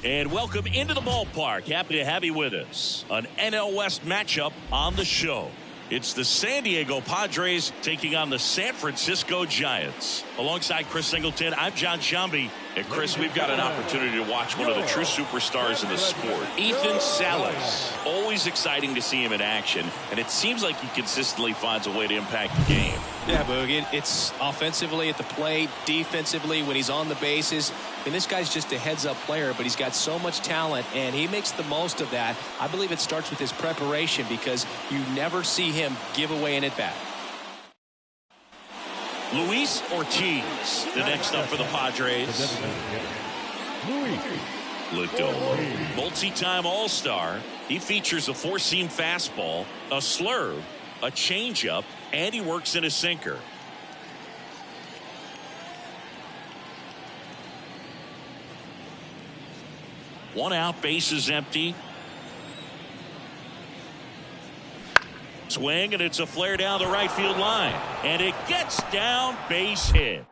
And welcome into the ballpark. Happy to have you with us. An NL West matchup on the show. It's the San Diego Padres taking on the San Francisco Giants. Alongside Chris Singleton, I'm John Shambi. And Chris, we've got an opportunity to watch one of the true superstars in the sport, Ethan Salas. Always exciting to see him in action, and it seems like he consistently finds a way to impact the game. Yeah, Boog, it's offensively at the plate, defensively when he's on the bases. And this guy's just a heads-up player, but he's got so much talent, and he makes the most of that. I believe it starts with his preparation because you never see him give away an at-bat. Luis Ortiz, the next up for the Padres. Lodolo, multi-time All-Star. He features a four-seam fastball, a slurve, a changeup, and he works in a sinker. One out, base is empty. Swing, and it's a flare down the right field line. And it gets down, base hit.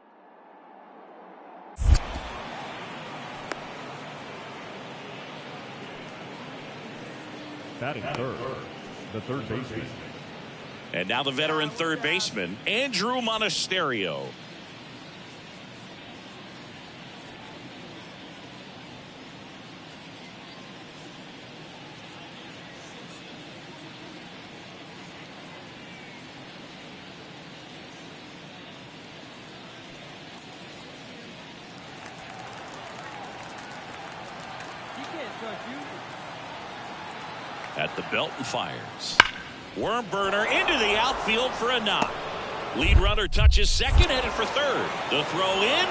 Batting third, the third baseman. And now the veteran third baseman, Andrew Monasterio. At the belt and fires. Worm burner into the outfield for a knock. Lead runner touches second, headed for third. The throw in,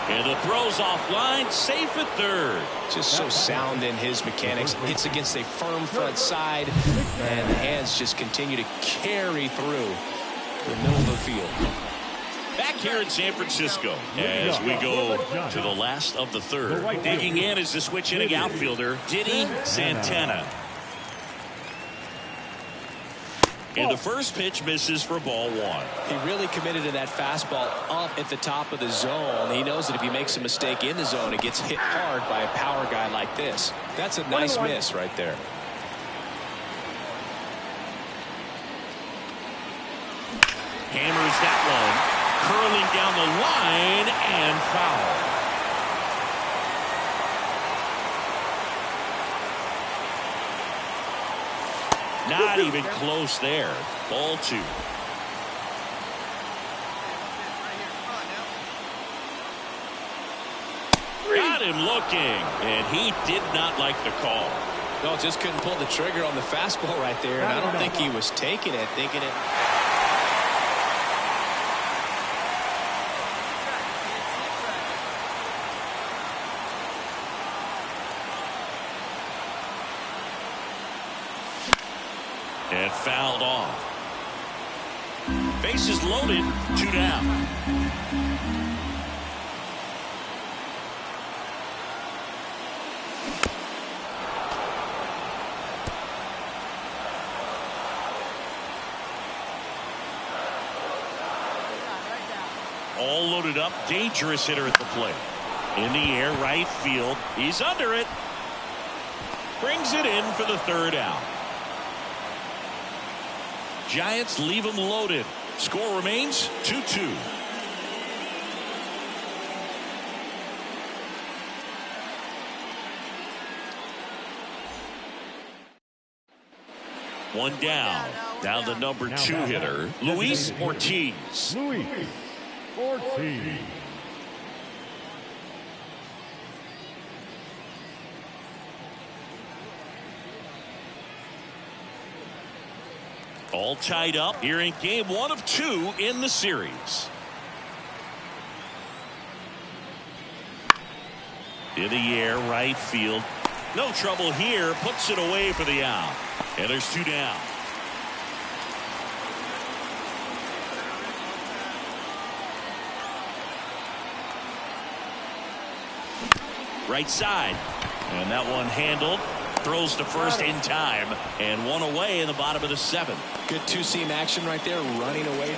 and the throw's offline, safe at third. Just so sound in his mechanics. Hits against a firm front side, and the hands just continue to carry through the middle of the field. Back here in San Francisco as we go to the last of the third. Digging in is the switch inning outfielder, Diddy Santana. And the first pitch misses for ball one. He really committed to that fastball up at the top of the zone. He knows that if he makes a mistake in the zone, it gets hit hard by a power guy like this. That's a nice miss right there. Hammers that one, curling down the line and foul. Not even close there. Ball two. Got him looking, and he did not like the call. No, just couldn't pull the trigger on the fastball right there, and I don't think he was taking it, thinking it. And fouled off. Bases loaded, 2 down. All loaded up, dangerous hitter at the plate. In the air, right field. He's under it. Brings it in for the third out. Giants leave him loaded. Score remains 2-2. One down. Down the number 2 hitter, Luis Ortiz. Luis Ortiz. All tied up here in game 1 of 2 in the series. In the air, right field. No trouble here. Puts it away for the out. And there's 2 down. Right side. And that one handled. Throws to first in time, and one away in the bottom of the 7th. Good two-seam action right there, running away.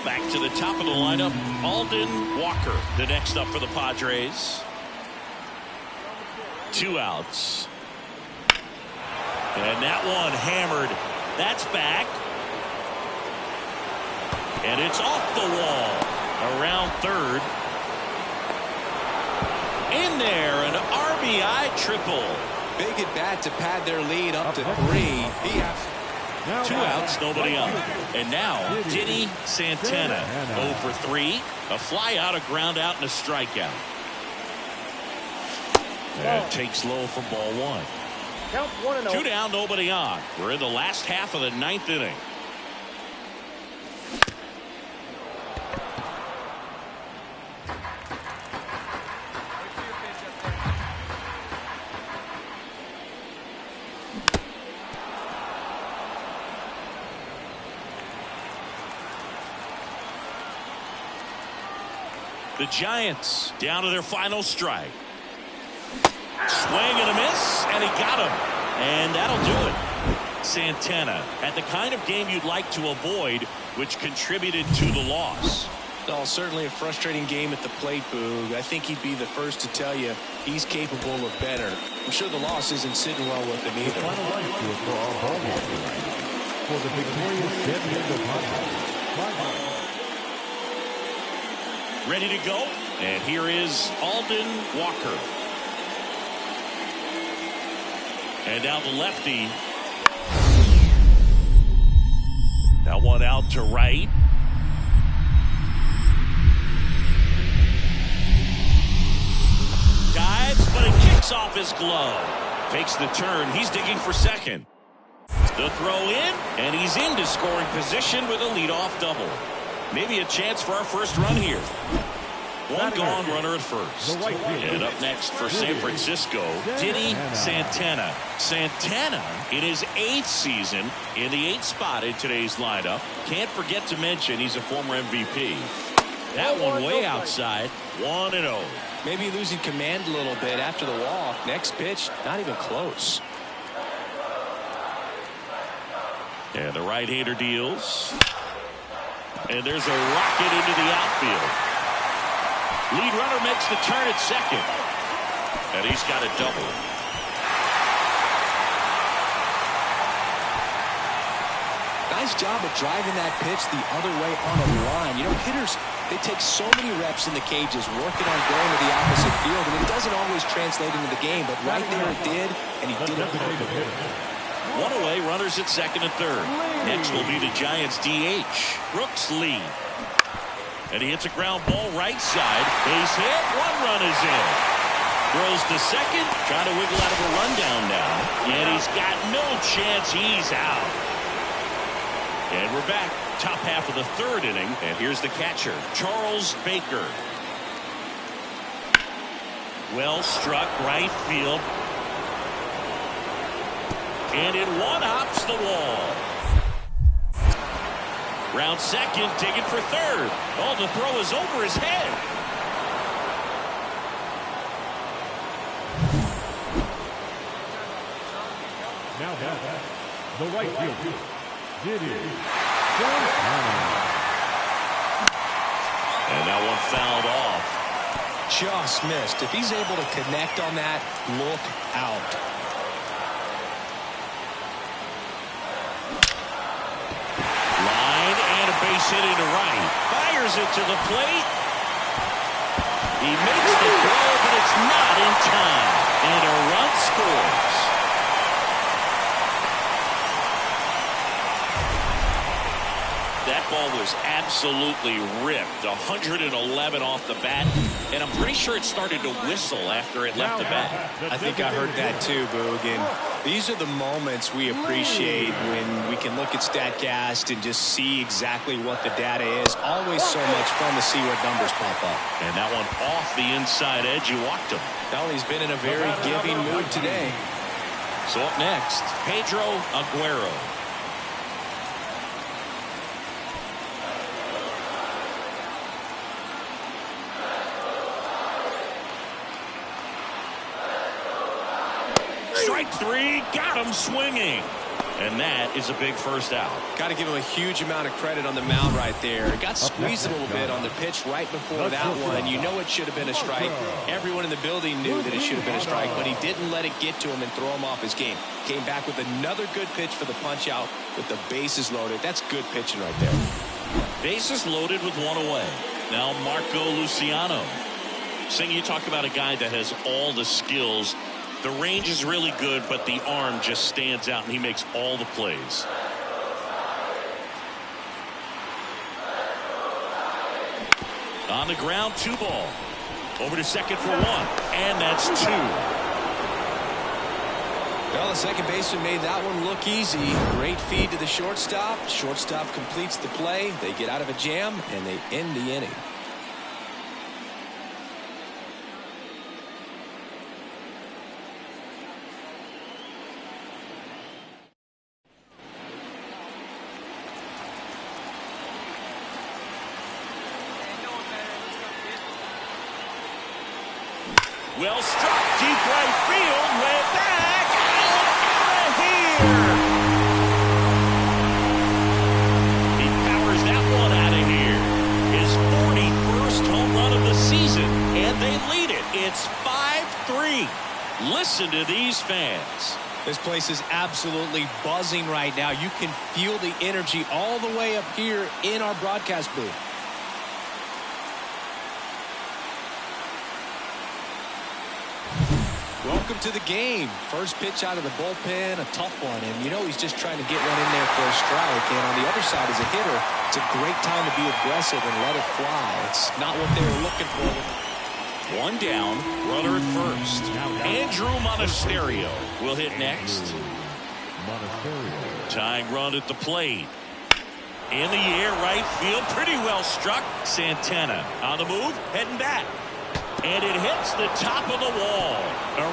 Back to the top of the lineup, Alden Walker, the next up for the Padres. 2 outs. And that one hammered. That's back. And it's off the wall. Around third. In there, an RBI triple. Big at bat to pad their lead up to 3. He has 2 outs, nobody on. And now, Diddy Santana, 0 for 3. A fly out, a ground out, and a strikeout. And takes low for ball 1. Count 1-0. 2 down, nobody on. We're in the last half of the 9th inning. The Giants down to their final strike. Swing and a miss, and he got him. And that'll do it. Santana had the kind of game you'd like to avoid, which contributed to the loss. Oh, certainly a frustrating game at the plate, Boog. I think he'd be the first to tell you he's capable of better. I'm sure the loss isn't sitting well with him either. Final right field for our ball game tonight. For the victorious San Diego Padres. Ready to go, and here is Alden Walker. And now the lefty. That one out to right. Dives, but it kicks off his glove. Takes the turn. He's digging for second. The throw in, and he's into scoring position with a leadoff double. Maybe a chance for our first run here. One gone, runner at first. And up next for San Francisco, Diddy Santana. Santana in his 8th season in the 8th spot in today's lineup. Can't forget to mention he's a former MVP. That one way outside, 1-0. Maybe losing command a little bit after the walk. Next pitch, not even close. And the right-hander deals. And there's a rocket into the outfield. Lead runner makes the turn at second. And he's got a double. Nice job of driving that pitch the other way on the line. You know, hitters, they take so many reps in the cages working on going to the opposite field, and it doesn't always translate into the game, but right there it did, and he did it perfectly. One away, runners at second and third. Next will be the Giants DH, Brooks Lee. And he hits a ground ball right side. Base hit, 1 run is in. Throws to second, trying to wiggle out of a rundown now. And he's got no chance, he's out. And we're back, top half of the 3rd inning. And here's the catcher, Charles Baker. Well struck, right field. And it one-hops the wall. Round second, digging for third. Oh, the throw is over his head. Now the right field. Diddy. And that one fouled off. Just missed. If he's able to connect on that, look out. Base hit into right. Fires it to the plate. He makes the throw, but it's not in time. And a run scores. That ball was absolutely ripped. 111 off the bat. And I'm pretty sure it started to whistle after it left the bat. I think I heard that too, Boog. And these are the moments we appreciate when we can look at StatCast and just see exactly what the data is. Always so much fun to see what numbers pop up. And that one off the inside edge. You walked him. Well, he's been in a very giving mood today. So up next, Pedro Aguero. Strike 3, got him swinging. And that is a big first out. Got to give him a huge amount of credit on the mound right there. Got squeezed a little bit on the pitch right before that one. You know it should have been a strike. Everyone in the building knew that it should have been a strike, but he didn't let it get to him and throw him off his game. Came back with another good pitch for the punch out with the bases loaded. That's good pitching right there. Bases loaded with one away. Now Marco Luciano. Sing, you talk about a guy that has all the skills. The range is really good, but the arm just stands out, and he makes all the plays. On the ground, 2 ball. Over to second for 1, and that's 2. Well, the second baseman made that one look easy. Great feed to the shortstop. Shortstop completes the play. They get out of a jam, and they end the inning. Well struck, deep right field, way back, out of here. He powers that one out of here. His 41st home run of the season, and they lead it. It's 5-3. Listen to these fans. This place is absolutely buzzing right now. You can feel the energy all the way up here in our broadcast booth. Welcome to the game. First pitch out of the bullpen, a tough one. And you know he's just trying to get one in there for a strike. And on the other side, as a hitter, it's a great time to be aggressive and let it fly. It's not what they were looking for. 1 down, runner at first. Andrew Monasterio will hit next. Tying run at the plate. In the air, right field, pretty well struck. Santana on the move, heading back. And it hits the top of the wall.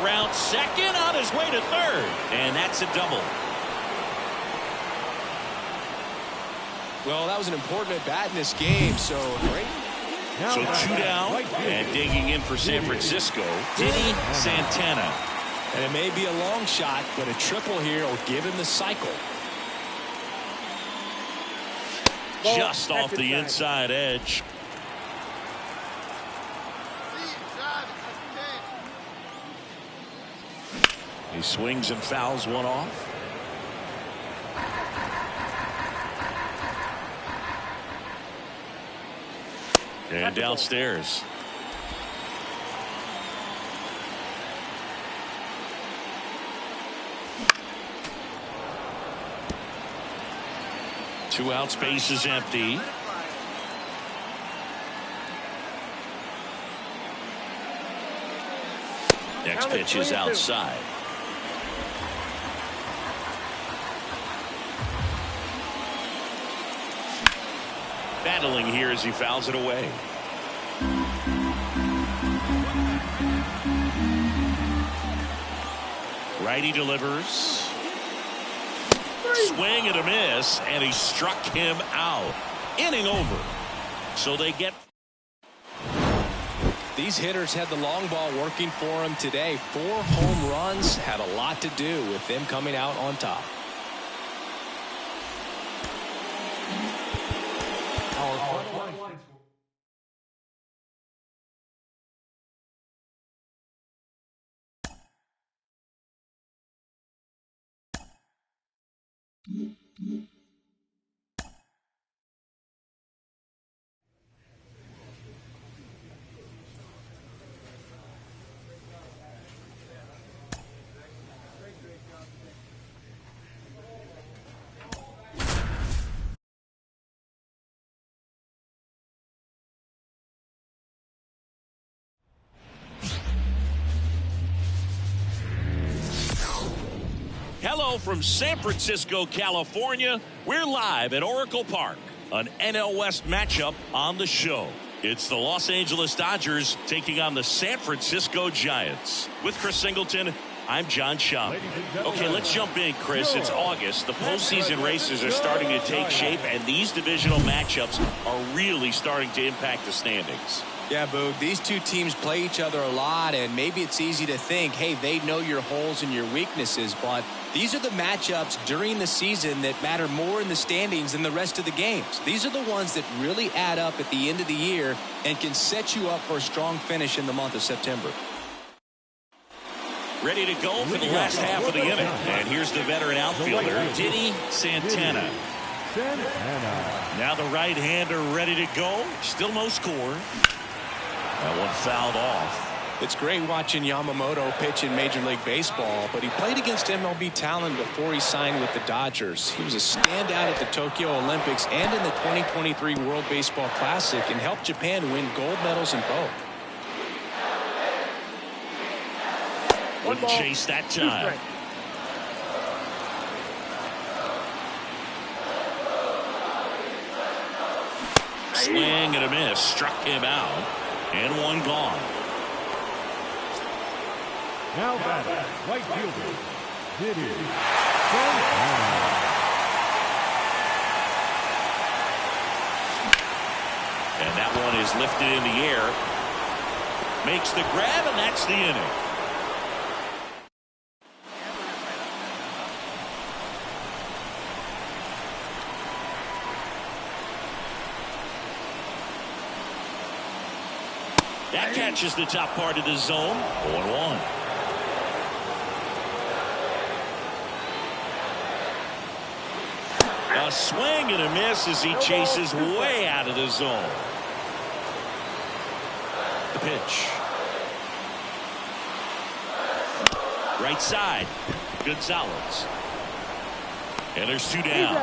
Around second, on his way to third. And that's a double. Well, that was an important at-bat in this game, so great. So 2 down, and digging in for San Francisco, Denny Santana. And it may be a long shot, but a triple here will give him the cycle. Just off the inside edge. He swings and fouls one off. And downstairs. Two out, space is empty. Next pitch is outside. Battling here as he fouls it away. Righty delivers. Swing and a miss, and he struck him out. Inning over. So they get. These hitters had the long ball working for them today. 4 home runs had a lot to do with them coming out on top. Hello from San Francisco, California. We're live at Oracle Park, an NL West matchup on the show. It's the Los Angeles Dodgers taking on the San Francisco Giants. With Chris Singleton, I'm John Schaub. Okay, let's jump in, Chris. It's August. The postseason races are starting to take shape, and these divisional matchups are really starting to impact the standings. Yeah, Boog, these two teams play each other a lot, and maybe it's easy to think, hey, they know your holes and your weaknesses, but these are the matchups during the season that matter more in the standings than the rest of the games. These are the ones that really add up at the end of the year and can set you up for a strong finish in the month of September. Ready to go for the last half of the inning. And here's the veteran outfielder, Diddy Santana. Now the right-hander ready to go. Still no score. That one fouled off. It's great watching Yamamoto pitch in Major League Baseball, but he played against MLB talent before he signed with the Dodgers. He was a standout at the Tokyo Olympics and in the 2023 World Baseball Classic and helped Japan win gold medals in both. Wouldn't chase that time. Swing and a miss. Struck him out. And one gone. Now batting, right fielder, Diddy. And that one is lifted in the air. Makes the grab, and that's the inning. That catches the top part of the zone. 0-1. A swing and a miss as he chases way out of the zone. The pitch. Right side. Gonzalez. And there's two down.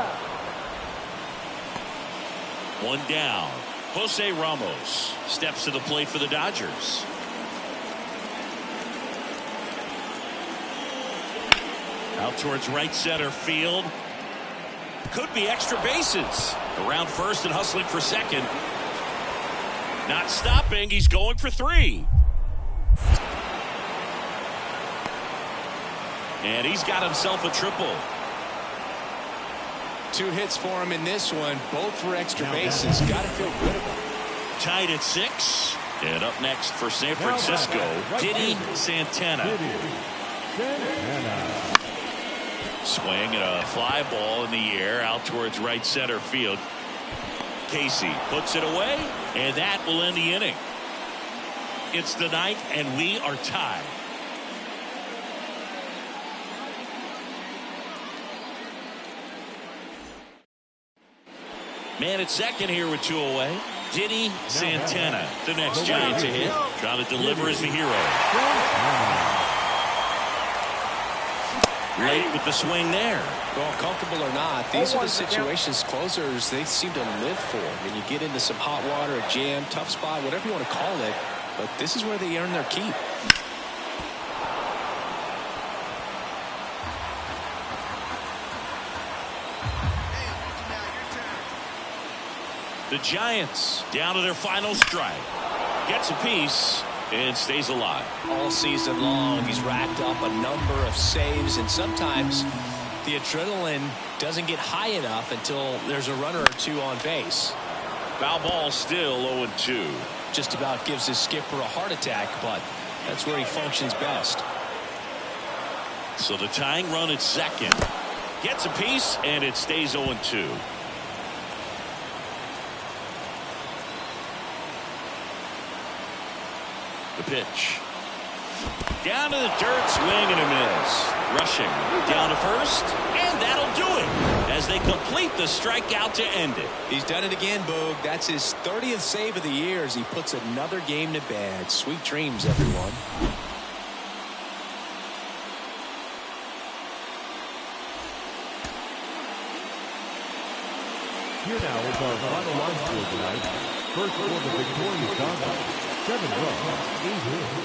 One down. Jose Ramos steps to the plate for the Dodgers. Out towards right center field. Could be extra bases. Around first and hustling for second. Not stopping. He's going for three. And he's got himself a triple. 2 hits for him in this one, both for extra bases. Got to feel good about it. Tied at 6. And up next for San Francisco, Diddy Santana. Swing and a fly ball in the air out towards right center field. Casey puts it away, and that will end the inning. It's the 9th, and we are tied. Man at second here with 2 away. Diddy Santana, the next Giant to hit. Trying to deliver as the hero. Late with the swing there. Well, comfortable or not, these are the situations closers they seem to live for. When you get into some hot water, a jam, tough spot, whatever you want to call it. But this is where they earn their keep. The Giants down to their final strike. Gets a piece and stays alive. All season long, he's racked up a number of saves, and sometimes the adrenaline doesn't get high enough until there's a runner or two on base. Foul ball still 0-2. Just about gives his skipper a heart attack, but that's where he functions best. So the tying run at second. Gets a piece, and it stays 0-2. The pitch. Down to the dirt, swing and a miss. Rushing down to first, and that'll do it as they complete the strikeout to end it. He's done it again, Boog. That's his 30th save of the year as he puts another game to bed. Sweet dreams, everyone. Here now is our final line score tonight. First for the victorious Dodgers. 7 runs, 8 hits.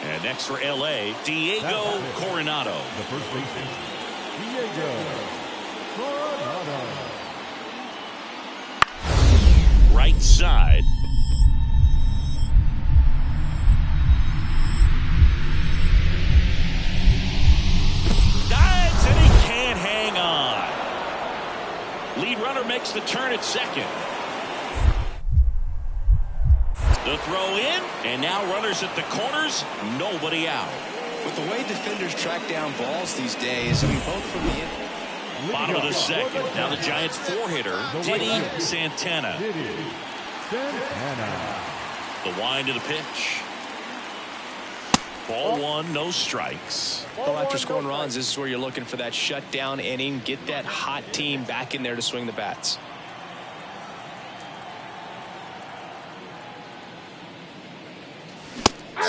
And next for L.A., Diego Coronado. The first baseman, Diego Coronado. Right side. Dives, and he can't hang on. Lead runner makes the turn at second. The throw in, and now runners at the corners, nobody out. With the way defenders track down balls these days, I mean, both from the end. Bottom of the second. Now the Giants four-hitter, Diddy Santana. The wind of the pitch. Ball one, no strikes. Well, after scoring runs, this is where you're looking for that shutdown inning. Get that hot team back in there to swing the bats.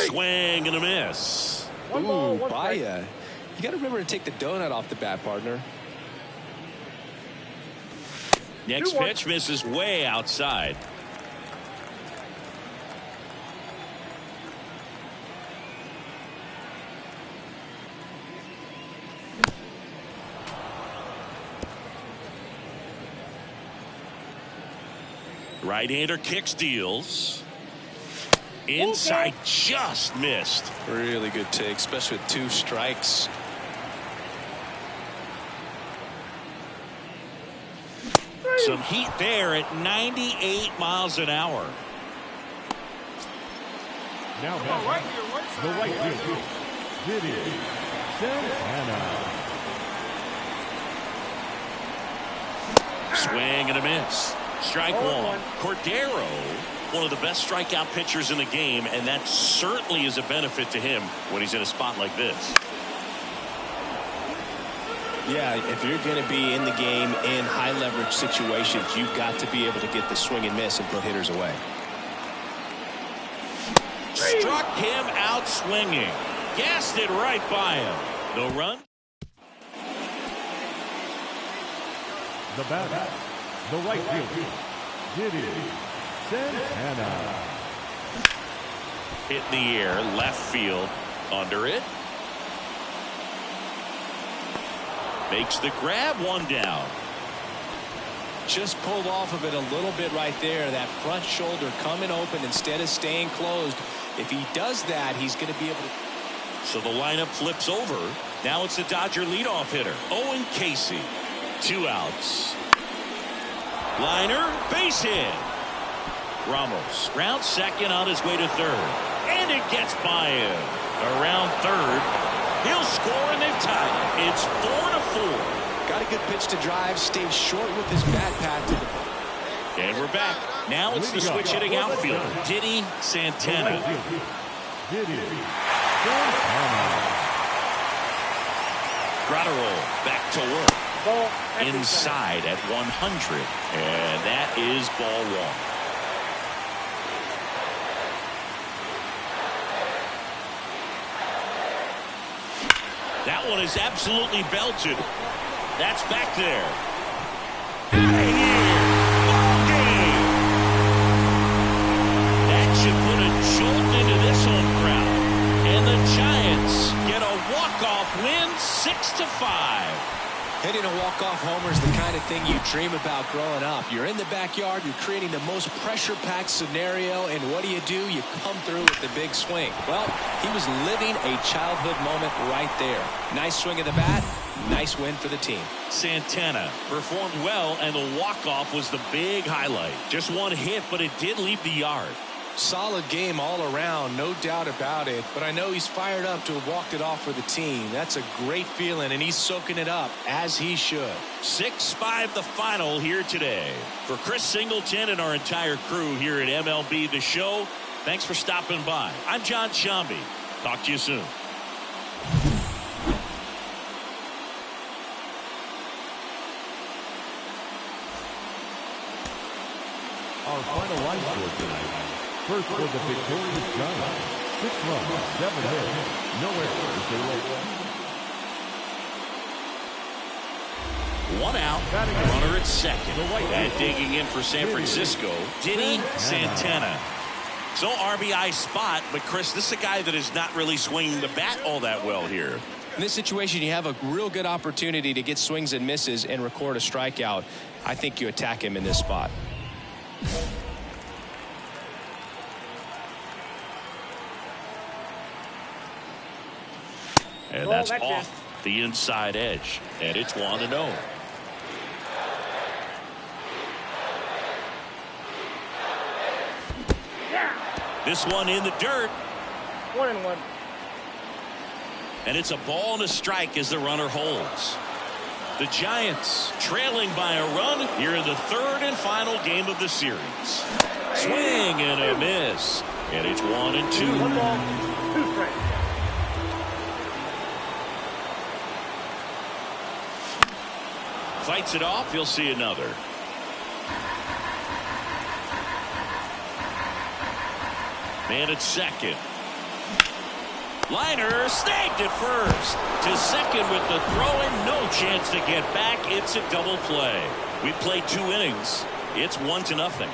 Swing and a miss. Ooh, Baya. You got to remember to take the donut off the bat, partner. Next pitch misses way outside. Right-hander kicks, deals. Inside, just missed. Really good take, especially with 2 strikes. Some heat there at 98 miles an hour. Now back, the right fielder, Diddy Santana. Swing and a miss. Strike one. Cordero, one of the best strikeout pitchers in the game, and that certainly is a benefit to him when he's in a spot like this. Yeah, if you're going to be in the game in high leverage situations, you've got to be able to get the swing and miss and put hitters away. Struck him out swinging. Gassed it right by him. No run. The batter, the right fielder, Diddy Santana. Hit in the air, left field, under it. Makes the grab, one down. Just pulled off of it a little bit right there. That front shoulder coming open instead of staying closed. If he does that, he's going to be able to. So the lineup flips over. Now it's the Dodger leadoff hitter, Owen Casey. 2 outs. Liner, base hit. Ramos round second on his way to third. And it gets by him. Around third. He'll score and they've tied it. It's 4-4. Got a good pitch to drive. Stayed short with his bat pad to the. And we're back. Now it's the switch hitting outfielder, Diddy Santana. Diddy Santana. Gratterall back to work. Inside at 100. And that is ball one. That one is absolutely belted. That's back there. Out of here. Ball game. That should put a jolt into this home crowd. And the Giants get a walk-off win, 6-5. Hitting a walk-off homer is the kind of thing you dream about growing up. You're in the backyard, you're creating the most pressure-packed scenario, and what do? You come through with the big swing. Well, he was living a childhood moment right there. Nice swing of the bat, nice win for the team. Santana performed well, and the walk-off was the big highlight. Just one hit, but it did leave the yard. Solid game all around, no doubt about it. But I know he's fired up to have walked it off for the team. That's a great feeling, and he's soaking it up, as he should. 6-5 the final here today. For Chris Singleton and our entire crew here at MLB The Show, thanks for stopping by. I'm John Shambi. Talk to you soon. Our final line score tonight. First for the victorious Giants. 6 runs, 7 hits, no errors, 0. 1 out, runner at second. And digging in for San Francisco, Diddy Santana. So RBI spot, but Chris, this is a guy that is not really swinging the bat all that well here. In this situation, you have a real good opportunity to get swings and misses and record a strikeout. I think you attack him in this spot. And that's off the inside edge. And it's 1-0. This one in the dirt. 1-1. And it's a ball and a strike as the runner holds. The Giants trailing by a run here in the third and final game of the series. Swing and a miss. And it's 1-2. 1 ball, 2 strikes. Fights it off. You'll see another. Man at second. Liner snagged at first. To second with the throw and no chance to get back. It's a double play. We played 2 innings. It's 1-0.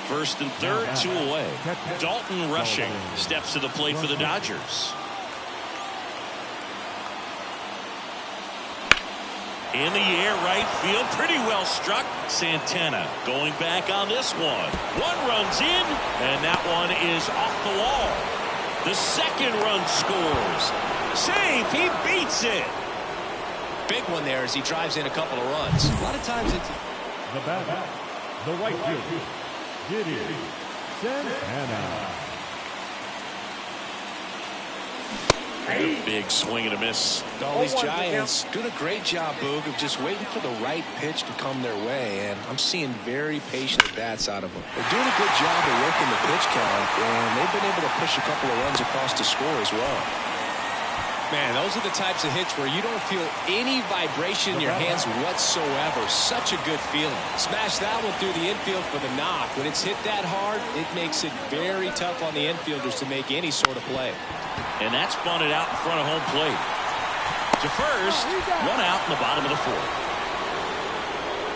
First and third, 2 away. Dalton rushing steps to the plate for the Dodgers. In the air, right field, pretty well struck. Santana going back on this one. 1 run's in, and that one is off the wall. The second run scores. Save, he beats it. Big one there as he drives in a couple of runs. A lot of times it's The batter, the right fielder, Diddy Santana. Big swing and a miss. all these Giants doing a great job, Boog, of just waiting for the right pitch to come their way, and I'm seeing very patient bats out of them. They're doing a good job of working the pitch count, and they've been able to push a couple of runs across to score as well. Man, those are the types of hits where you don't feel any vibration in your hands whatsoever. Such a good feeling. Smash that one through the infield for the knock. When it's hit that hard, it makes it very tough on the infielders to make any sort of play. And that's bunted out in front of home plate. To first, 1 out in the bottom of the 4th.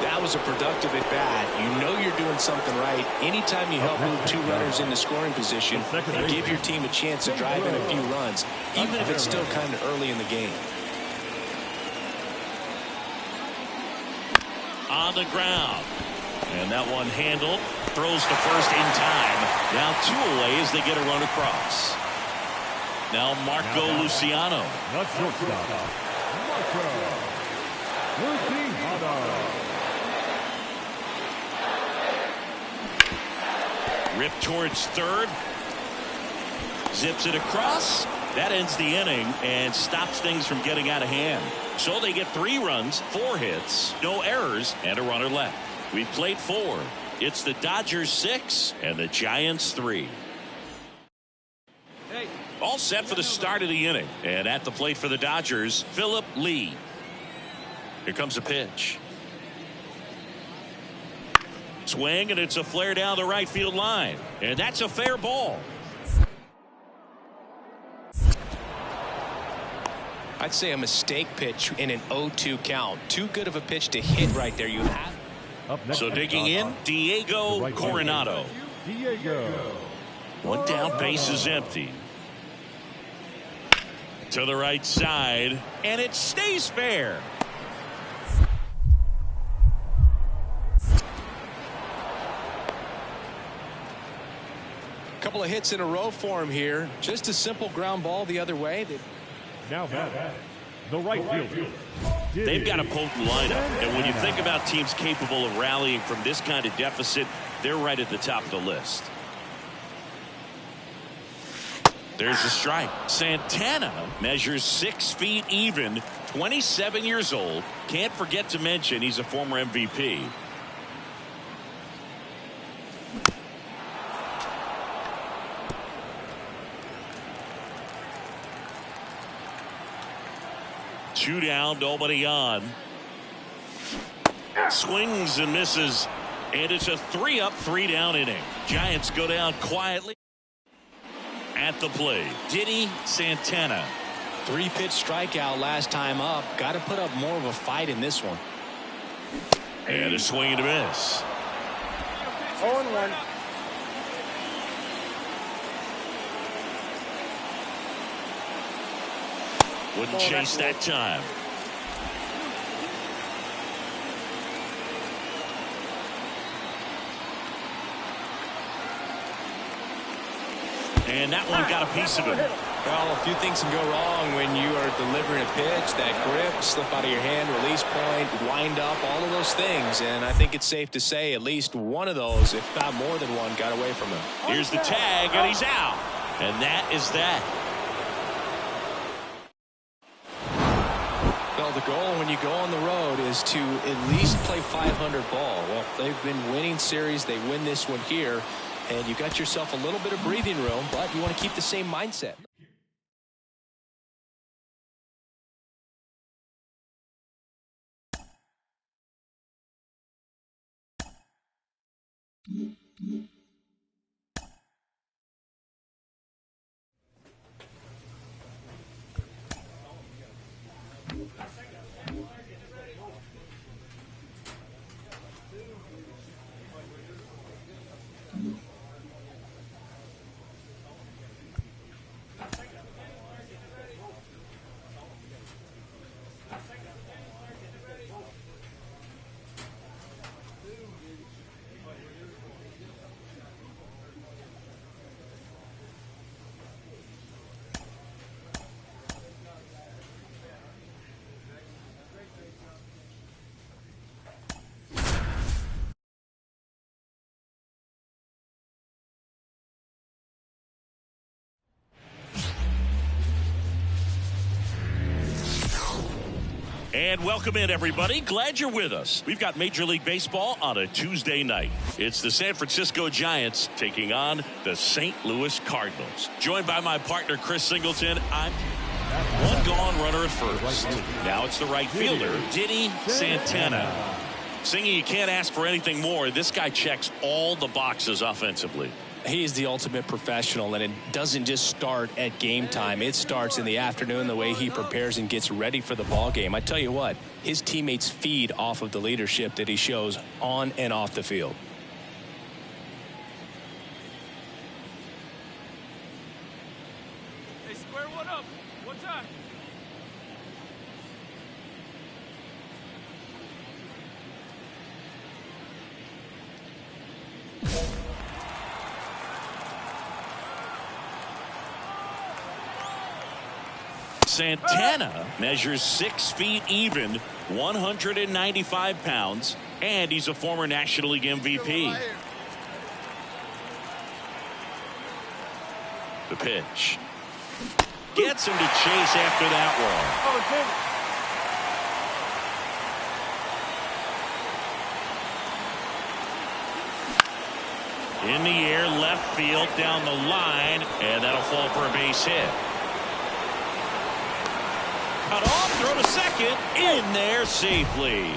That was a productive at bat. You know you're doing something right anytime you help move 2 runners into scoring position and give your team a chance to drive in a few runs, even if it's still kind of early in the game. On the ground. And that one handled. Throws to first in time. Now 2 away as they get a run across. Now Marco Luciano. The shortstop, Marco Luciano. Rip towards third. Zips it across. That ends the inning and stops things from getting out of hand. So they get 3 runs, 4 hits, no errors, and a runner left. We played 4. It's the Dodgers 6 and the Giants 3. All set for the start of the inning. And at the plate for the Dodgers, Philip Lee. Here comes a pitch. Swing, and it's a flare down the right field line. And that's a fair ball. I'd say a mistake pitch in an 0-2 count. Too good of a pitch to hit right there. You have. So digging in, Diego Coronado. Diego. 1 down, base is empty. To the right side, and it stays fair. Couple of hits in a row for him here. Just a simple ground ball the other way. Now back, the right fielder. They've got a potent lineup, and when you think about teams capable of rallying from this kind of deficit, they're right at the top of the list. There's a strike. Santana measures 6 feet even, 27 years old. Can't forget to mention he's a former MVP. Two down, nobody on. Swings and misses, and it's a 3-up, 3-down inning. Giants go down quietly. At the plate, Diddy Santana. 3-pitch strikeout last time up. Got to put up more of a fight in this one. And a swing and a miss. 0-1. Wouldn't chase that time. And that one got a piece of it. Well, a few things can go wrong when you are delivering a pitch. That grip, slip out of your hand, release point, wind up, all of those things. And I think it's safe to say at least one of those, if not more than one, got away from him. Here's the tag, and he's out. And that is that. Well, the goal when you go on the road is to at least play 500 ball. Well, they've been winning series. They win this one here. And you got yourself a little bit of breathing room, but you want to keep the same mindset. And welcome in, everybody. Glad you're with us. We've got Major League Baseball on a Tuesday night. It's the San Francisco Giants taking on the St. Louis Cardinals. Joined by my partner, Chris Singleton. I'm one gone runner at first. Now it's the right fielder, Diddy Santana. Singing, you can't ask for anything more. This guy checks all the boxes offensively. He is the ultimate professional, and it doesn't just start at game time. It starts in the afternoon, the way he prepares and gets ready for the ball game. I tell you what, his teammates feed off of the leadership that he shows on and off the field. Hey, square one up. What's that? Santana measures 6 feet even, 195 pounds, and he's a former National League MVP. The pitch. Gets him to chase after that one. In the air, left field, down the line, and that'll fall for a base hit. Cut off, throw to second, in there safely.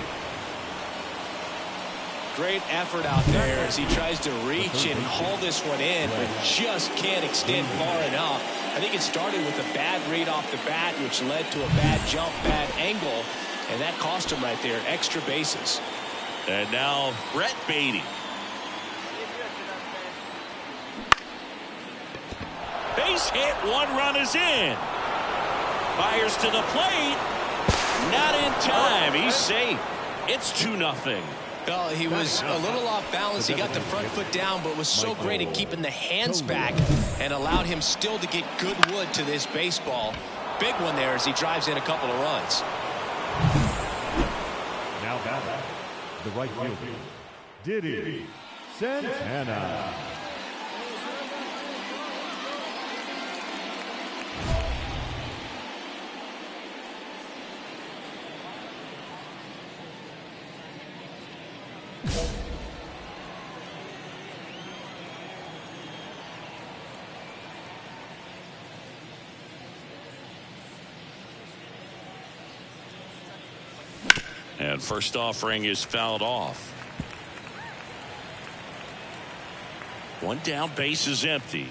Great effort out there as he tries to reach and haul this one in, but just can't extend far enough. I think it started with a bad read off the bat, which led to a bad jump, bad angle, and that cost him right there, extra bases. And now Brett Beatty. Base hit, 1 run is in. Fires to the plate. Not in time. He's safe. It's 2-0. Well, he was a little off balance. He got the front foot down, but was so great at keeping the hands back and allowed him still to get good wood to this baseball. Big one there as he drives in a couple of runs. Now batting, the right fielder, Diddy Santana. And first offering is fouled off. 1 down, base is empty.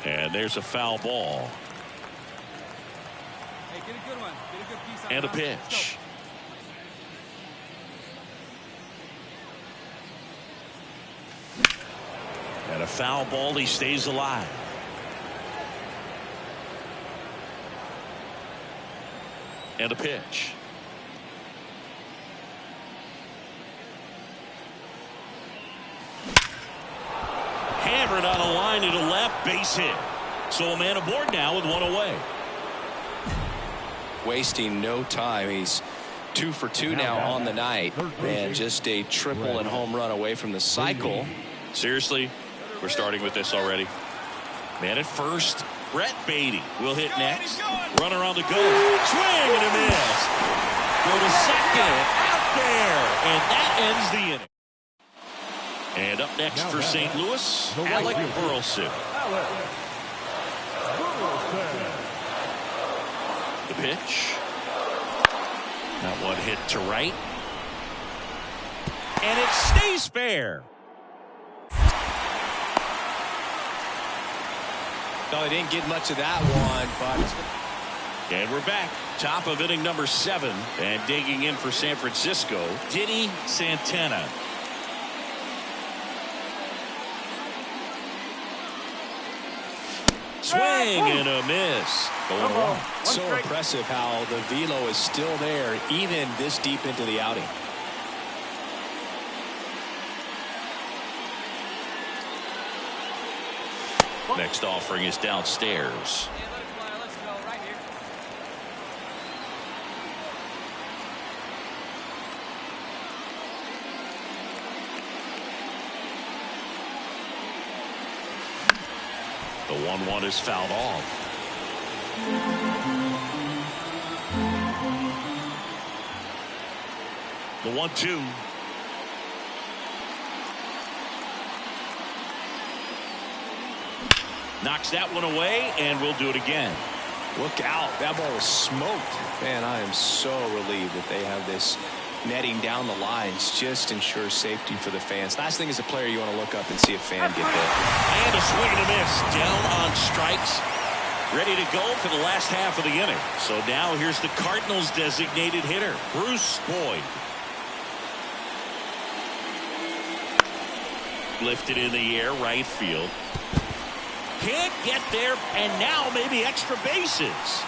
And there's a foul ball. Hey, get a good one. Get a good piece on And a that. pitch. And a foul ball, he stays alive. And a pitch. Hammered on a line to the left, base hit. So a man aboard now with one away. Wasting no time. He's 2 for 2 now on the night, and just a triple and home run away from the cycle. Seriously, we're starting with this already. Man at first, Brett Beatty will hit next. Runner on the go, swing and a miss. Go to second, out there, and that ends the inning. And up next for St. Louis, Alec Burleson. The pitch. That one hit to right. And it stays fair. No, he didn't get much of that one, but... And we're back. Top of inning number 7. And digging in for San Francisco, Diddy Santana. Swing and a miss. So impressive how the velo is still there even this deep into the outing. Next offering is downstairs. Let's go right here. The 1-1 is fouled off. The 1-2. Knocks that one away, and we'll do it again. Look out. That ball was smoked. Man, I am so relieved that they have this netting down the lines. Just ensures safety for the fans. Last thing as a player, you want to look up and see a fan get hit. And a swing and a miss. Down on strikes. Ready to go for the last half of the inning. So now here's the Cardinals' designated hitter, Bruce Boyd. Lifted in the air, right field. Can't get there, and now maybe extra bases.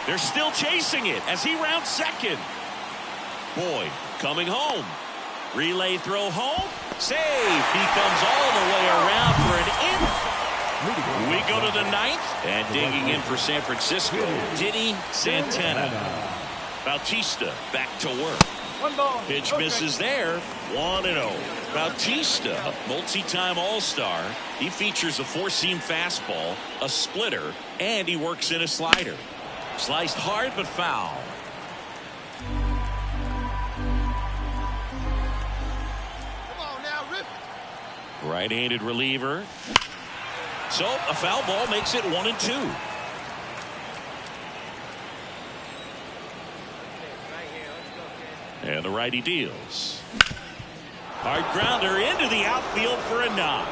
They're still chasing it as he rounds second. Boyd coming home. Relay throw home. Save. He comes all the way around for an in. We go to the 9th, and digging in for San Francisco, Diddy Santana. Bautista back to work. Pitch misses there. 1-0. Bautista, multi-time All-Star. He features a 4-seam fastball, a splitter, and he works in a slider. Sliced hard but foul. Come on now, rip. Right-handed reliever. So a foul ball makes it 1-2. And the righty deals. Hard grounder into the outfield for a knock.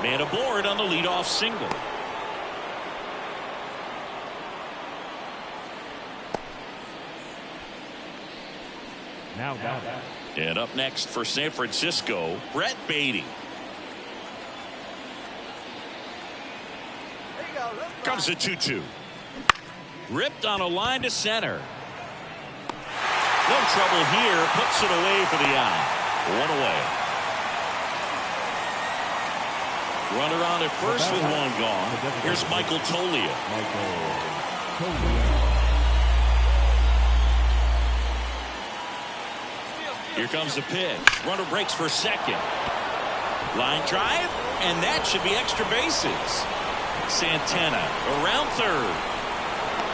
Man aboard on the leadoff single. Now down. And up next for San Francisco, Brett Beatty. Comes a 2-2. Ripped on a line to center. No trouble here. Puts it away for the out. 1 away. Runner on at first with 1 gone. Here's Michael Toglia. Here comes the pitch. Runner breaks for second. Line drive, and that should be extra bases. Santana around third.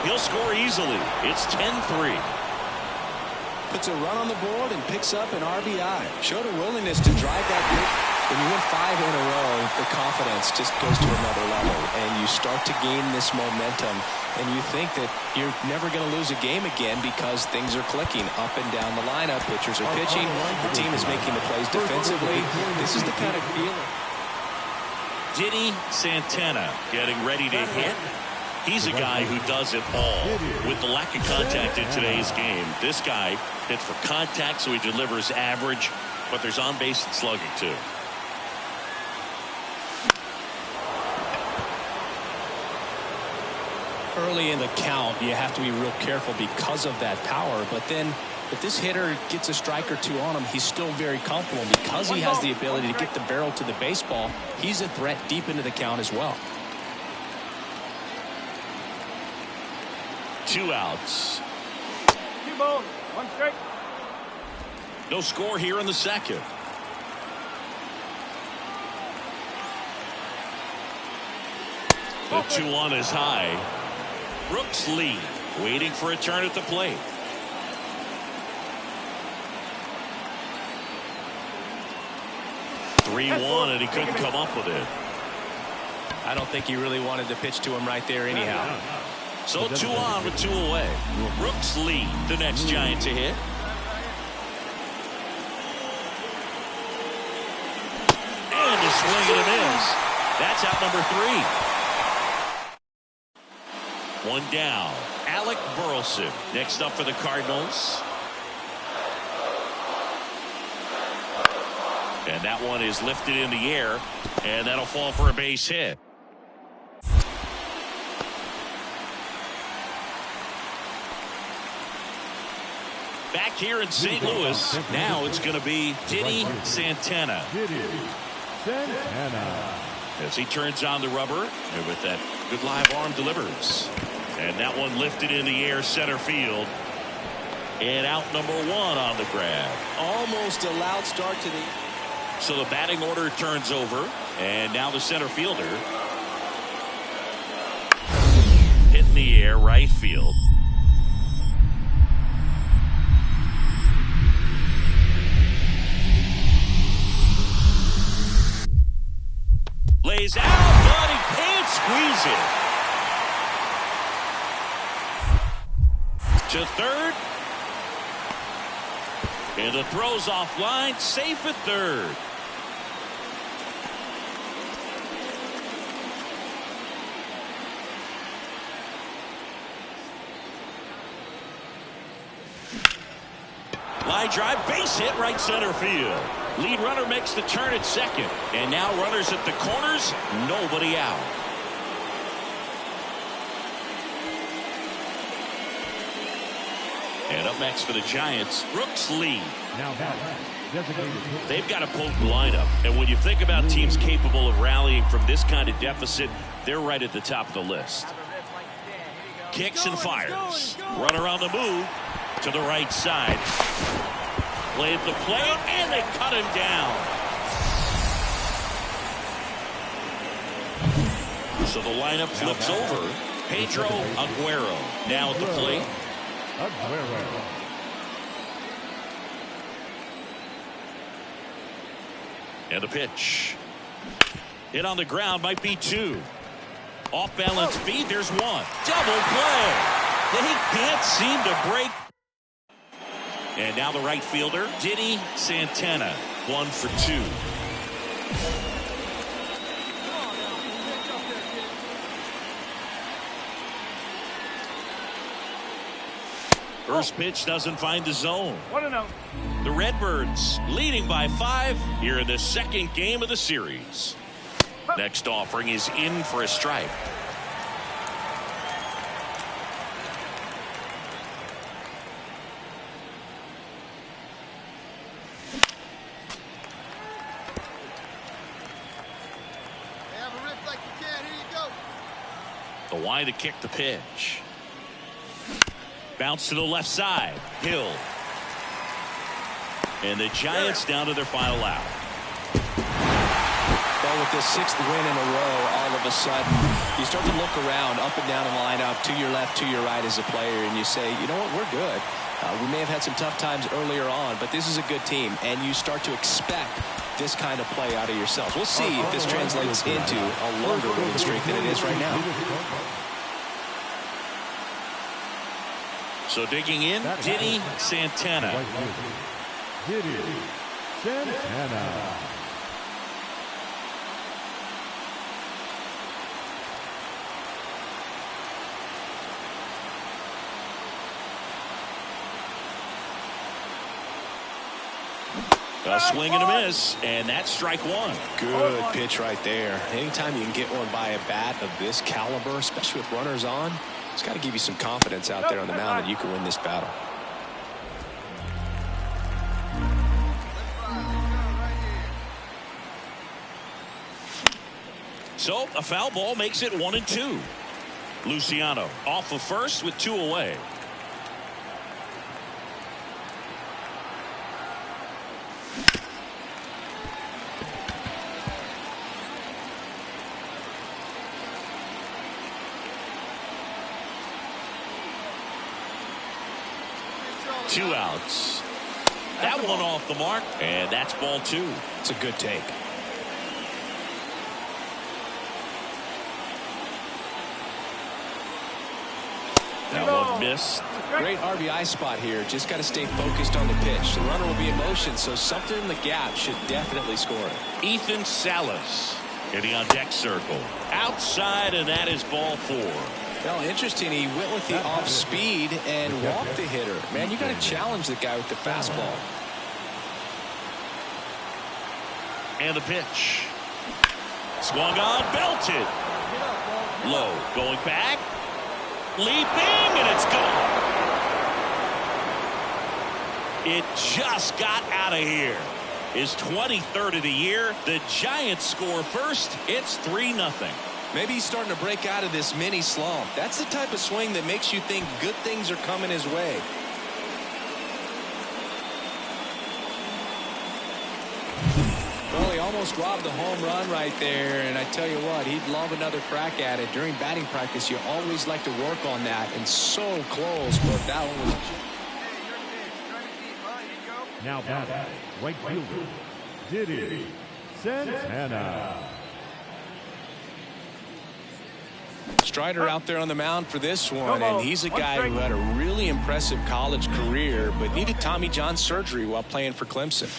He'll score easily. It's 10-3. Puts a run on the board and picks up an RBI. Showed a willingness to drive that pitch. When you win 5 in a row, the confidence just goes to another level, and you start to gain this momentum, and you think that you're never going to lose a game again because things are clicking up and down the lineup. Pitchers are pitching. The team is making the plays defensively. This is the kind of feeling. Diddy Santana getting ready to hit. He's a guy who does it all. With the lack of contact in today's game, this guy hits for contact, so he delivers average, but there's on-base and slugging too. Early in the count, you have to be real careful because of that power, but then If this hitter gets a strike or two on him, he's still very comfortable. Because he has the ability to get the barrel to the baseball, he's a threat deep into the count as well. 2 outs. 2 balls, 1 strike. No score here in the second. The 2-1 is high. Brooks lead, waiting for a turn at the plate. (3-1) and he couldn't come up with it. I don't think he really wanted to pitch to him right there anyhow. So 2 on with 2 away. Brooks lead the next Giant to hit. And a swing and a miss. That's out number 3. 1 down. Alec Burleson next up for the Cardinals. And that one is lifted in the air, and that'll fall for a base hit. Back here in St. Louis, now it's going to be Diddy Santana. As he turns on the rubber, and with that good live arm delivers. And that one lifted in the air, center field. And out number 1 on the grab. Almost a loud start to the... So the batting order turns over, and now the center fielder hitting the air, right field. Lays out, but he can't squeeze it. To third. And the throw's offline, safe at third. Line drive, base hit, right center field. Lead runner makes the turn at second. And now runners at the corners, nobody out. And up next for the Giants, Brooks lead. They've got a potent lineup. And when you think about teams capable of rallying from this kind of deficit, they're right at the top of the list. Kicks and fires. Runner on the move to the right side. Play at the plate, and they cut him down. So the lineup flips over. Pedro Aguero now at the plate. And the pitch. Hit on the ground, might be 2. Off balance feed, there's 1. Double play. They can't seem to break. And now the right fielder, Diddy Santana, 1 for 2. First pitch doesn't find the zone. 1-0. The Redbirds leading by 5 here in the second game of the series. Next offering is in for a strike. The line to kick the pitch. Bounce to the left side. Hill. And the Giants down to their final out. Well, with this 6th win in a row, all of a sudden, you start to look around, up and down the lineup, to your left, to your right as a player, and you say, you know what, we're good. We may have had some tough times earlier on, but this is a good team, and you start to expect this kind of play out of yourselves. We'll see if this translates into a longer winning streak than it is right now. So digging in, Diddy Santana. Diddy Santana. A swing and a miss, and that's strike 1. Good pitch right there. Anytime you can get one by a bat of this caliber, especially with runners on, it's got to give you some confidence out there on the mound that you can win this battle. So a foul ball makes it 1-2. Luciano off of first with 2 away. Two outs. That one off the mark, and that's ball 2. It's a good take. That one missed. Great RBI spot here. Just got to stay focused on the pitch. The runner will be in motion, so something in the gap should definitely score. Ethan Salas hitting on deck circle. Outside, and that is ball 4. Well, interesting. He went with the off speed and walked the hitter. Man, you got to challenge the guy with the fastball. And the pitch. Swung on, belted. Low, going back. Leaping, and it's gone. It just got out of here. His 23rd of the year. The Giants score first. It's 3-0. Maybe he's starting to break out of this mini slump. That's the type of swing that makes you think good things are coming his way. Well, he almost robbed the home run right there, and I tell you what, he'd love another crack at it. During batting practice, you always like to work on that, and so close, but that one was... Now batting, right fielder, Diddy Santana. Strider out there on the mound for this one, and he's a guy who had a really impressive college career, but needed Tommy John surgery while playing for Clemson.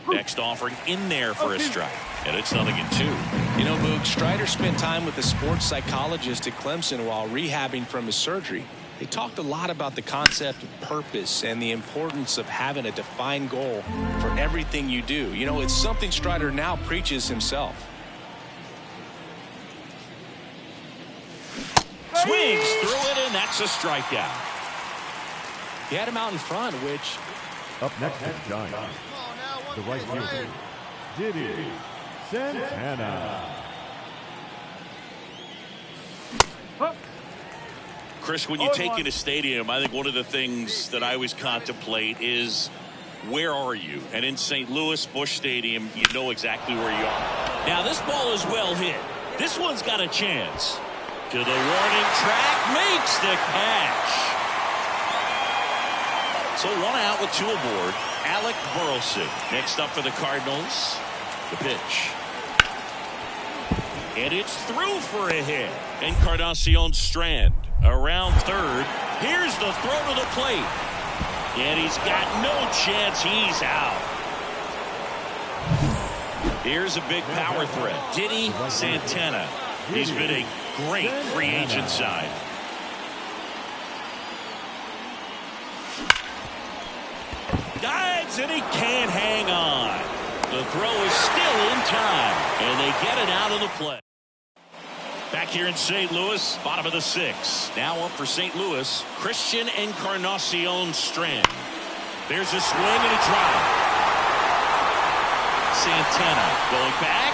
Next offering in there for a strike, and it's 0-2. You know, Boog, Strider spent time with a sports psychologist at Clemson while rehabbing from his surgery. They talked a lot about the concept of purpose and the importance of having a defined goal for everything you do. You know, it's something Strider now preaches himself. Swings through it, and that's a strikeout. He had him out in front, which... Up next is Giants, the right fielder, Diddy Santana. Chris, when you take in a stadium, I think one of the things that I always contemplate is, where are you? And in St. Louis Busch Stadium, you know exactly where you are. Now, this ball is well hit. This one's got a chance. To the warning track, makes the catch. So 1 out with 2 aboard. Alec Burleson next up for the Cardinals. The pitch. And it's through for a hit. Encarnacion Strand around third. Here's the throw to the plate. And he's got no chance. He's out. Here's a big power threat. Diddy Santana. He's been a great free agent sign. Dives, and he can't hang on. The throw is still in time, and they get it out of the play. Back here in St. Louis, bottom of the 6th. Now up for St. Louis, Christian Encarnacion Strand. There's a swing and a drive. Santana going back.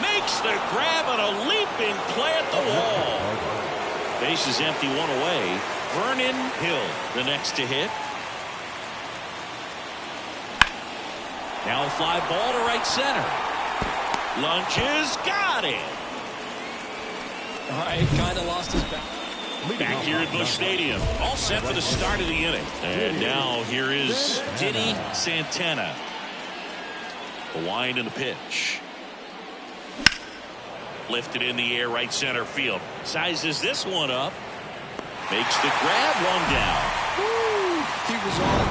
Makes the grab and a leaping play at the wall. Base is empty, 1 away. Vernon Hill, the next to hit. Now a fly ball to right center. Lunges, got it. All right, kind of lost his back. Back here at Busch Stadium, all set for the start of the inning. And now here is Diddy Santana. The wind and the pitch. Lifted in the air, right center field. Sizes this one up. Makes the grab, 1 down. Woo! He was on.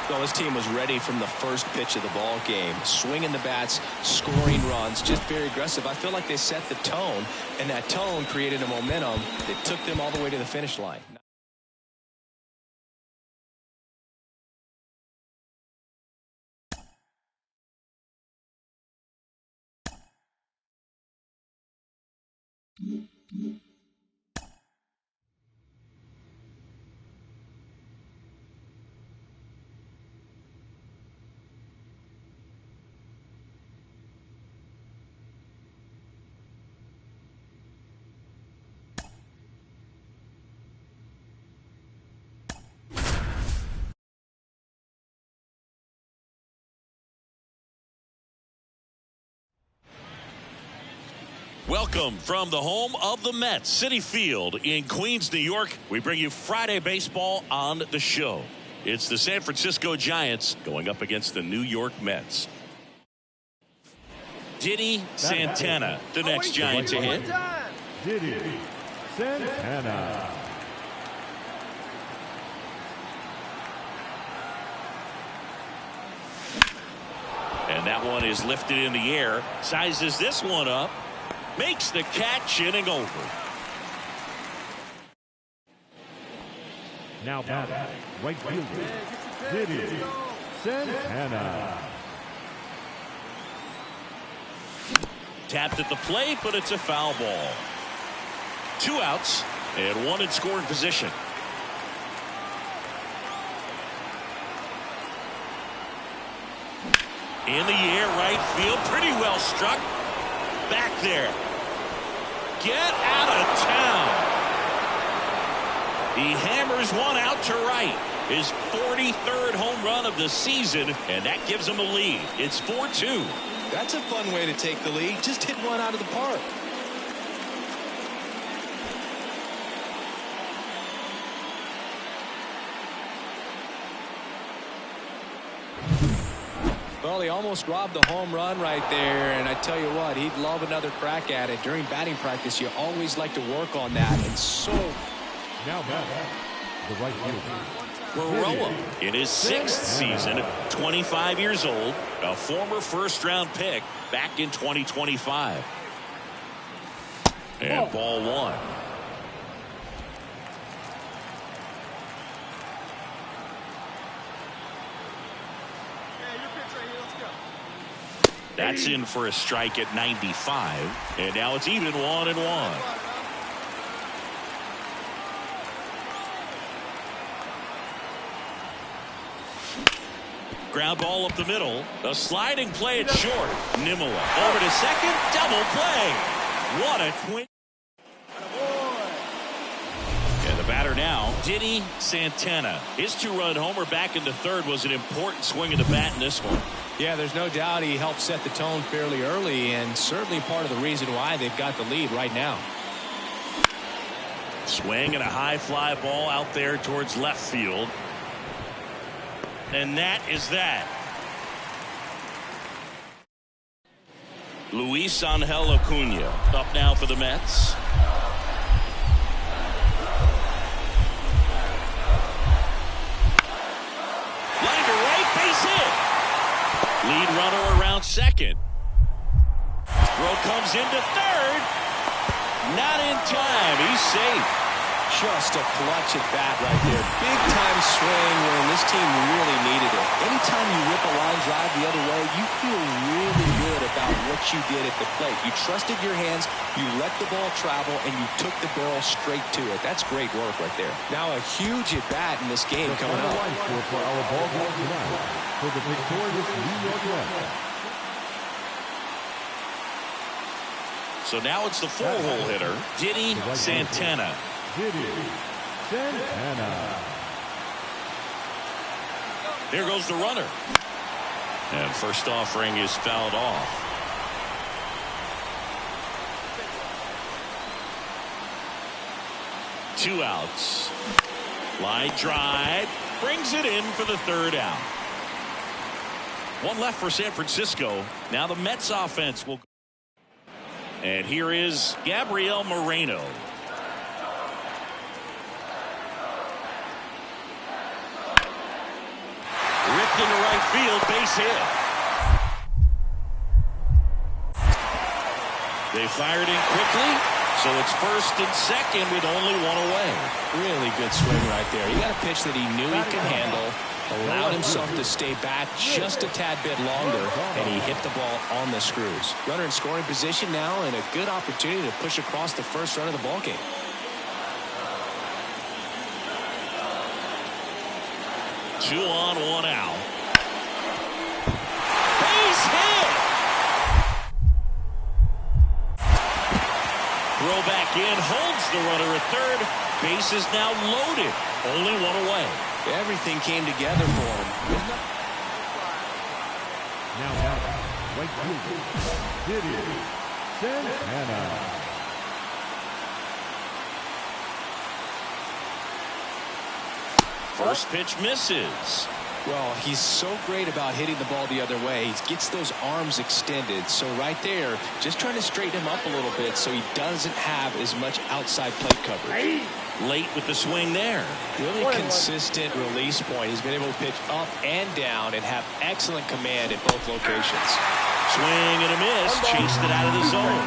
Well, his team was ready from the first pitch of the ball game. Swinging the bats, scoring runs, just very aggressive. I feel like they set the tone, and that tone created a momentum that took them all the way to the finish line. Welcome from the home of the Mets, Citi Field in Queens, New York. We bring you Friday baseball on the show. It's the San Francisco Giants going up against the New York Mets. Diddy Santana, the next Giant to hit. Diddy Santana. And that one is lifted in the air. Sizes this one up. Makes the catch, inning over. Now batting, right fielder, Diddy Santana. Tapped at the plate, but it's a foul ball. 2 outs and 1 in scoring position. In the air, right field, pretty well struck. Back there. Get out of town. He hammers one out to right. His 43rd home run of the season, and that gives him a lead. It's 4-2. That's a fun way to take the lead. Just hit one out of the park. Well, he almost robbed the home run right there, and I tell you what, he'd love another crack at it. During batting practice, you always like to work on that, and so... Now batting, the right fielder, Baroa in his 6th season, 25 years old, a former first-round pick back in 2025. And ball 1. That's in for a strike at 95, and now it's even 1-1. Ground ball up the middle. A sliding play at short. Nimmola over to second. Double play. What a twin. And the batter now, Diddy Santana. His 2-run homer back into third was an important swing of the bat in this one. Yeah, there's no doubt he helped set the tone fairly early, and certainly part of the reason why they've got the lead right now. Swing and a high fly ball out there towards left field. And that is that. Luis Angel Acuna up now for the Mets. Line to right, base hit. Lead runner around second. Throw comes into third. Not in time. He's safe. Just a clutch at bat right there. Big time swing when this team really needed it. Anytime you rip a line drive the other way, you feel really good about what you did at the plate. You trusted your hands, you let the ball travel, and you took the barrel straight to it. That's great work right there. Now a huge at bat in this game coming up. For our ball game tonight, for the victorious New York Mets. So now it's the 4-hole hitter, Diddy Santana. Diddy Santana. There goes the runner. And first offering is fouled off. Two outs. Line drive. Brings it in for the 3rd out. One left for San Francisco. Now the Mets offense will. And here is Gabriel Moreno. Ripped into right field, base hit. They fired in quickly, so it's 1st and 2nd with only 1 away. Really good swing right there. He got a pitch that he knew he could handle, allowed himself to stay back just a tad bit longer, and he hit the ball on the screws. Runner in scoring position now, and a good opportunity to push across the first run of the ballgame. 2 on, 1 out. Base hit! Throw back in, holds the runner at third. Base is now loaded. Only 1 away. Everything came together for him. Now batting, right fielder, Diddy Santana. First pitch misses. Well, he's so great about hitting the ball the other way. He gets those arms extended. So right there, just trying to straighten him up a little bit so he doesn't have as much outside plate coverage. Late with the swing there. Really consistent release point. He's been able to pitch up and down and have excellent command at both locations. Swing and a miss. Chased it out of the zone.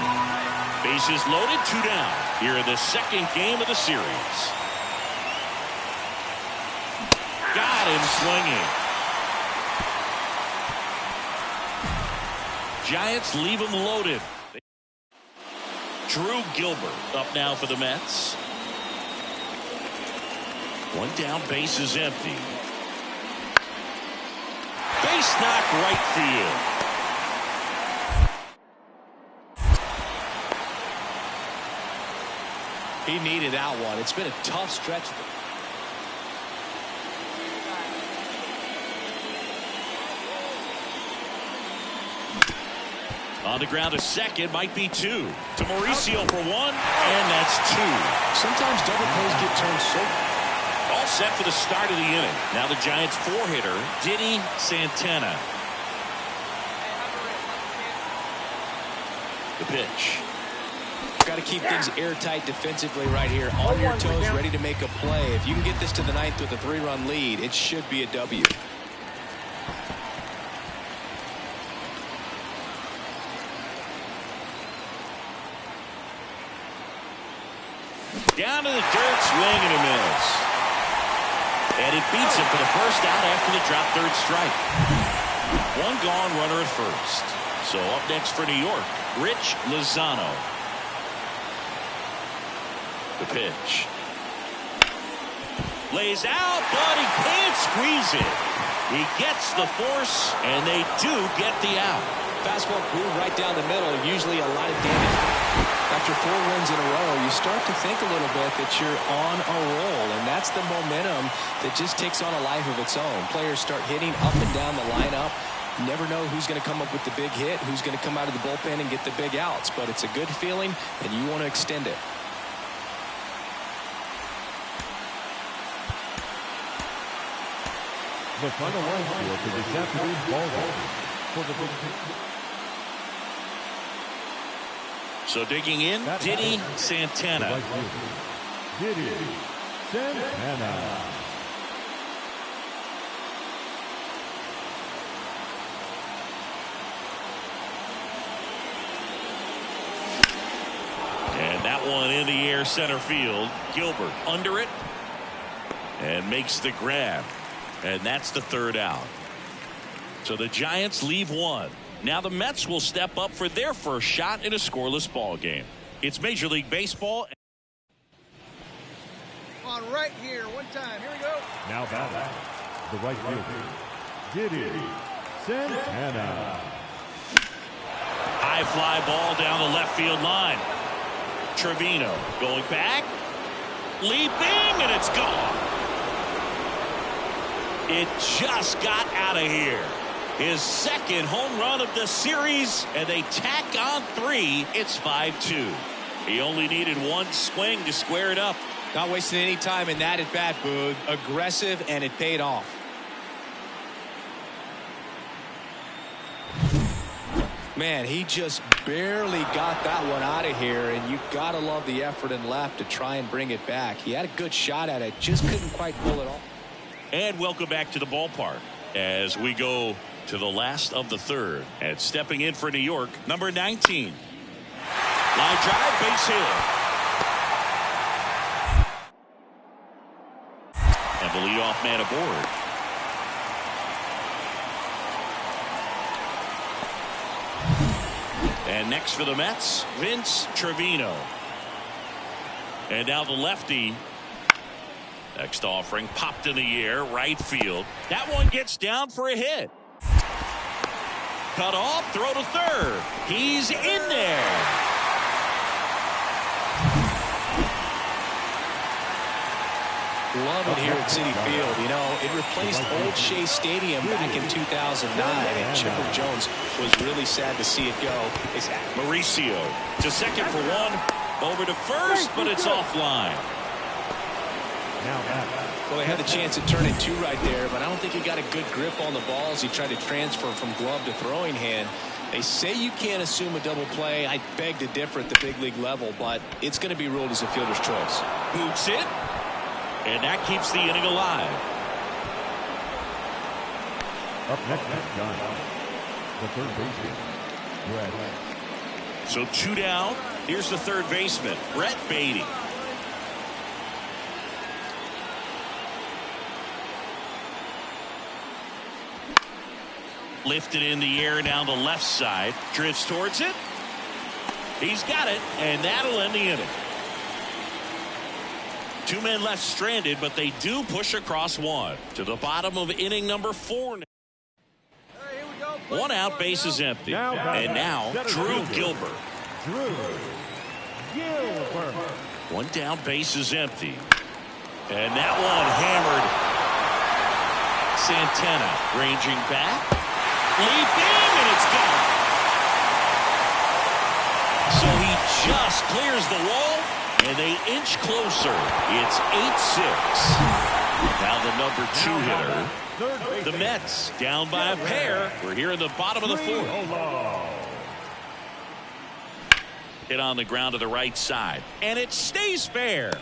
Bases loaded, 2 down. Here in the second game of the series. Got him swinging. Giants leave him loaded. Drew Gilbert up now for the Mets. 1 down, base is empty. Base knock right field. He needed that one. It's been a tough stretch. On the ground, a second, might be 2. To Mauricio for 1, and that's 2. Sometimes double plays get turned so. All set for the start of the inning. Now the Giants 4-hitter, Diddy Santana. The pitch. Got to keep things airtight defensively right here. On your toes, ready to make a play. If you can get this to the 9th with a 3-run lead, it should be a W. Down to the dirt, swing and a miss. And it beats him for the first out after the drop third strike. 1 gone, runner at first. So up next for New York, Rich Lozano. The pitch. Lays out, but he can't squeeze it. He gets the force, and they do get the out. Fastball grew right down the middle, usually a lot of damage. After 4 wins in a row, you start to think a little bit that you're on a roll, and that's the momentum that just takes on a life of its own. Players start hitting up and down the lineup. You never know who's going to come up with the big hit, who's going to come out of the bullpen and get the big outs, but it's a good feeling, and you want to extend it. The final line score for this afternoon's ball game. So digging in, Diddy Santana. Diddy Santana. And that one in the air center field. Gilbert under it and makes the grab. And that's the 3rd out. So the Giants leave 1. Now the Mets will step up for their first shot in a scoreless ball game. It's Major League Baseball. On right here, 1 time. Here we go. Now batting, the right fielder, Diddy Santana. High fly ball down the left field line. Trevino going back, leaping, and it's gone. It just got out of here. His 2nd home run of the series, and they tack on 3. It's 5-2. He only needed 1 swing to square it up. Not wasting any time in that at bat, Boog. Aggressive, and it paid off. Man, he just barely got that one out of here, and you gotta love the effort and left to try and bring it back. He had a good shot at it, just couldn't quite pull it off. And welcome back to the ballpark as we go to the last of the 3rd. And stepping in for New York, number 19. Line drive, base hit. And the leadoff man aboard. And next for the Mets, Vince Trevino. And now the lefty. Next offering popped in the air, right field. That one gets down for a hit. Cut off, throw to 3rd. He's in there. love it here at Citi Field. You know, it replaced Old Shea Stadium back in 2009, and Chipper Jones was really sad to see it go. Mauricio to second for one. Over to first, but it's offline. Well, they had the chance to turn it 2 right there, but I don't think he got a good grip on the ball as he tried to transfer from glove to throwing hand. They say you can't assume a double play. I beg to differ at the big league level, but it's going to be ruled as a fielder's choice. Boots it, and that keeps the inning alive. Up next, John, the third baseman, Brett. So 2 down. Here's the third baseman, Brett Beatty. Lifted in the air down the left side. Drifts towards it. He's got it, and that'll end the inning. 2 men left stranded, but they do push across one. To the bottom of inning number 4. Hey, here we go. 1 out, bases empty. And now, Drew Gilbert. 1 down, bases empty. And that one hammered. Santana ranging back. Leap in, and it's gone. So he just clears the wall, and they inch closer. It's 8-6. Now the number 2 hitter. The Mets down by a pair. We're here in the bottom of the 4th. Hit on the ground to the right side, and it stays fair.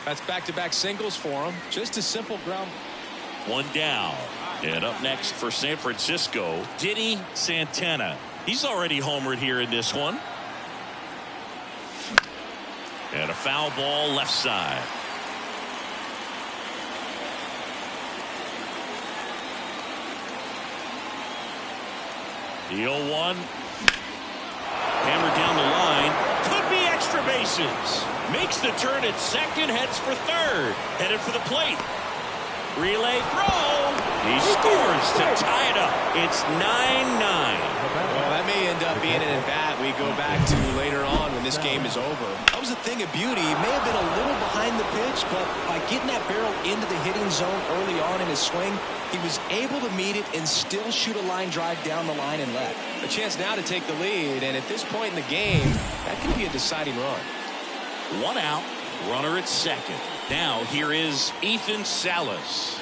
That's back-to-back singles for him. Just a simple ground. 1 down. And up next for San Francisco, Diddy Santana. He's already homered here in this one. And a foul ball left side. The 0-1. Hammered down the line. Could be extra bases. Makes the turn at second. Heads for third. Headed for the plate. Relay throw. He scores to tie it up. It's 9-9. Well, that may end up being an at-bat we go back to later on when this game is over. That was a thing of beauty. He may have been a little behind the pitch, but by getting that barrel into the hitting zone early on in his swing, he was able to meet it and still shoot a line drive down the line and left. A chance now to take the lead, and at this point in the game, that could be a deciding run. 1 out, runner at second. Now here is Ethan Salas.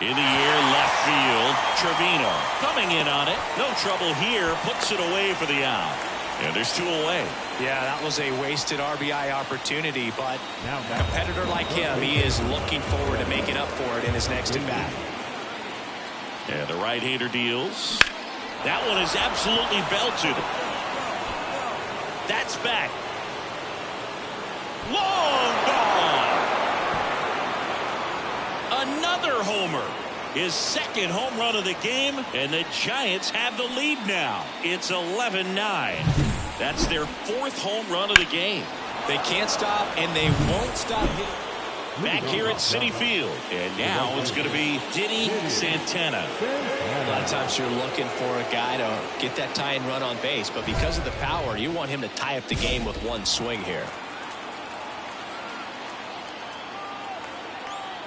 In the air, left field, Trevino coming in on it. No trouble here, puts it away for the out. And there's 2 away. Yeah, that was a wasted RBI opportunity, but a competitor like him, he is looking forward to making up for it in his next at-bat. And the right-hander deals. That one is absolutely belted. That's back. Long gone. Another homer. His second home run of the game, and the Giants have the lead now. It's 11-9. That's their 4th home run of the game. They can't stop, and they won't stop hitting. Back here at Citi Field, and now it's going to be Diddy Santana. A lot of times you're looking for a guy to get that tying run on base, but because of the power, you want him to tie up the game with one swing here.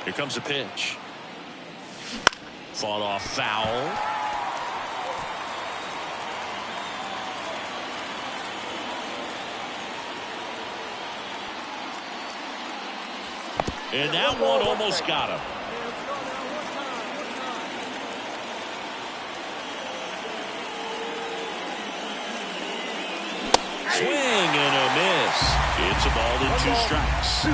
Here comes a pitch. Fought off foul. And that one almost got him. Swing and a miss. It's a ball in 2 strikes.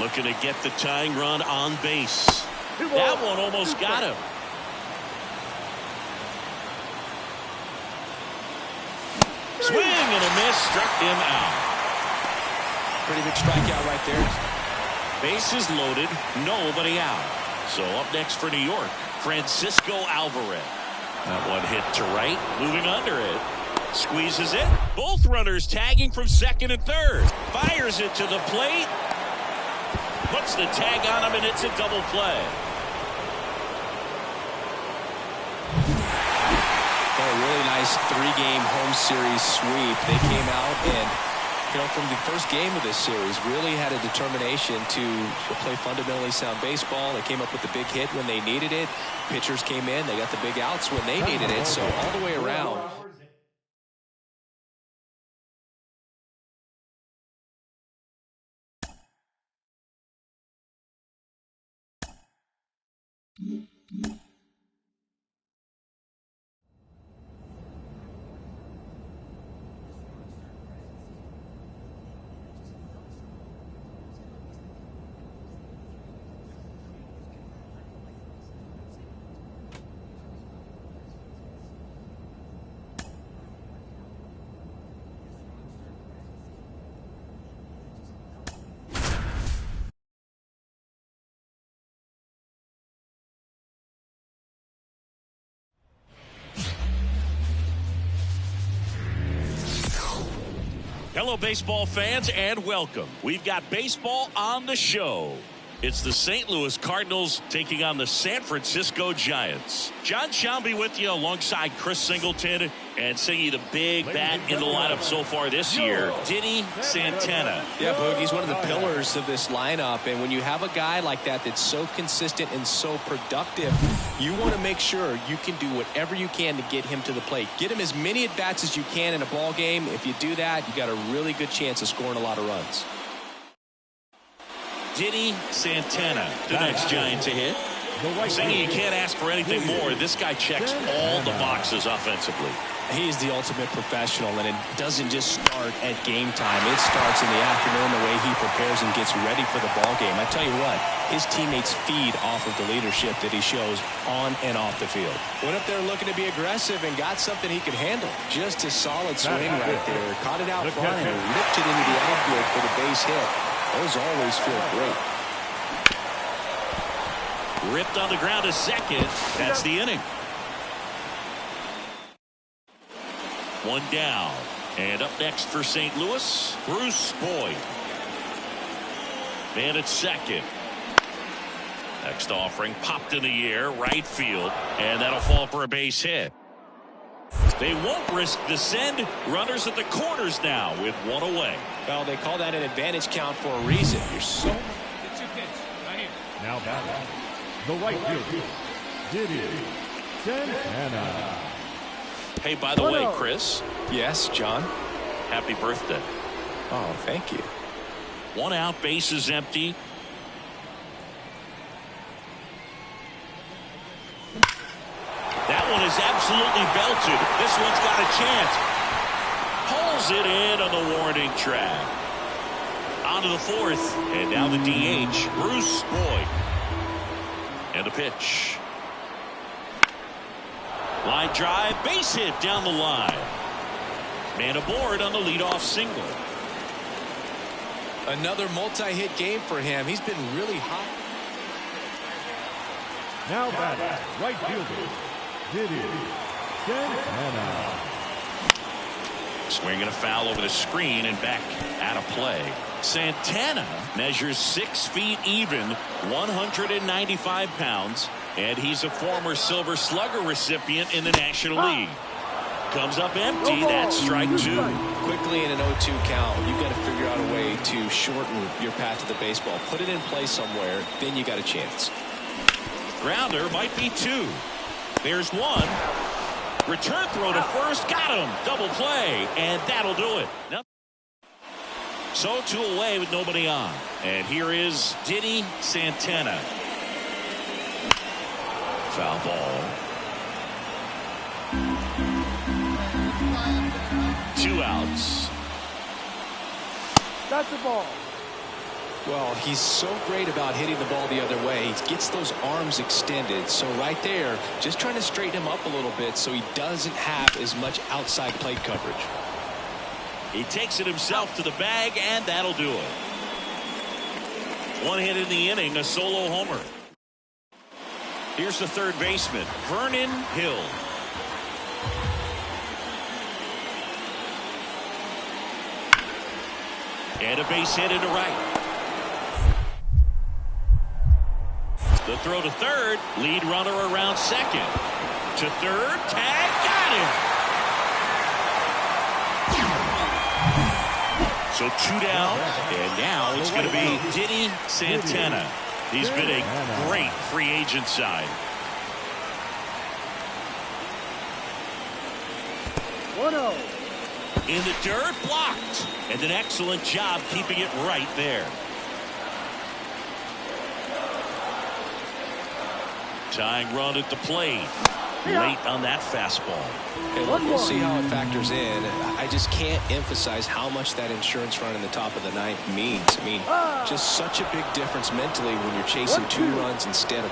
Looking to get the tying run on base. That one almost got him. Swing and a miss. Struck him out. Pretty big strikeout right there. Bases loaded, nobody out. So up next for New York, Francisco Alvarez. That one hit to right, moving under it. Squeezes it. Both runners tagging from second and third. Fires it to the plate. Puts the tag on him, and it's a double play. A really nice 3-game home series sweep. They came out and, from the first game of this series, really had a determination to play fundamentally sound baseball. They came up with the big hit when they needed it. Pitchers came in. They got the big outs when they needed it. So all the way around. Hello, baseball fans, and welcome. We've got baseball on the show. It's the St. Louis Cardinals taking on the San Francisco Giants. John Schaumby with you alongside Chris Singleton, and singing the big bat in the lineup so far this year, Denny Santana. Yeah, Boog, he's one of the pillars of this lineup, and when you have a guy like that that's so consistent and so productive, you want to make sure you can do whatever you can to get him to the plate. Get him as many at-bats as you can in a ball game. If you do that, you got a really good chance of scoring a lot of runs. Denny Santana, the next Giant to hit. Saying you can't ask for anything more. This guy checks all the boxes offensively. He's the ultimate professional, and it doesn't just start at game time. It starts in the afternoon, the way he prepares and gets ready for the ball game. I tell you what, his teammates feed off of the leadership that he shows on and off the field. Went up there looking to be aggressive and got something he could handle. Just a solid swing right there. Caught it out front and ripped it into the outfield for the base hit. Those always feel great. Ripped on the ground to second. That's the inning. One down. And up next for St. Louis, Bruce Boyd. Man at second. Next offering popped in the air, right field, and that'll fall for a base hit. They won't risk the send. Runners at the corners now with one away. Well, they call that an advantage count for a reason. You're so... It's your pitch. Right here. Now batting, the right fielder, Denny Santana. Hey, by the way, Chris. Yes, John? Happy birthday. Oh, thank you. One out, base is empty. That one is absolutely belted. This one's got a chance. Pulls it in on the warning track. On to the fourth. And now the DH, Bruce Boyd. And the pitch. Line drive, base hit down the line. Man aboard on the leadoff single. Another multi-hit game for him. He's been really hot. Now batting, right fielder, Denny Santana. Swinging a foul over the screen and back out of play. Santana measures 6 feet even, 195 pounds, and he's a former Silver Slugger recipient in the National League. Comes up empty. That's strike 2. Quickly in an 0-2 count, you've got to figure out a way to shorten your path to the baseball. Put it in play somewhere, then you got a chance. Grounder might be 2. There's 1. Return throw to first. Got him. Double play. And that'll do it. Nothing. So 2 away with nobody on. And here is Denny Santana. Foul ball. 2 outs. That's the ball. Well, he's so great about hitting the ball the other way. He gets those arms extended. So right there, just trying to straighten him up a little bit so he doesn't have as much outside plate coverage. He takes it himself to the bag, and that'll do it. 1 hit in the inning, a solo homer. Here's the third baseman, Vernon Hill. And a base hit into right. The throw to third. Lead runner around second. To third. Tag. Got him. So 2 down. And now it's going to be Diddy Santana. He's been a great free agent sign. 1-0. In the dirt, blocked. And an excellent job keeping it right there. Tying run at the plate. Late on that fastball. Hey, look, we'll see how it factors in. I just can't emphasize how much that insurance run in the top of the ninth means. I mean, just such a big difference mentally when you're chasing 2 runs instead of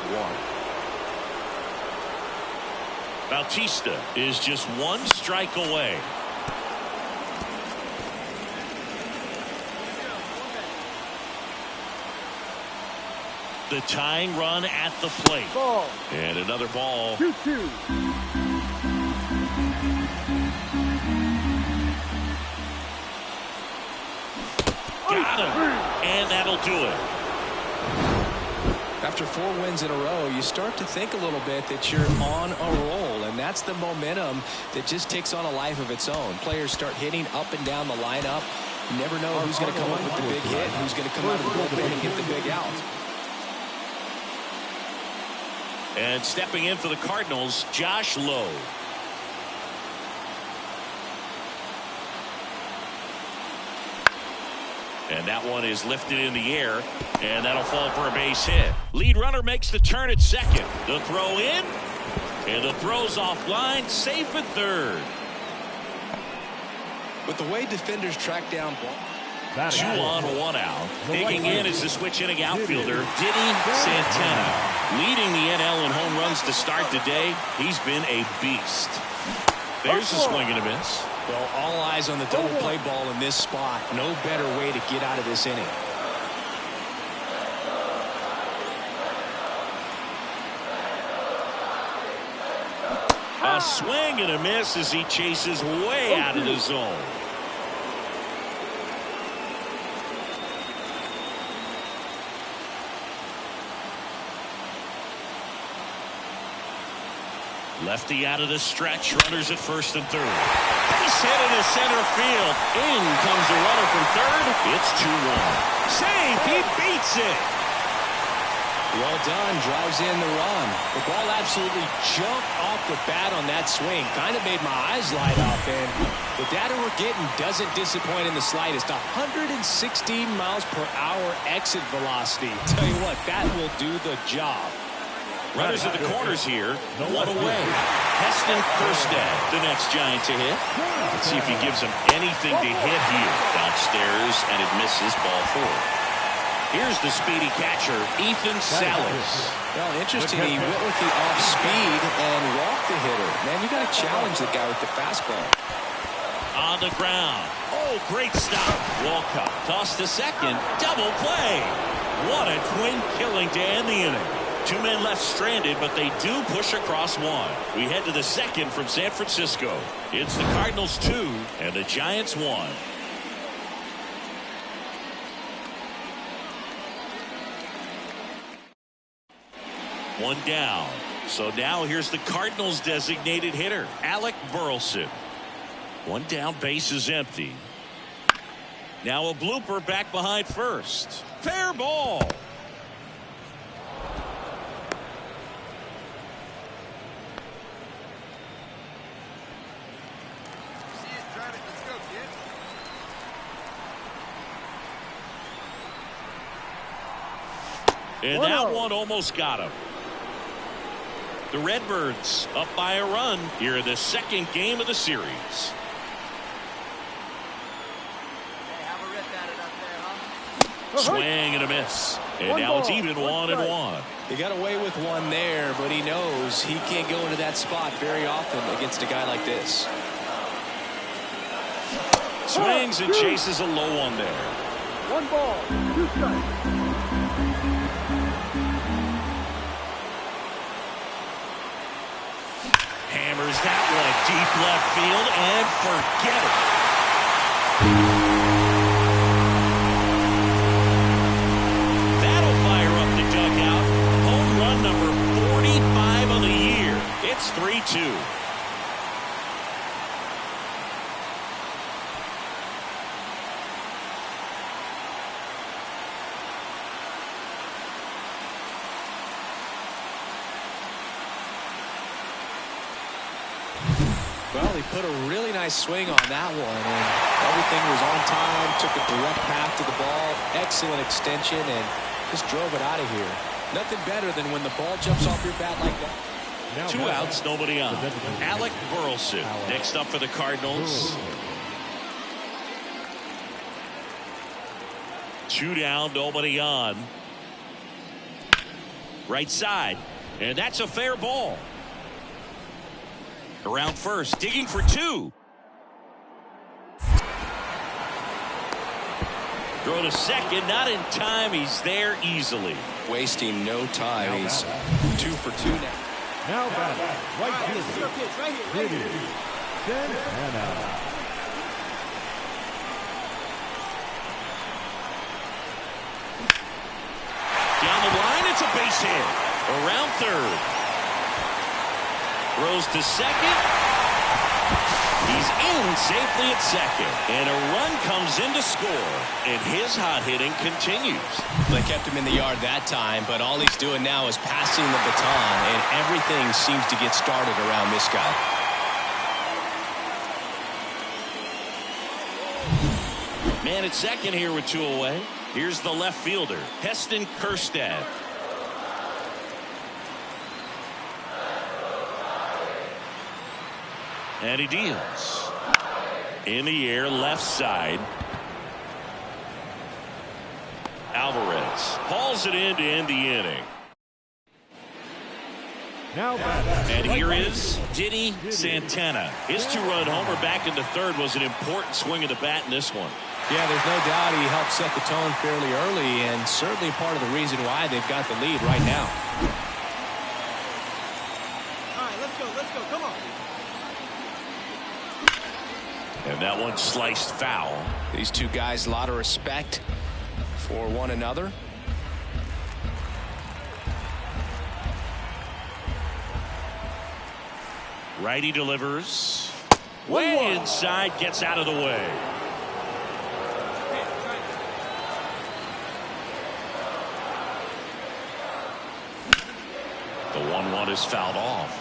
1. Bautista is just 1 strike away. The tying run at the plate. Ball. And another ball. 2-2. Got him. And that'll do it. After 4 wins in a row, you start to think a little bit that you're on a roll, and that's the momentum that just takes on a life of its own. Players start hitting up and down the lineup. You never know who's going to come up with the big hit, who's going to come out of the bullpen and get the big out. And stepping in for the Cardinals, Josh Lowe. And that one is lifted in the air, and that'll fall for a base hit. Lead runner makes the turn at second. The throw in, and the throw's offline, safe at third. With the way defenders track down ball. 2 on, 1 out. Digging in is the switch hitting outfielder, Diddy Santana. Leading the NL in home runs to start the day. He's been a beast. There's a swing and a miss. Well, all eyes on the double play ball in this spot. No better way to get out of this inning. A swing and a miss as he chases way out of the zone. Lefty out of the stretch. Runners at first and third. Base hit into center field. In comes the runner from third. It's 2-1. Safe. He beats it. Well done. Drives in the run. The ball absolutely jumped off the bat on that swing. Kind of made my eyes light up. And the data we're getting doesn't disappoint in the slightest. 116 miles per hour exit velocity. Tell you what, that will do the job. Runners at the corners here. 1 away. Heston Kjerstad, the next Giant to hit. Let's see if he gives him anything to hit here. Downstairs, and it misses ball 4. Here's the speedy catcher, Ethan Salas. Well, interesting. He went with the off speed and walked the hitter. Man, you got to challenge the guy with the fastball. On the ground. Oh, great stop. Walcott tossed to second. Double play. What a twin killing to end the inning. 2 men left stranded, but they do push across 1. We head to the second from San Francisco. It's the Cardinals 2 and the Giants 1. One down. So now here's the Cardinals designated hitter, Alec Burleson. 1 down, base is empty. Now a blooper back behind first. Fair ball. And that one almost got him. The Redbirds up by a run here in the second game of the series. Hey, have a rip at it up there, huh? Swing and a miss. And now it's even 1-1. He got away with one there, but he knows he can't go into that spot very often against a guy like this. Swings and chases a low one there. 1 ball, 2 strikes. Hammers that one deep left field and forget it. That'll fire up the dugout. Home run 3-2. Well, he put a really nice swing on that one, and everything was on time, took a direct path to the ball, excellent extension, and just drove it out of here. Nothing better than when the ball jumps off your bat like that. Now 2 outs, nobody on. Alec Burleson next up for the Cardinals. 2 down, nobody on. Right side, and that's a fair ball. Around first, digging for 2. Throw to second, not in time. He's there easily. Wasting no time. He's 2 for 2 now. Now back, right fielder. It is Santana. Down the line, it's a base hit. Around third. Throws to second. He's in safely at second. And a run comes in to score. And his hot hitting continues. They kept him in the yard that time, but all he's doing now is passing the baton, and everything seems to get started around this guy. Man at second here with 2 away. Here's the left fielder, Heston Kjerstad. And he deals. In the air, left side. Alvarez hauls it in to end the inning. Now back. And here is Diddy Santana. His 2-run homer back in the third was an important swing of the bat in this one. Yeah, there's no doubt he helped set the tone fairly early, and certainly part of the reason why they've got the lead right now. All right, let's go, come on. And that one sliced foul. These two guys, a lot of respect for one another. Righty delivers. Way inside, gets out of the way. The 1-1 is fouled off.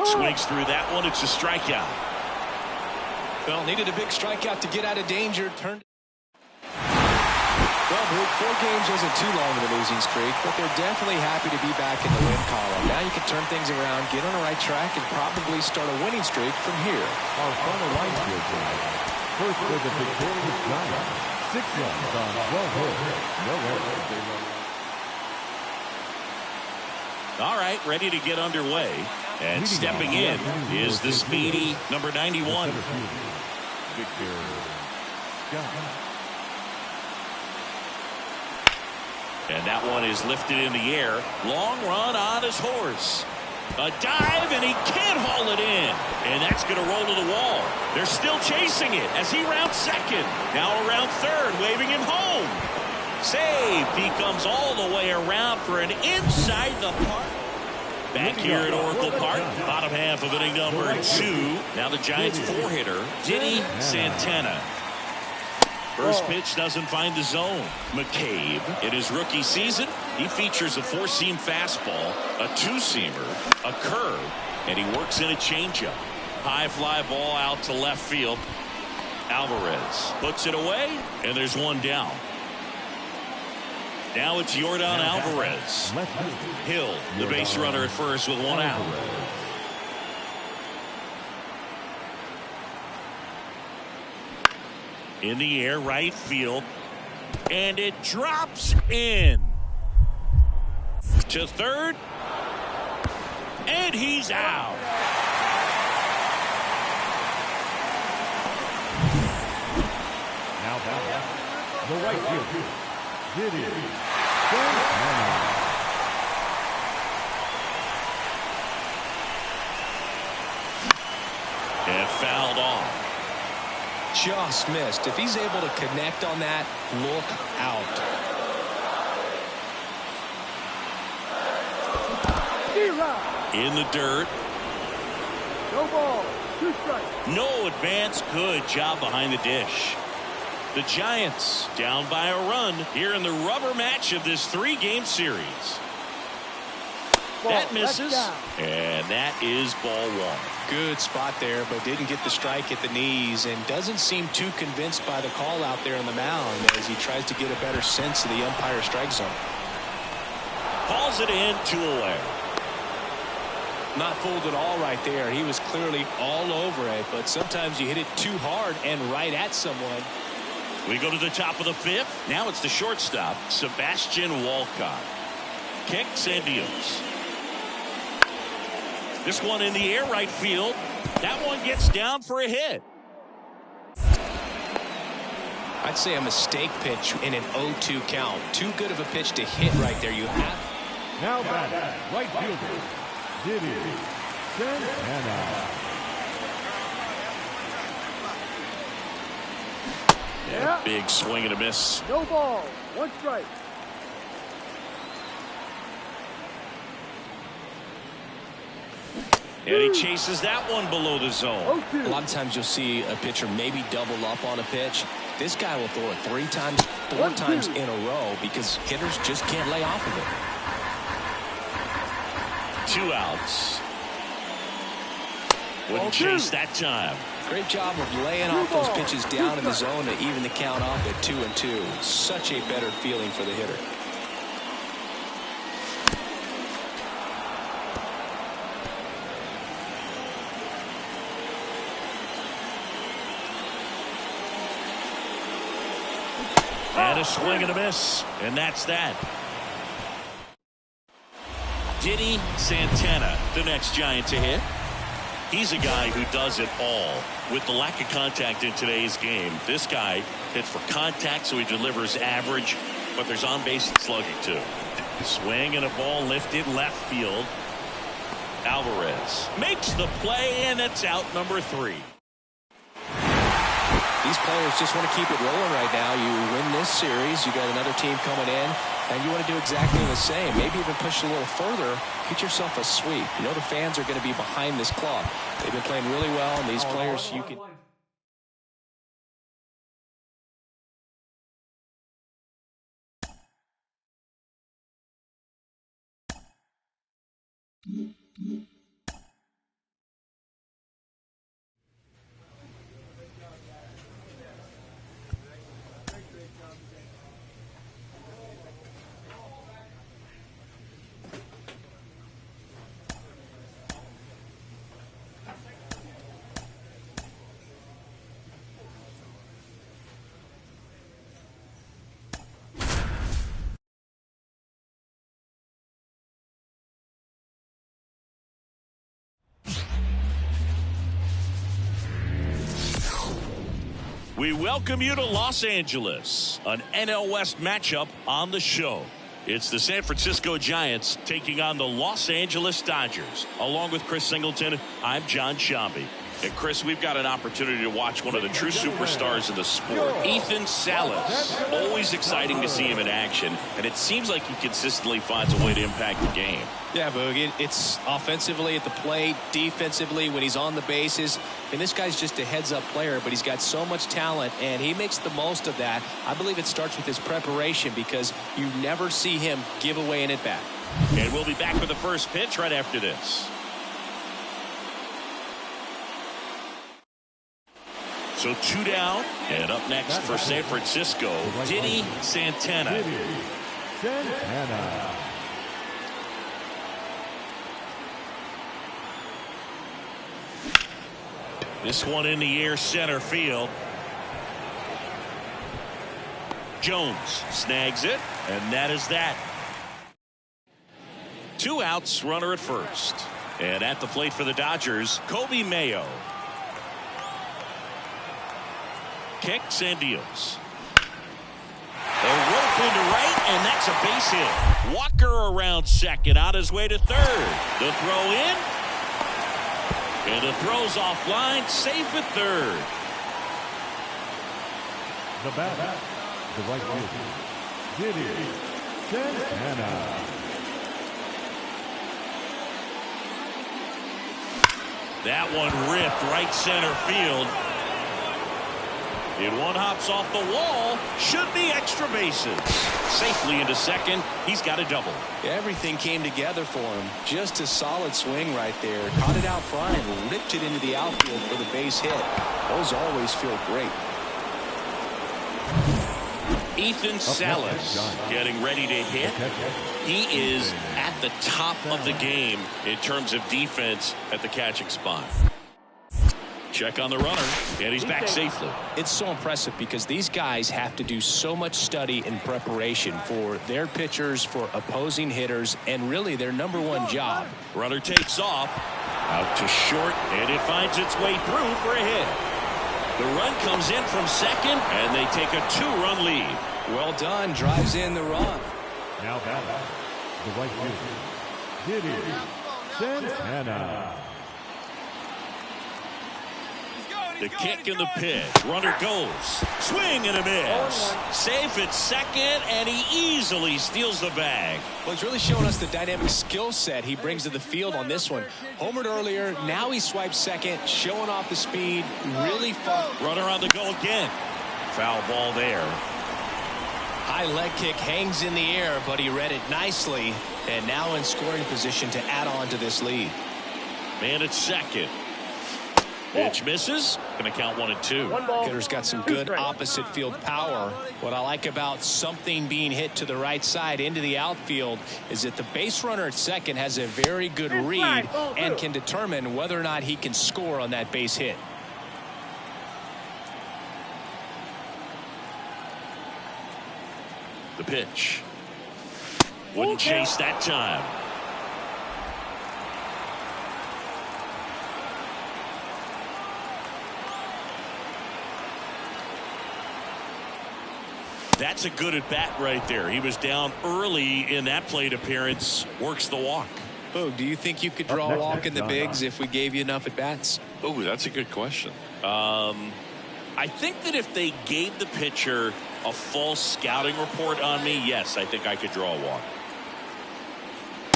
Swings through that one. It's a strikeout. Well, needed a big strikeout to get out of danger. Turned. Well, Bruce, 4 games isn't too long of a losing streak, but they're definitely happy to be back in the win column. Now you can turn things around, get on the right track, and probably start a winning streak from here. Our final line here tonight. First for the victorious Giants. 6 runs on 12 hits. No errors. All right, ready to get underway. And stepping in is the speedy number 91. And that one is lifted in the air. Long run on his horse. A dive, and he can't haul it in. And that's going to roll to the wall. They're still chasing it as he rounds second. Now around third, waving him home. Saved. He comes all the way around for an inside the park. Back here at Oracle Park, bottom half of inning number 2. Now the Giants 4-hitter, Diddy Santana. First pitch doesn't find the zone. McCabe, in his rookie season, he features a 4-seam fastball, a 2-seamer, a curve, and he works in a changeup. High fly ball out to left field. Alvarez puts it away, and there's one down. Now it's Yordan Alvarez. Hill, the base runner at first with 1 out. In the air, right field. And it drops in. To third. And he's out. Now back. The right fielder. Diddy. And fouled off. just missed. If he's able to connect on that, look out. In the dirt. No ball. 2 strikes. No advance. Good job behind the dish. The Giants down by a run here in the rubber match of this 3-game series. That misses, and that is ball 1. Good spot there, but didn't get the strike at the knees, and doesn't seem too convinced by the call out there on the mound as he tries to get a better sense of the umpire strike zone. Calls it in, 2 away. Not fooled at all right there. He was clearly all over it, but sometimes you hit it too hard and right at someone. We go to the top of the 5th. Now it's the shortstop, Sebastian Walcott. Kicks and deals. This one in the air, right field. That one gets down for a hit. I'd say a mistake pitch in an 0-2 count. Too good of a pitch to hit right there. You have. Now back, right fielder, Diddy Santana. Yeah, big swing and a miss. No ball. 1 strike. And he chases that one below the zone. A lot of times you'll see a pitcher maybe double up on a pitch. This guy will throw it 3 times, 4 times in a row because hitters just can't lay off of it. 2 outs. Wouldn't chase that time. Great job of laying off those pitches down in the zone to even the count off at 2-2. Such a better feeling for the hitter. And a swing and a miss. And that's that. Diddy Santana, the next Giant to hit. He's a guy who does it all. With the lack of contact in today's game, this guy hits for contact, so he delivers average, but there's on-base slugging too. Swing and a ball lifted left field. Alvarez makes the play, and it's out number 3. These players just want to keep it rolling right now. You win this series, you got another team coming in, and you want to do exactly the same. Maybe even push a little further, get yourself a sweep. You know the fans are going to be behind this club. They've been playing really well, and these players, you can... We welcome you to Los Angeles, an NL West matchup on the show. It's the San Francisco Giants taking on the Los Angeles Dodgers. Along with Chris Singleton, I'm John Shambi. And Chris, we've got an opportunity to watch one of the true superstars of the sport, Ethan Salas. Always exciting to see him in action, and it seems like he consistently finds a way to impact the game. Yeah, Boog, it's offensively at the plate, defensively when he's on the bases. And this guy's just a heads-up player, but he's got so much talent, and he makes the most of that. I believe it starts with his preparation because you never see him give away an at-bat. And we'll be back with the first pitch right after this. So 2 down, and up next for San Francisco, Diddy Santana. This one in the air, center field. Jones snags it, and that is that. 2 outs, runner at first. And at the plate for the Dodgers, Kobe Mayo. Kicks and deals. A rope into right, and that's a base hit. Walker around second, on his way to third. The throw in. And the throw's offline, safe at third. The batter, the right fielder, Diddy Santana. That one ripped right center field. And one hops off the wall. Should be extra bases. Safely into second. He's got a double. Everything came together for him. Just a solid swing right there. Caught it out front and ripped it into the outfield for the base hit. Those always feel great. Ethan Salas getting ready to hit. He is at the top of the game in terms of defense at the catching spot. Check on the runner, and he's back safely. It's so impressive because these guys have to do so much study and preparation for their pitchers, for opposing hitters, and really their #1 job. Runner takes off, out to short, and it finds its way through for a hit. The run comes in from second, and they take a 2-run lead. Well done, drives in the run. Now batter, the right fielder, Diddy Santana. The kick and the pitch. Runner goes. Swing and a miss. Safe at second, and he easily steals the bag. Well, he's really showing us the dynamic skill set he brings to the field on this one. Homered earlier, now he swipes second, showing off the speed. Really fun. Runner on the go again. Foul ball there. High leg kick hangs in the air, but he read it nicely, and now in scoring position to add on to this lead. Man at second. Pitch misses. Going to count 1-2. Hitter's got some good opposite field power. What I like about something being hit to the right side into the outfield is that the base runner at second has a very good read and can determine whether or not he can score on that base hit. The pitch. Wouldn't chase that time. That's a good at bat right there. He was down early in that plate appearance. Works the walk. Oh, do you think you could draw a walk in the bigs if we gave you enough at bats? Oh, that's a good question. I think that if they gave the pitcher a false scouting report on me, yes, I think I could draw a walk.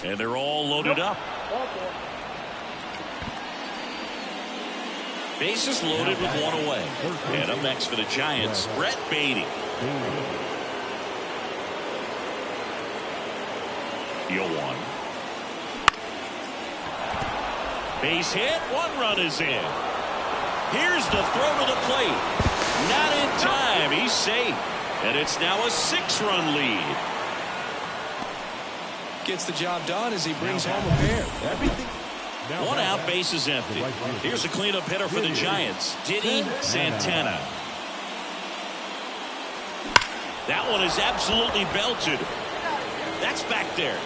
And they're all loaded up. Bases loaded with one away. And up next for the Giants, Brett Beatty. 0-1. Base hit. 1 run is in. Here's the throw to the plate. Not in time. He's safe. And it's now a 6-run lead. Gets the job done as he brings home a pair. Everything. 1 out, base is empty. Here's a cleanup hitter for the Giants, Diddy Santana. That one is absolutely belted. That's back there.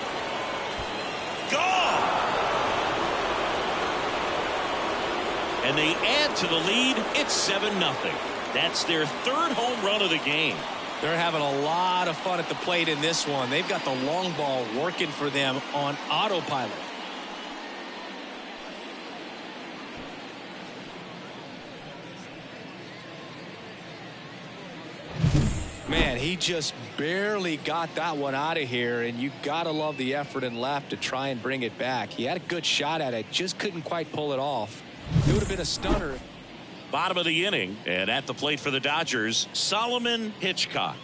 Gone! And they add to the lead. It's 7-0. That's their 3rd home run of the game. They're having a lot of fun at the plate in this one. They've got the long ball working for them on autopilot. Man, he just barely got that one out of here, and you gotta love the effort in left to try and bring it back. He had a good shot at it, just couldn't quite pull it off. It would have been a stunner. Bottom of the inning, and at the plate for the Dodgers, Solomon Hitchcock.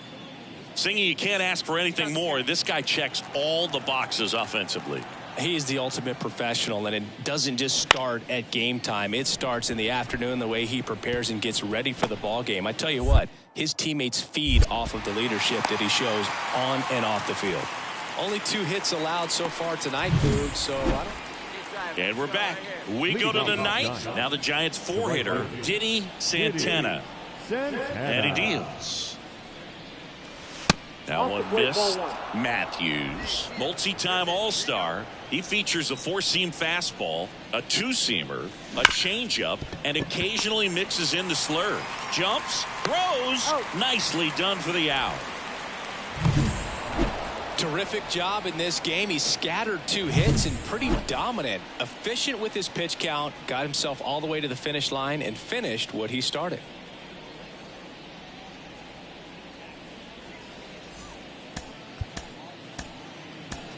Singing, you can't ask for anything more. This guy checks all the boxes offensively. He's the ultimate professional, and it doesn't just start at game time. It starts in the afternoon, the way he prepares and gets ready for the ball game. I tell you what, his teammates feed off of the leadership that he shows on and off the field. Only 2 hits allowed so far tonight, Boog, so I don't... And we're back. We go to the 9th. Now the Giants 4-hitter, Diddy Santana. And he deals. Now one miss. Matthews, multi-time All-Star. He features a 4-seam fastball, a 2-seamer, a changeup, and occasionally mixes in the slurve. Jumps, throws, nicely done for the out. Terrific job in this game. He scattered 2 hits and pretty dominant. Efficient with his pitch count, got himself all the way to the finish line and finished what he started.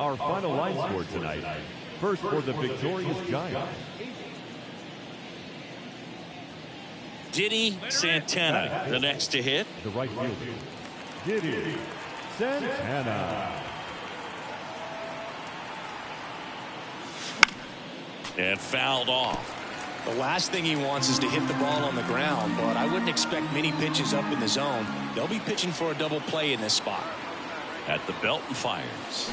Our final line score tonight. First for the victorious Giants. Diddy Santana, the next to hit. The right fielder, Diddy Santana. And fouled off. The last thing he wants is to hit the ball on the ground, but I wouldn't expect many pitches up in the zone. They'll be pitching for a double play in this spot. At the belt and fires.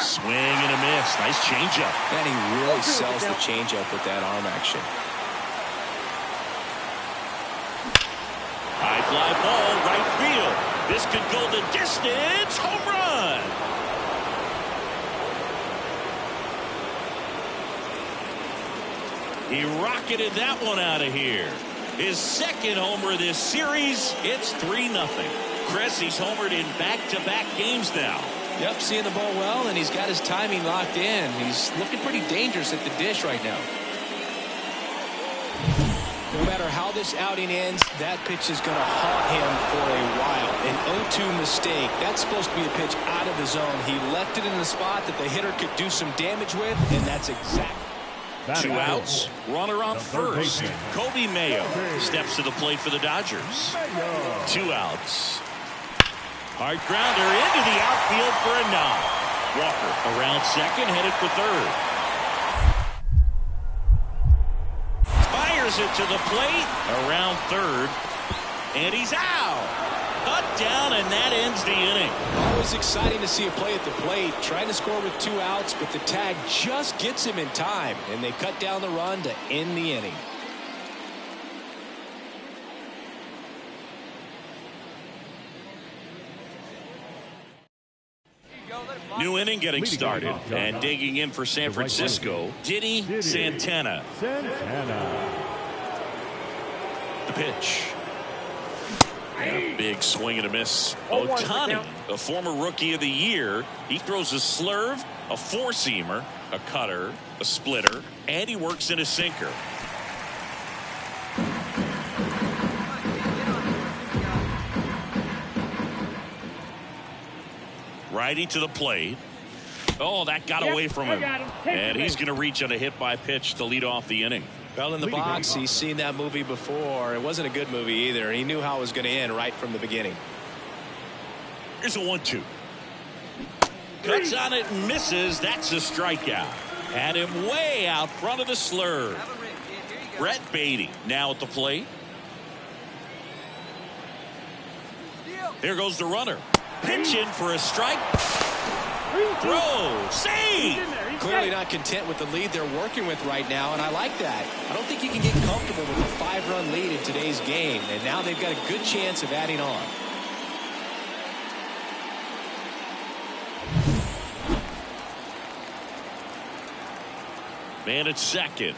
Swing and a miss. Nice changeup. And he really sells the changeup with that arm action. High fly ball, right field. This could go the distance. Home run. He rocketed that one out of here. His second homer this series. It's 3-0. Chris, he's homered in back-to-back games now. Yep, seeing the ball well, and he's got his timing locked in. He's looking pretty dangerous at the dish right now. No matter how this outing ends, that pitch is going to haunt him for a while. An 0-2 mistake. That's supposed to be a pitch out of the zone. He left it in the spot that the hitter could do some damage with, and that's exactly. 2 outs. Runner on first. Kobe Mayo steps to the plate for the Dodgers. 2 outs. Hard grounder into the outfield for a knock. Walker around second, headed for third. Fires it to the plate around third, and he's out. Cut down, and that ends the inning. Always exciting to see a play at the plate. Trying to score with 2 outs, but the tag just gets him in time, and they cut down the run to end the inning. New inning getting started, and digging in for San Francisco, Diddy Santana. The pitch. And a big swing and a miss. Ohtani, a former rookie of the year. He throws a slurve, a 4-seamer, a cutter, a splitter, and he works in a sinker. Righty to the plate. Oh, that got away from him. And he's going to reach on a hit by pitch to lead off the inning. Well, in the box, he's seen that movie before. It wasn't a good movie either. He knew how it was going to end right from the beginning. Here's a 1-2. Cuts on it and misses. That's a strikeout. Had him way out front of the slurve. Brett Beatty now at the plate. There goes the runner. Pitching for a strike. Throw. Save. Clearly not content with the lead they're working with right now, and I like that. I don't think you can get comfortable with a 5-run lead in today's game, and now they've got a good chance of adding on. Man at second.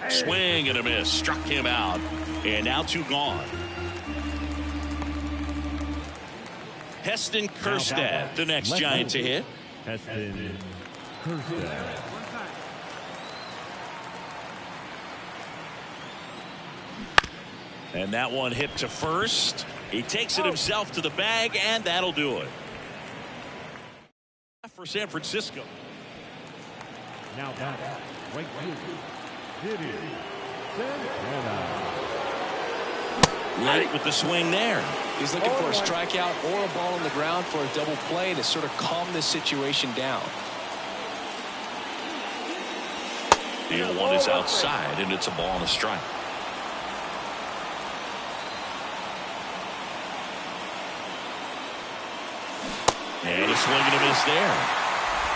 Swing and a miss. Struck him out. And now 2 gone. Heston Kjerstad, the next Giant to hit. Heston Kjerstad. And that one hit to first. He takes it himself to the bag, and that'll do it. For San Francisco. Now back, right field, Diddy Santana. Late with the swing there. He's looking for a strikeout or a ball on the ground for a double play to sort of calm this situation down. The 0-1 is outside, and it's a ball and a strike. And a swing and a miss there.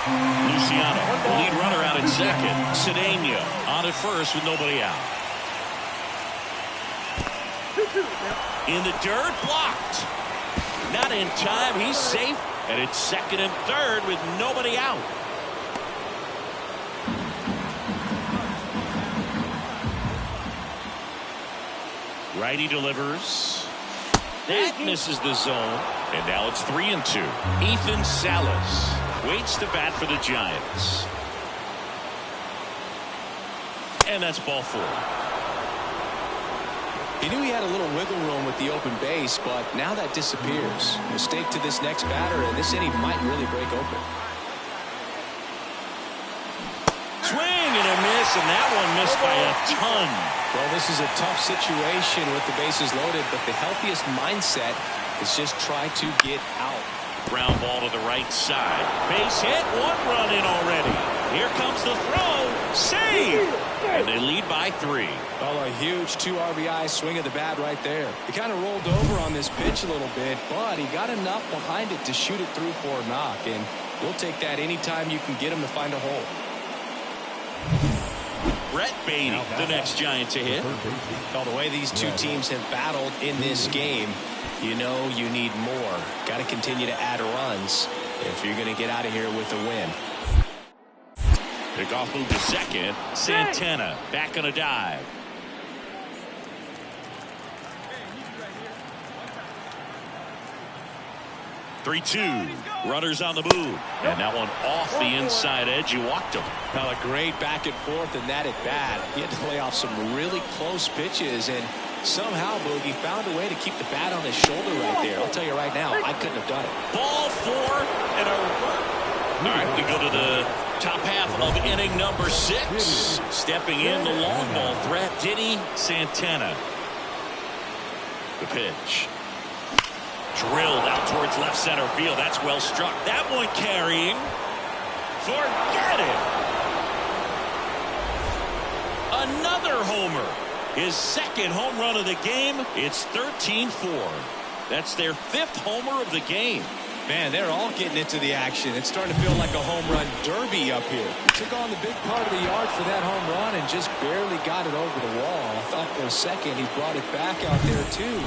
Luciano, the lead runner out at second. Cedeno on at first with nobody out. In the dirt, blocked. Not in time, he's safe. And it's second and third with nobody out. Righty delivers. That misses the zone. And now it's 3-2. Ethan Salas waits to bat for the Giants. And that's ball 4. He knew he had a little wiggle room with the open base, but now that disappears. Mistake to this next batter, and this inning might really break open. Swing and a miss, and that one missed by a ton. Well, this is a tough situation with the bases loaded, but the healthiest mindset is just try to get out. Ground ball to the right side. Base hit, 1 run in already. Here comes the throw. Save! And they lead by 3. Well, a huge 2 RBI swing of the bat right there. He kind of rolled over on this pitch a little bit, but he got enough behind it to shoot it through for a knock, and we'll take that anytime you can get him to find a hole. Brett Beatty, the next Giant to hit. Well, the way these two teams have battled in this game, you know you need more. Got to continue to add runs if you're going to get out of here with a win. Pickoff move to second. Santana back on a dive. Three, 2. Runners on the move. And that one off the inside edge. You walked him. Well, a great back and forth in that at bat. He had to play off some really close pitches, and somehow Boogie found a way to keep the bat on his shoulder right there. I'll tell you right now, I couldn't have done it. Ball 4 and a run. All right, we go to the top half of inning number 6. Stepping in the long ball threat, Diddy Santana. The pitch. Drilled out towards left center field. That's well struck. That one carrying. Forget it. Another homer. His second home run of the game. It's 13-4. That's their 5th homer of the game. Man, they're all getting into the action. It's starting to feel like a home run derby up here. He took on the big part of the yard for that home run and just barely got it over the wall. I thought for a second he brought it back out there too.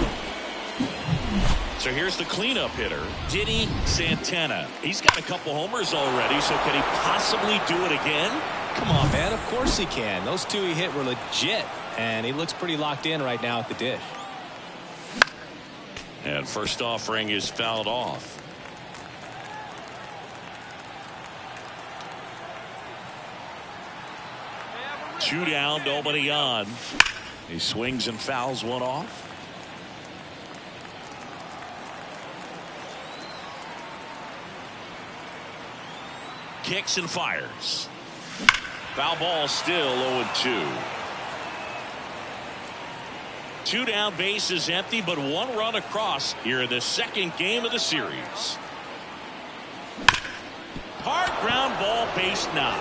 So here's the cleanup hitter, Diddy Santana. He's got a couple homers already, so can he possibly do it again? Come on, man. Of course he can. Those 2 he hit were legit, and he looks pretty locked in right now at the dish. And first offering is fouled off. Two down, nobody on. He swings and fouls one off. Kicks and fires. Foul ball, still 0-2. 2 down, base is empty, but 1 run across here in the second game of the series. Hard ground ball, base knock.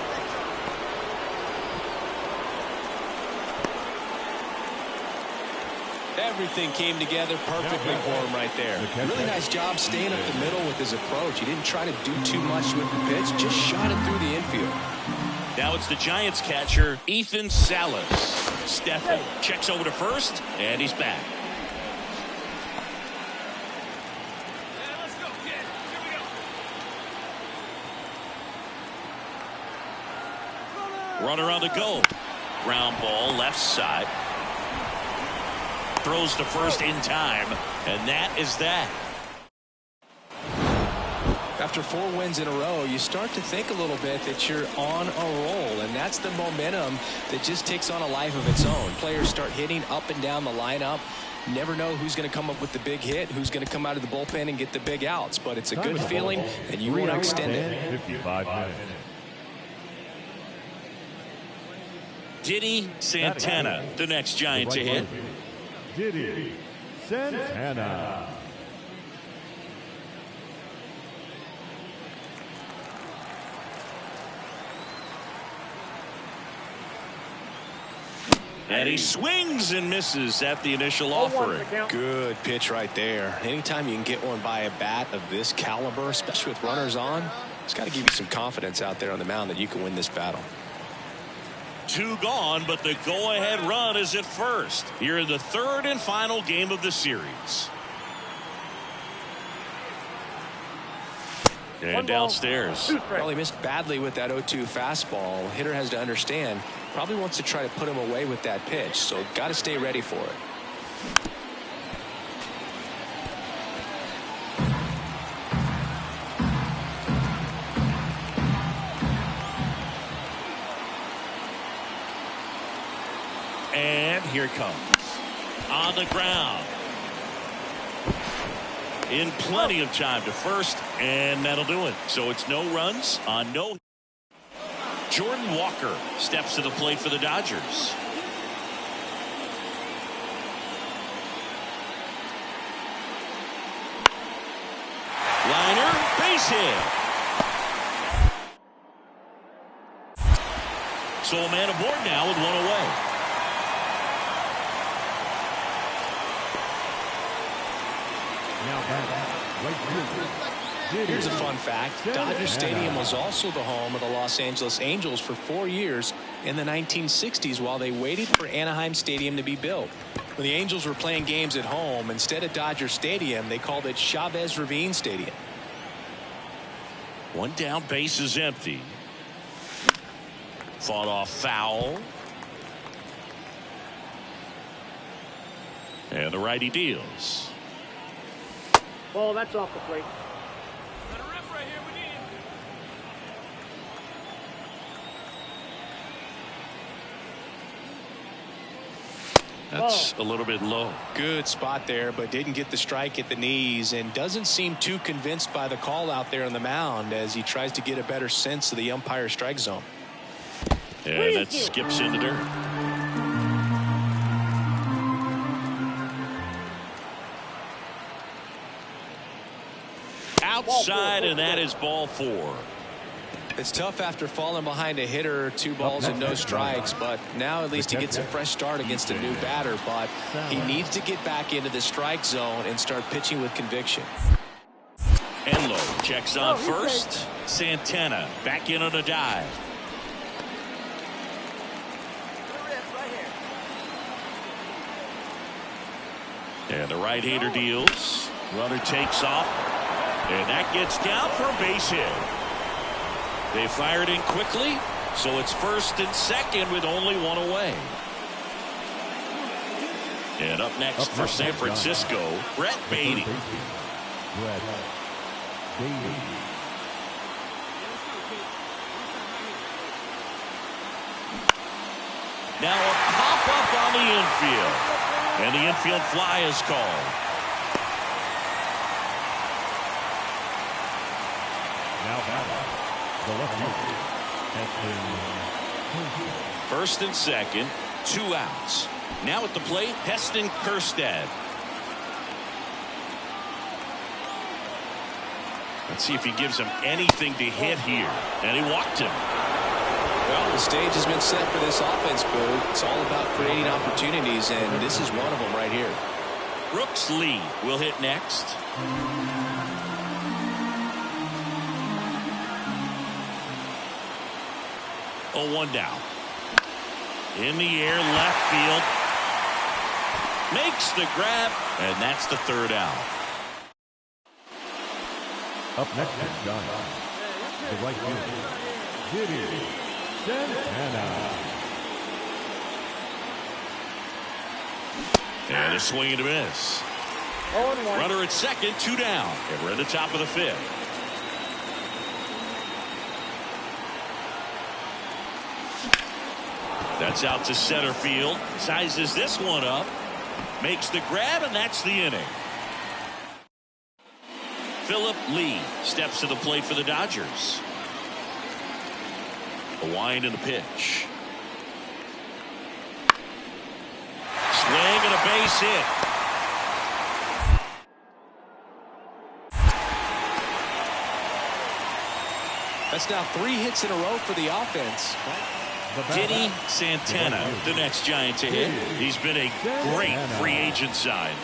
Everything came together perfectly for him right there. Really nice job staying up the middle with his approach. He didn't try to do too much with the pitch, just shot it through the infield. Now it's the Giants catcher, Ethan Salas. Stephen checks over to first, and he's back. Let's go, kid. Here we go. Runner on the go. Ground ball, left side. Throws to first in time, and that is that. After 4 wins in a row, you start to think a little bit that you're on a roll, and that's the momentum that just takes on a life of its own. Players start hitting up and down the lineup. You never know who's going to come up with the big hit, who's going to come out of the bullpen and get the big outs, but it's a good feeling, and you want to extend it. 55 minutes. Diddy Santana, the next Giant to hit. Diddy Santana. And he swings and misses at the initial offering. Good pitch right there. Anytime you can get one by a bat of this caliber, especially with runners on, it's got to give you some confidence out there on the mound that you can win this battle. 2 gone, but the go-ahead run is at first here in the 3rd and final game of the series. And downstairs. Well, he missed badly with that 0-2 fastball. Hitter has to understand, probably wants to try to put him away with that pitch, so got to stay ready for it. And here it comes. On the ground. In plenty of time to first, and that'll do it. So it's no runs on no. Jordan Walker steps to the plate for the Dodgers. Liner, base hit. So a man aboard now with one away. Now back, right fielder. Here's a fun fact. Dodger Stadium was also the home of the Los Angeles Angels for 4 years in the 1960s while they waited for Anaheim Stadium to be built. When the Angels were playing games at home, instead of Dodger Stadium, they called it Chavez Ravine Stadium. One down, base is empty. Fought off foul. And the righty deals. Ball, that's off the plate. Got a rip right here. We need him. That's a little bit low. Good spot there, but didn't get the strike at the knees and doesn't seem too convinced by the call out there on the mound as he tries to get a better sense of the umpire strike zone. And that skips in the dirt. Outside, and that is ball 4. It's tough after falling behind a hitter, 2 balls and no strikes, but now at least he gets a fresh start against a new batter, but he needs to get back into the strike zone and start pitching with conviction. Enlow checks on first. Santana back in on a dive. And the right-hander deals. Runner takes off. And that gets down for a base hit. They fired in quickly, so it's first and second with only one away. And up next for San Francisco, Brett Beatty. Brett Beatty. Now a pop-up on the infield. And the infield fly is called. Now batting, the left fielder. First and second, 2 outs. Now at the plate, Heston Kjerstad. Let's see if he gives him anything to hit here. And he walked him. Well, the stage has been set for this offense, Boo. It's all about creating opportunities, and this is one of them right here. Brooks Lee will hit next. Oh, 1 down. In the air, left field. Makes the grab, and that's the 3rd out. Up next is Giants. The right fielder. Santana. And a swing and a miss. Runner at second, 2 down. And we're at the top of the 5th. That's out to center field. Sizes this one up. Makes the grab, and that's the inning. Philip Lee steps to the plate for the Dodgers. A wind and a pitch. Swing and a base hit. That's now 3 hits in a row for the offense. Denny Santana, the next Giant to hit. He's been a great free agent sign.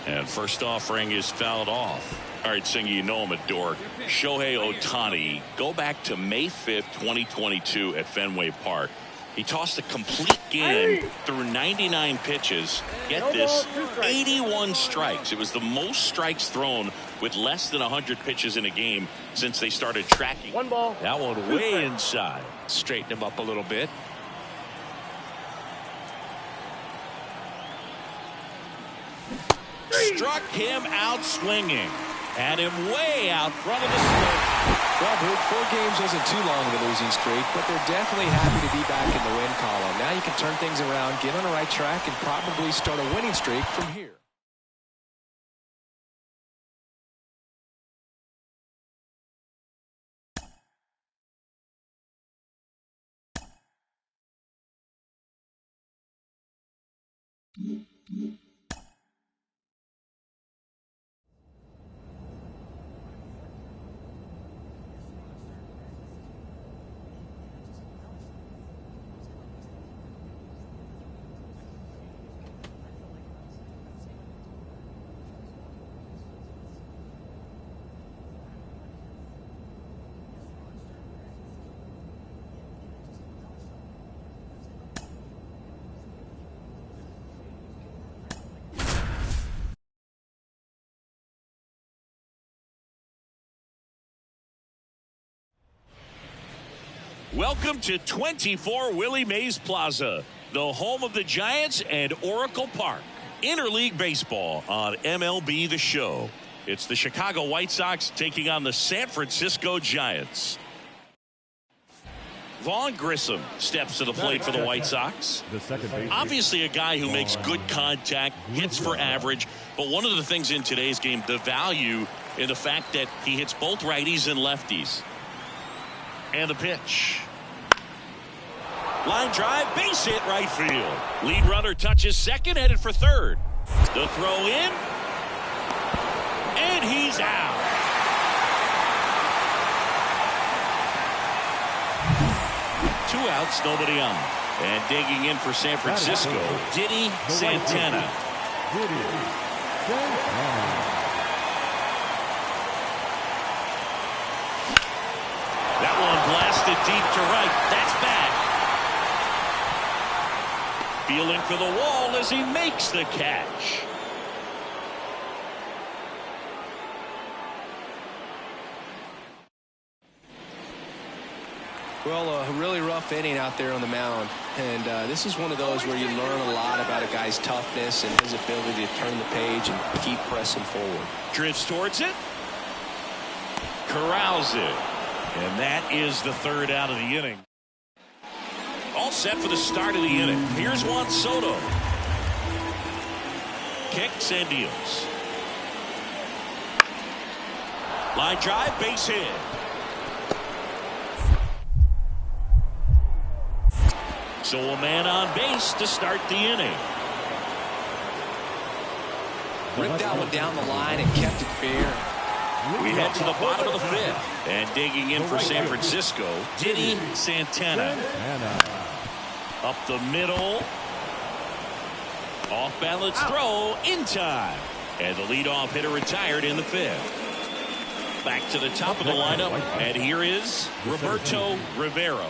And first offering is fouled off. All right, Singy, you know him at dork. Shohei Ohtani, go back to May 5th, 2022 at Fenway Park. He tossed a complete game through 99 pitches. Get this, 81 strikes. It was the most strikes thrown with less than 100 pitches in a game since they started tracking. 1 ball. That one way inside. Straighten him up a little bit. Struck him out swinging. Had him way out front of the slate. Well, Bruce, 4 games wasn't too long of a losing streak, but they're definitely happy to be back in the win column. Now you can turn things around, get on the right track, and probably start a winning streak from here. Welcome to 24 Willie Mays Plaza, the home of the Giants and Oracle Park. Interleague baseball on MLB The Show. It's the Chicago White Sox taking on the San Francisco Giants. Vaughn Grissom steps to the plate for the White Sox. Obviously a guy who makes good contact, hits for average, but one of the things in today's game, the value in the fact that he hits both righties and lefties. And the pitch. Line drive, base hit right field. Lead runner touches second, headed for third. The throw in. And he's out. Two outs, nobody on. And digging in for San Francisco, Diddy Santana. That one blasted deep to right. That's back. Feeling for the wall as he makes the catch. Well, a really rough inning out there on the mound. And this is one of those where you learn a lot about a guy's toughness and his ability to turn the page and keep pressing forward. Drifts towards it. Corrals it. And that is the third out of the inning. All set for the start of the inning. Here's Juan Soto. Kicks and deals. Line drive, base hit. So a man on base to start the inning. Ripped that one down the line and kept it fair. We head to the bottom of the fifth. And digging in for San Francisco, Diddy Santana. Up the middle. Off balance throw in time. And the leadoff hitter retired in the fifth. Back to the top of the lineup. And here is Roberto Rivero.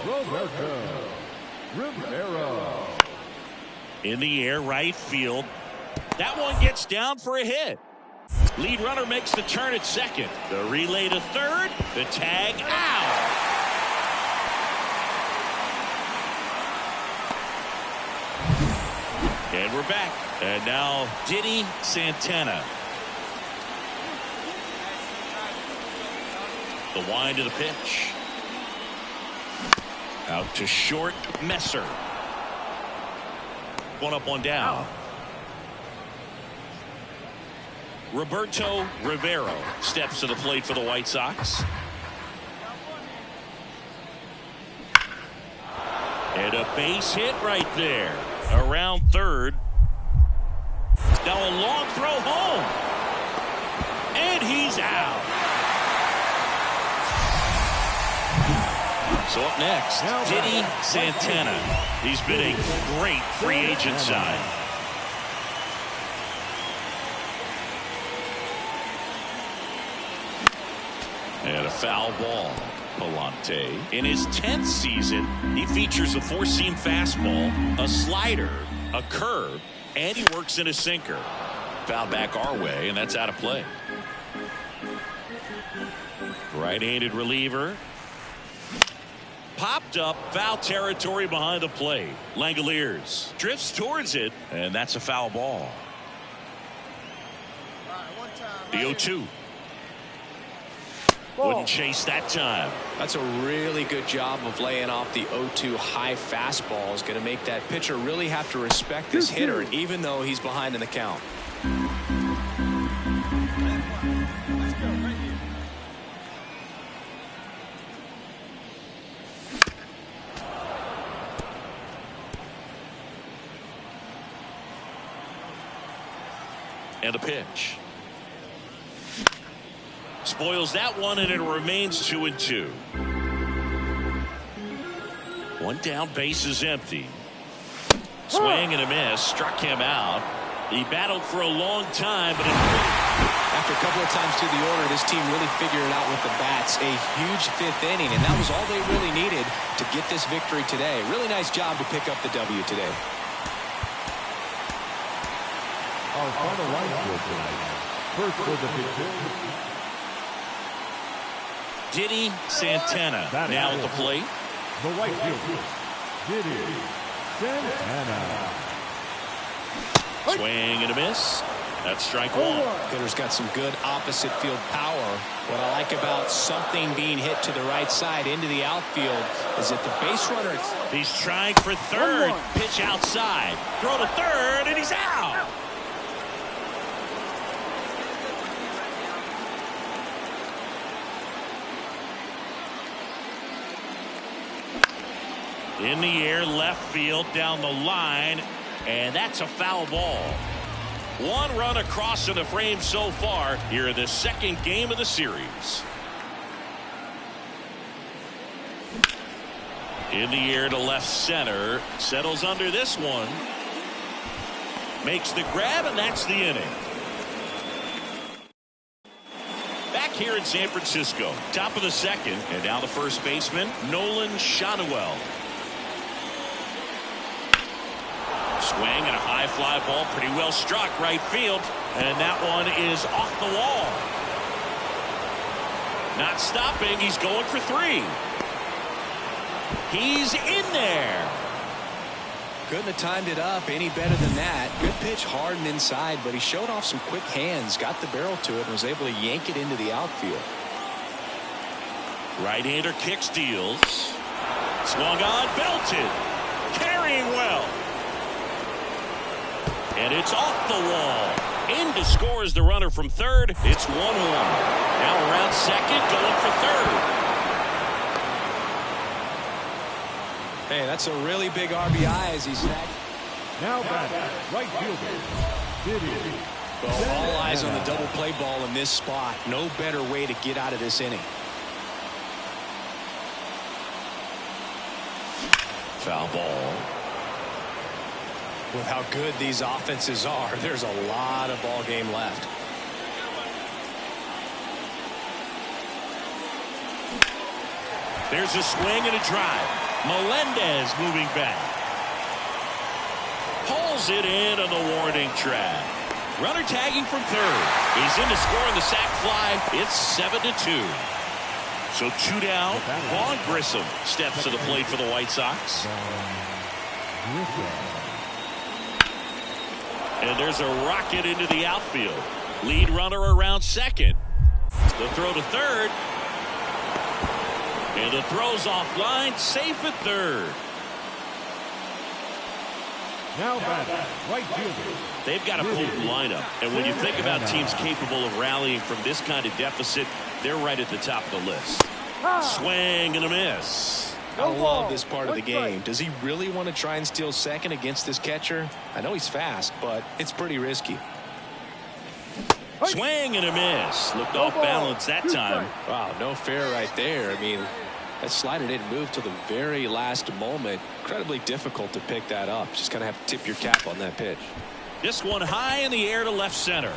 In the air, right field. That one gets down for a hit. Lead runner makes the turn at second. The relay to third. The tag out. And we're back. And now Diddy Santana. The wind of the pitch. Out to short, Messer. One up, one down. Roberto Rivero steps to the plate for the White Sox. And a base hit right there. Around third. Now a long throw home. And he's out. So up next, Diddy Santana. He's been a great free agent sign. And a foul ball. Palante. In his 10th season, he features a four-seam fastball, a slider, a curve, and he works in a sinker. Foul back our way, and that's out of play. Right-handed reliever. Popped up, foul territory behind the plate. Langoliers drifts towards it, and that's a foul ball. The 0-2. Wouldn't chase that time. That's a really good job of laying off the 0-2 high fastball. Is going to make that pitcher really have to respect this hitter, even though he's behind in the count. And the pitch. Spoils that one, and it remains 2-2. One down, base is empty. Swing and a miss. Struck him out. He battled for a long time, but after a couple of times through the order, this team really figured it out with the bats. A huge fifth inning, and that was all they really needed to get this victory today. Really nice job to pick up the W today. Our final line score tonight. First for the victory. Diddy Santana now at the plate. The right fielder, Diddy Santana. Swing and a miss. That's strike one. Hitter's got some good opposite field power. What I like about something being hit to the right side into the outfield is that the base runner. He's trying for third. Pitch outside. Throw to third, and he's out. In the air, left field, down the line, and that's a foul ball. One run across in the frame so far here in the second game of the series. In the air to left center. Settles under this one. Makes the grab, and that's the inning. Back here in San Francisco. Top of the second, and now the first baseman, Nolan Shotwell. Swing and a high fly ball, pretty well struck right field, and that one is off the wall. Not stopping, he's going for three. He's in there. Couldn't have timed it up any better than that. Good pitch, hard and inside, but he showed off some quick hands, got the barrel to it, and was able to yank it into the outfield. Right-hander kick steals. Swung on, belted. Carrying well. And it's off the wall. In to score is the runner from third. It's 1-1. Now around second, going for third. Hey, that's a really big RBI as he's now back, right fielder, Diddy. Well, all eyes on the double play ball in this spot. No better way to get out of this inning. Foul ball. With how good these offenses are, there's a lot of ball game left. There's a swing and a drive. Melendez moving back. Pulls it in on the warning track. Runner tagging from third. He's in to score on the sac fly. It's 7-2. So two down. Vaughn Grissom steps to the plate for the White Sox. And there's a rocket into the outfield. Lead runner around second. The throw to third. And the throw's offline, safe at third. Now back, right fielder. They've got a potent lineup. And when you think about teams capable of rallying from this kind of deficit, they're right at the top of the list. Swing and a miss. I love this part of the game. Does he really want to try and steal second against this catcher? I know he's fast, but it's pretty risky. Swing and a miss. Looked off balance that time. Wow, no fair right there. I mean, that slider didn't move till the very last moment. Incredibly difficult to pick that up. Just kind of have to tip your cap on that pitch. This one high in the air to left center.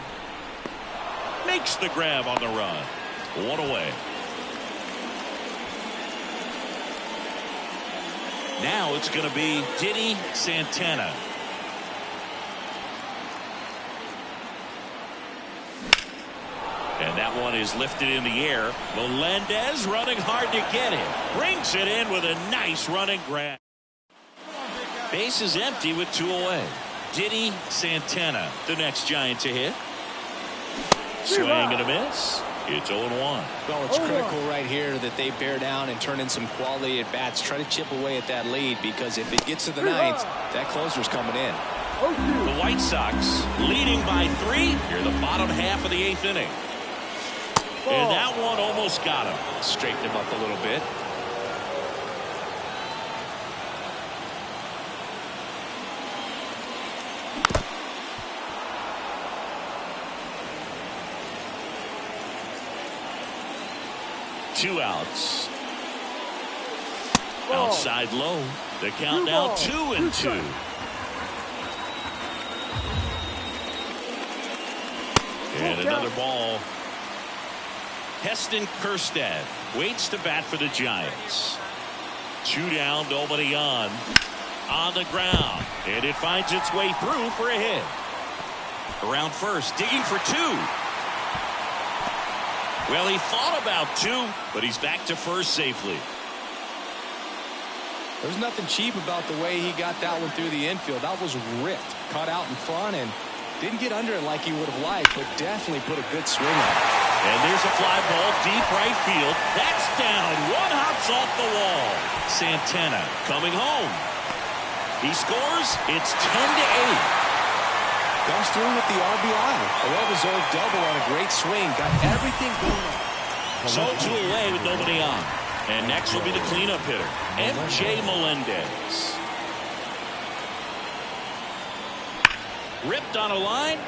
Makes the grab on the run. One away. Now it's going to be Diddy Santana. And that one is lifted in the air. Melendez running hard to get it. Brings it in with a nice running grab. Base is empty with two away. Diddy Santana, the next Giant to hit. Swing and a miss. It's 0-1. Well, it's critical right here that they bear down and turn in some quality at bats. Try to chip away at that lead, because if it gets to the ninth, that closer's coming in. The White Sox leading by 3 here the bottom half of the 8th inning. And that one almost got him. Straighten him up a little bit. 2 outs. Outside low. The count now 2-2. And another ball. Heston Kjerstad waits to bat for the Giants. 2 down, nobody on the ground, and it finds its way through for a hit. Around first, digging for 2. Well, he thought about 2, but he's back to first safely. There's nothing cheap about the way he got that one through the infield. That was ripped, caught out in front, and didn't get under it like he would have liked, but definitely put a good swing on it. And there's a fly ball deep right field. That's down. 1 hops off the wall. Santana coming home. He scores. It's 10-8. Comes through with the RBI. A well-deserved double on a great swing. Got everything going. So 2 away with nobody on. And next will be the cleanup hitter, M.J. Melendez. Ripped on a line.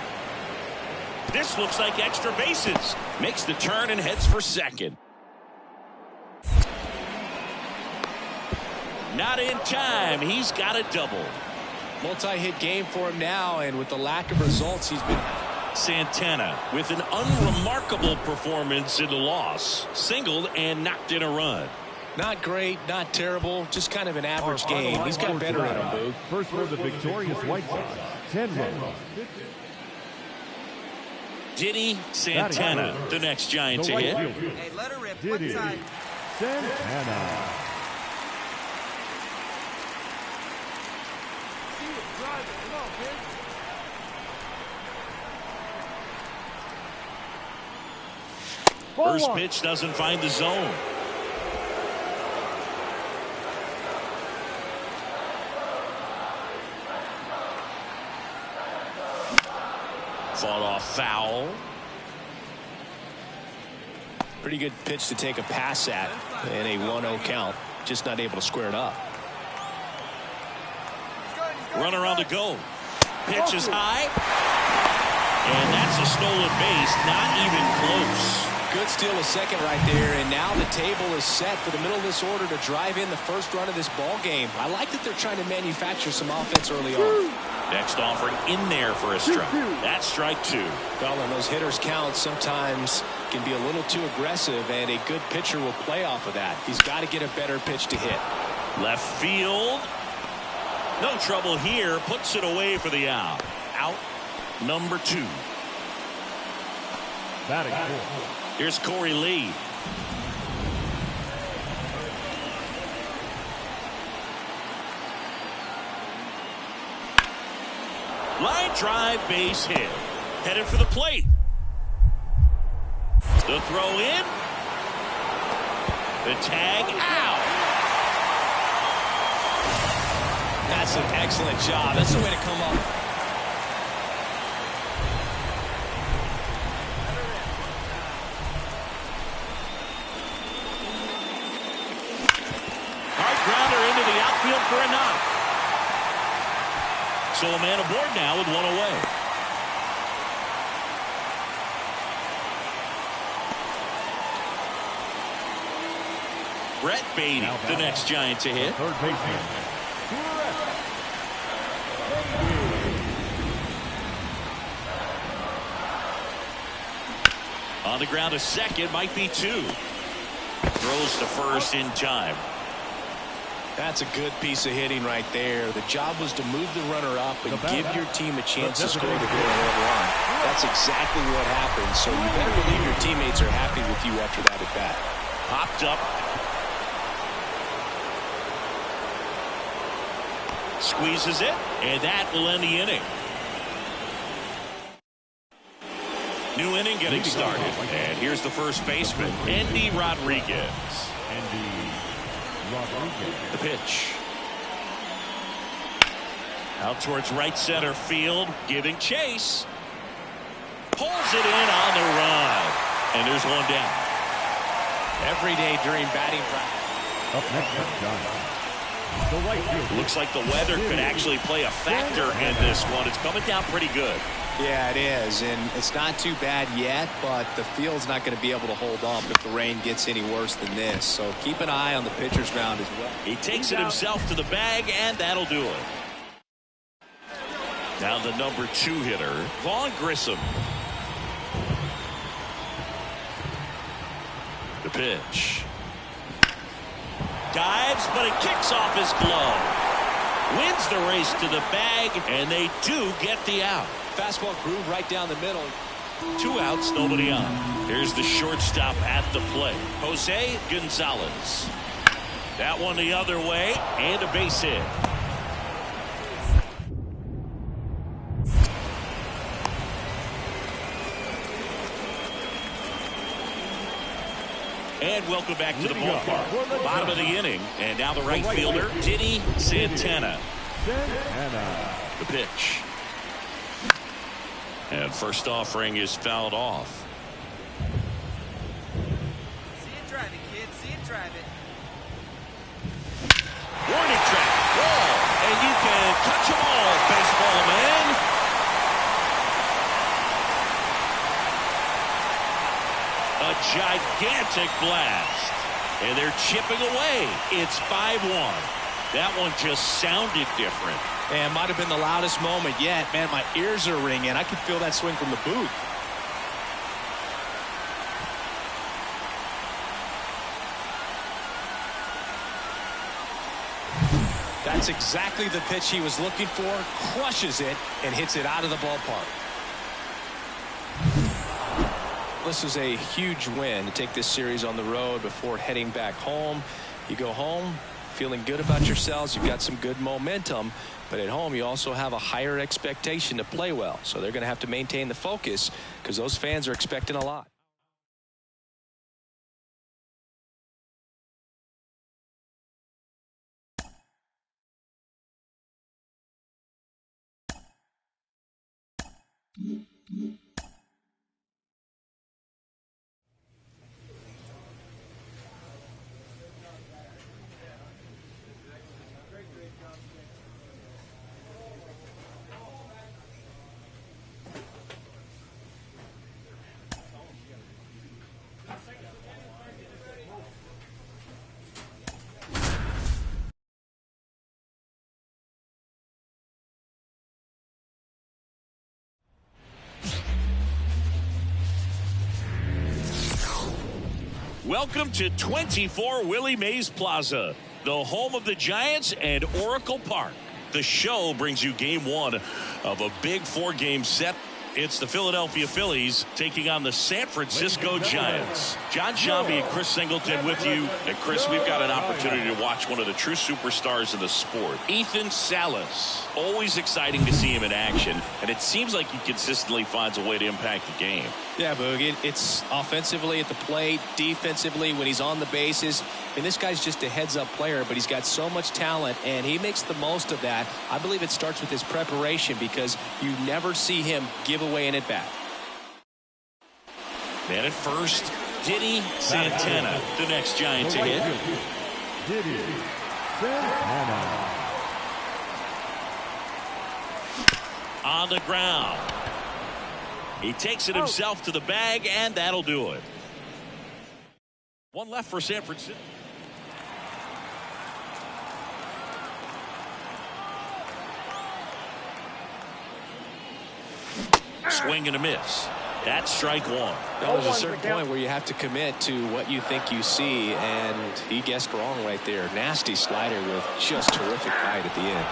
This looks like extra bases. Makes the turn and heads for second. Not in time. He's got a double. Multi-hit game for him now, and with the lack of results, he's been... Santana with an unremarkable performance in the loss. Singled and knocked in a run. Not great, not terrible, just kind of an average game. He's got better in him, Boog. First for the victorious White Sox, 10 runs. Diddy Santana, the next Giant to hit. Hey, let her rip. One Diddy side. Santana. First pitch doesn't find the zone. Fought off foul. Pretty good pitch to take a pass at in a 1-0 count. Just not able to square it up. Runner on the go. Pitch is high. And that's a stolen base. Not even close. Good steal a second right there, and now the table is set for the middle of this order to drive in the first run of this ball game. I like that they're trying to manufacture some offense early on. Next offered in there for a strike. That's strike 2. Well, and those hitters count sometimes can be a little too aggressive, and a good pitcher will play off of that. He's got to get a better pitch to hit. Left field. No trouble here. Puts it away for the out. Out number 2. Batting fourth. Here's Corey Lee. Line drive, base hit. Headed for the plate. The throw in. The tag out. That's an excellent job. That's the way to come up. For a knock. So a man aboard now with 1 away. Brett Beatty, the next Giant to hit. Third baseman. On the ground, a second, might be 2. Throws to first in time. That's a good piece of hitting right there. The job was to move the runner up and give your team a chance to score the goal later on. That's exactly what happened. So you better believe your teammates are happy with you after that at bat. Popped up. Squeezes it, and that will end the inning. New inning getting started. And here's the first baseman, Andy Rodriguez. The pitch. Out towards right center field, giving chase. Pulls it in on the run. And there's one down. Every day during batting practice. Up next, Giants. The right fielder. Looks like the weather could actually play a factor in this one. It's coming down pretty good. Yeah, it is, and it's not too bad yet, but the field's not going to be able to hold up if the rain gets any worse than this. So keep an eye on the pitcher's mound as well. He takes it himself to the bag, and that'll do it. Now the number 2 hitter, Vaughn Grissom. The pitch. Dives, but it kicks off his glove. Wins the race to the bag, and they do get the out. Fastball groove right down the middle. 2 outs, nobody on. Here's the shortstop at the plate, Jose Gonzalez. That one the other way, and a base hit. And welcome back to the ballpark. Bottom of the inning, and now the right fielder, Diddy Santana. The pitch. And first offering is fouled off. See it drive it, kid. See it drive it. Warning track. Wall. And you can touch them all, baseball man. A gigantic blast. And they're chipping away. It's 5-1. That one just sounded different. And might have been the loudest moment yet. Man, my ears are ringing. I could feel that swing from the booth. That's exactly the pitch he was looking for. Crushes it and hits it out of the ballpark. This is a huge win to take this series on the road before heading back home. You go home feeling good about yourselves. You've got some good momentum. But at home, you also have a higher expectation to play well. So they're going to have to maintain the focus because those fans are expecting a lot. Welcome to 24 Willie Mays Plaza, the home of the Giants and Oracle Park. The show brings you game 1 of a big 4-game set. It's the Philadelphia Phillies taking on the San Francisco Giants. John Shambi and Chris Singleton with you. And Chris, we've got an opportunity to watch one of the true superstars in the sport, Ethan Salas. Always exciting to see him in action, and it seems like he consistently finds a way to impact the game. Yeah, Boog, it's offensively at the plate, defensively when he's on the bases. I mean, this guy's just a heads-up player, but he's got so much talent, and he makes the most of that. I believe it starts with his preparation because you never see him give away an at-bat. Man at first, Diddy Santana, the next Giant to hit. Diddy Santana. On the ground. He takes it himself to the bag, and that'll do it. One left for San Francisco. Swing and a miss. That's strike 1. There's a certain point where you have to commit to what you think you see, and he guessed wrong right there. Nasty slider with just terrific bite at the end.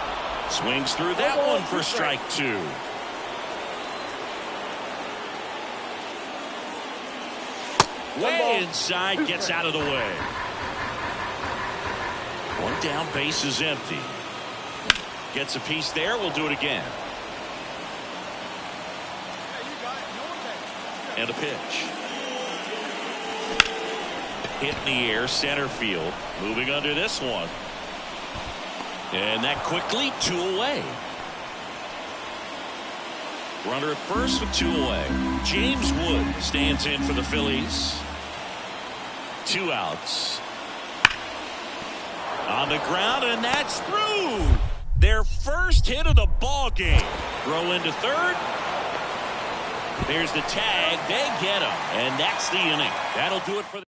Swings through that one for strike 2. Way inside, gets out of the way. One down, base is empty. Gets a piece there, we'll do it again. And a pitch. Hit in the air, center field. Moving under this one. And that quickly, 2 away. Runner at first with 2 away. James Wood stands in for the Phillies. 2 outs. On the ground, and that's through. Their first hit of the ball game. Throw into third. There's the tag. They get him, and that's the inning. That'll do it for the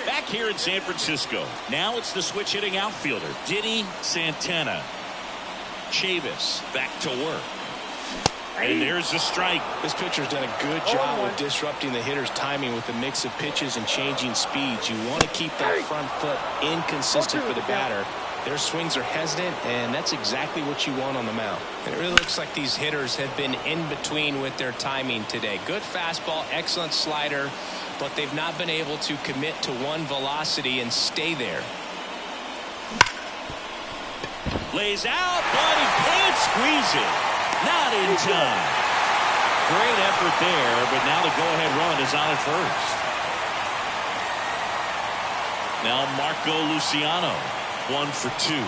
back here in San Francisco. Now it's the switch hitting outfielder, Diddy Santana. Chavis back to work. And there's the strike. This pitcher's done a good job of disrupting the hitter's timing with the mix of pitches and changing speeds. You want to keep that front foot inconsistent for the batter. Their swings are hesitant, and that's exactly what you want on the mound. It really looks like these hitters have been in between with their timing today. Good fastball, excellent slider, but they've not been able to commit to one velocity and stay there. Lays out, but he can't squeeze it. Not in time. Great effort there, but now the go-ahead run is on at first. Now Marco Luciano, 1 for 2.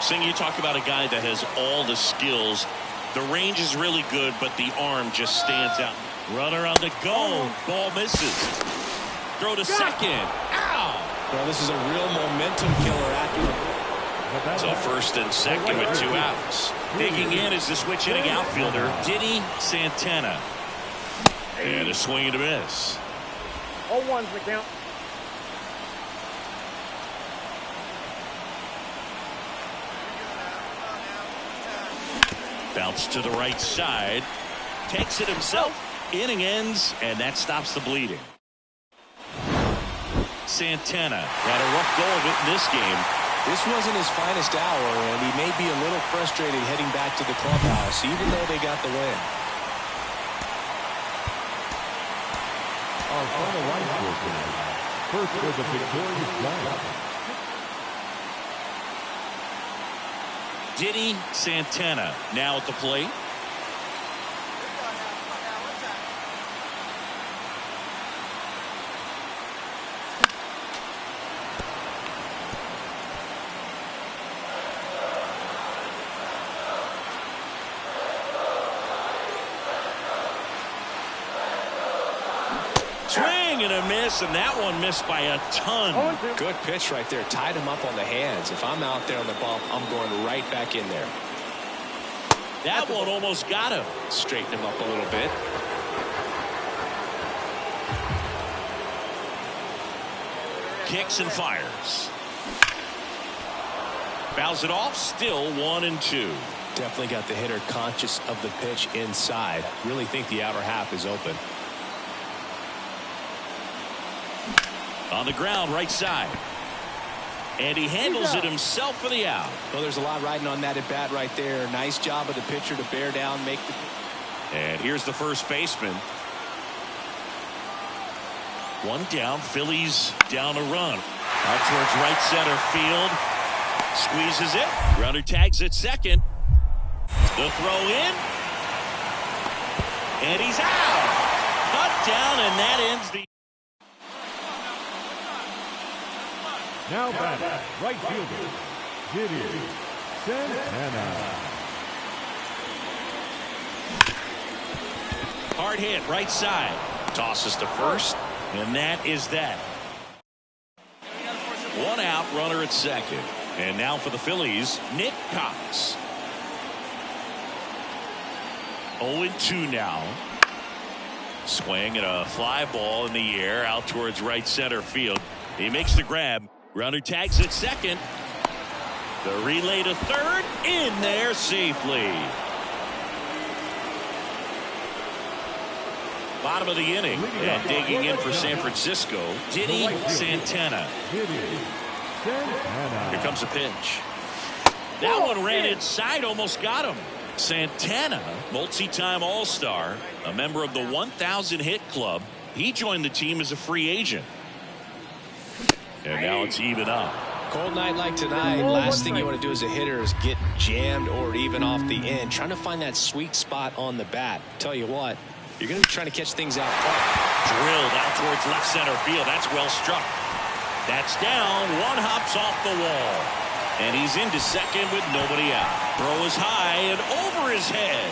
Sing, you talk about a guy that has all the skills. The range is really good, but the arm just stands out. Runner on the go. Ball misses. Throw to second. Ow! Well, this is a real momentum killer after. So first and second with 2 outs. Digging in is the switch hitting outfielder, Diddy Santana. And a swing and a miss. 0-1's the count. Bounce to the right side. Takes it himself. Inning ends, and that stops the bleeding. Santana had a rough go of it in this game. This wasn't his finest hour, and he may be a little frustrated heading back to the clubhouse, even though they got the win. Our final line score tonight. First for the victorious Giants. Diddy Santana now at the plate. And a miss, and that one missed by a ton. Good pitch right there. Tied him up on the hands. If I'm out there on the bump, I'm going right back in there. That one almost got him. Straighten him up a little bit. Kicks and fires. Fouls it off. Still 1-2. Definitely got the hitter conscious of the pitch inside. Really think the outer half is open. On the ground, right side. And he handles it himself for the out. Well, there's a lot riding on that at bat right there. Nice job of the pitcher to bear down, make the. And here's the first baseman. One down. Phillies down a run. Out towards right center field. Squeezes it. Runner tags at second. The throw in. And he's out. Cut down, and that ends the. Now batting, right fielder, Diddy Santana. Hard hit, right side. Tosses to first, and that is that. 1 out, runner at second. And now for the Phillies, Nick Cox. 0-2 now. Swing and a fly ball in the air out towards right center field. He makes the grab. Runner tags at second. The relay to third. In there safely. Bottom of the inning. And digging in for San Francisco, Diddy Santana. Here comes a pitch. That one ran inside, almost got him. Santana, multi-time All-Star, a member of the 1,000 hit club. He joined the team as a free agent. And now it's even up. Cold night like tonight, last thing you want to do as a hitter is get jammed or even off the end. Trying to find that sweet spot on the bat. Tell you what, you're going to be trying to catch things out front. Drilled out towards left center field. That's well struck. That's down. One hops off the wall. And he's into second with nobody out. Throw is high and over his head.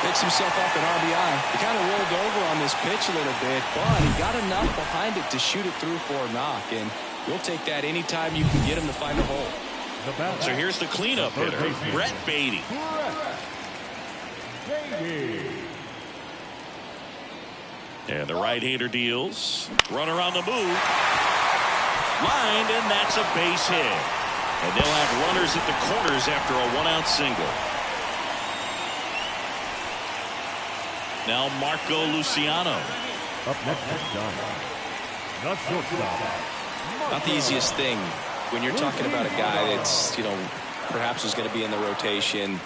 Picks himself up an RBI. He kind of rolled over on this pitch a little bit, but he got enough behind it to shoot it through for a knock, and we'll take that anytime you can get him to find a hole. So here's the cleanup hitter, Brett Beatty. And the right-hander deals. Runner on the move. Lined, and that's a base hit. And they'll have runners at the corners after a one-out single. Now Marco Luciano. Up next is John. Not shortstop. Not the easiest thing when you're talking about a guy that's, perhaps is going to be in the rotation,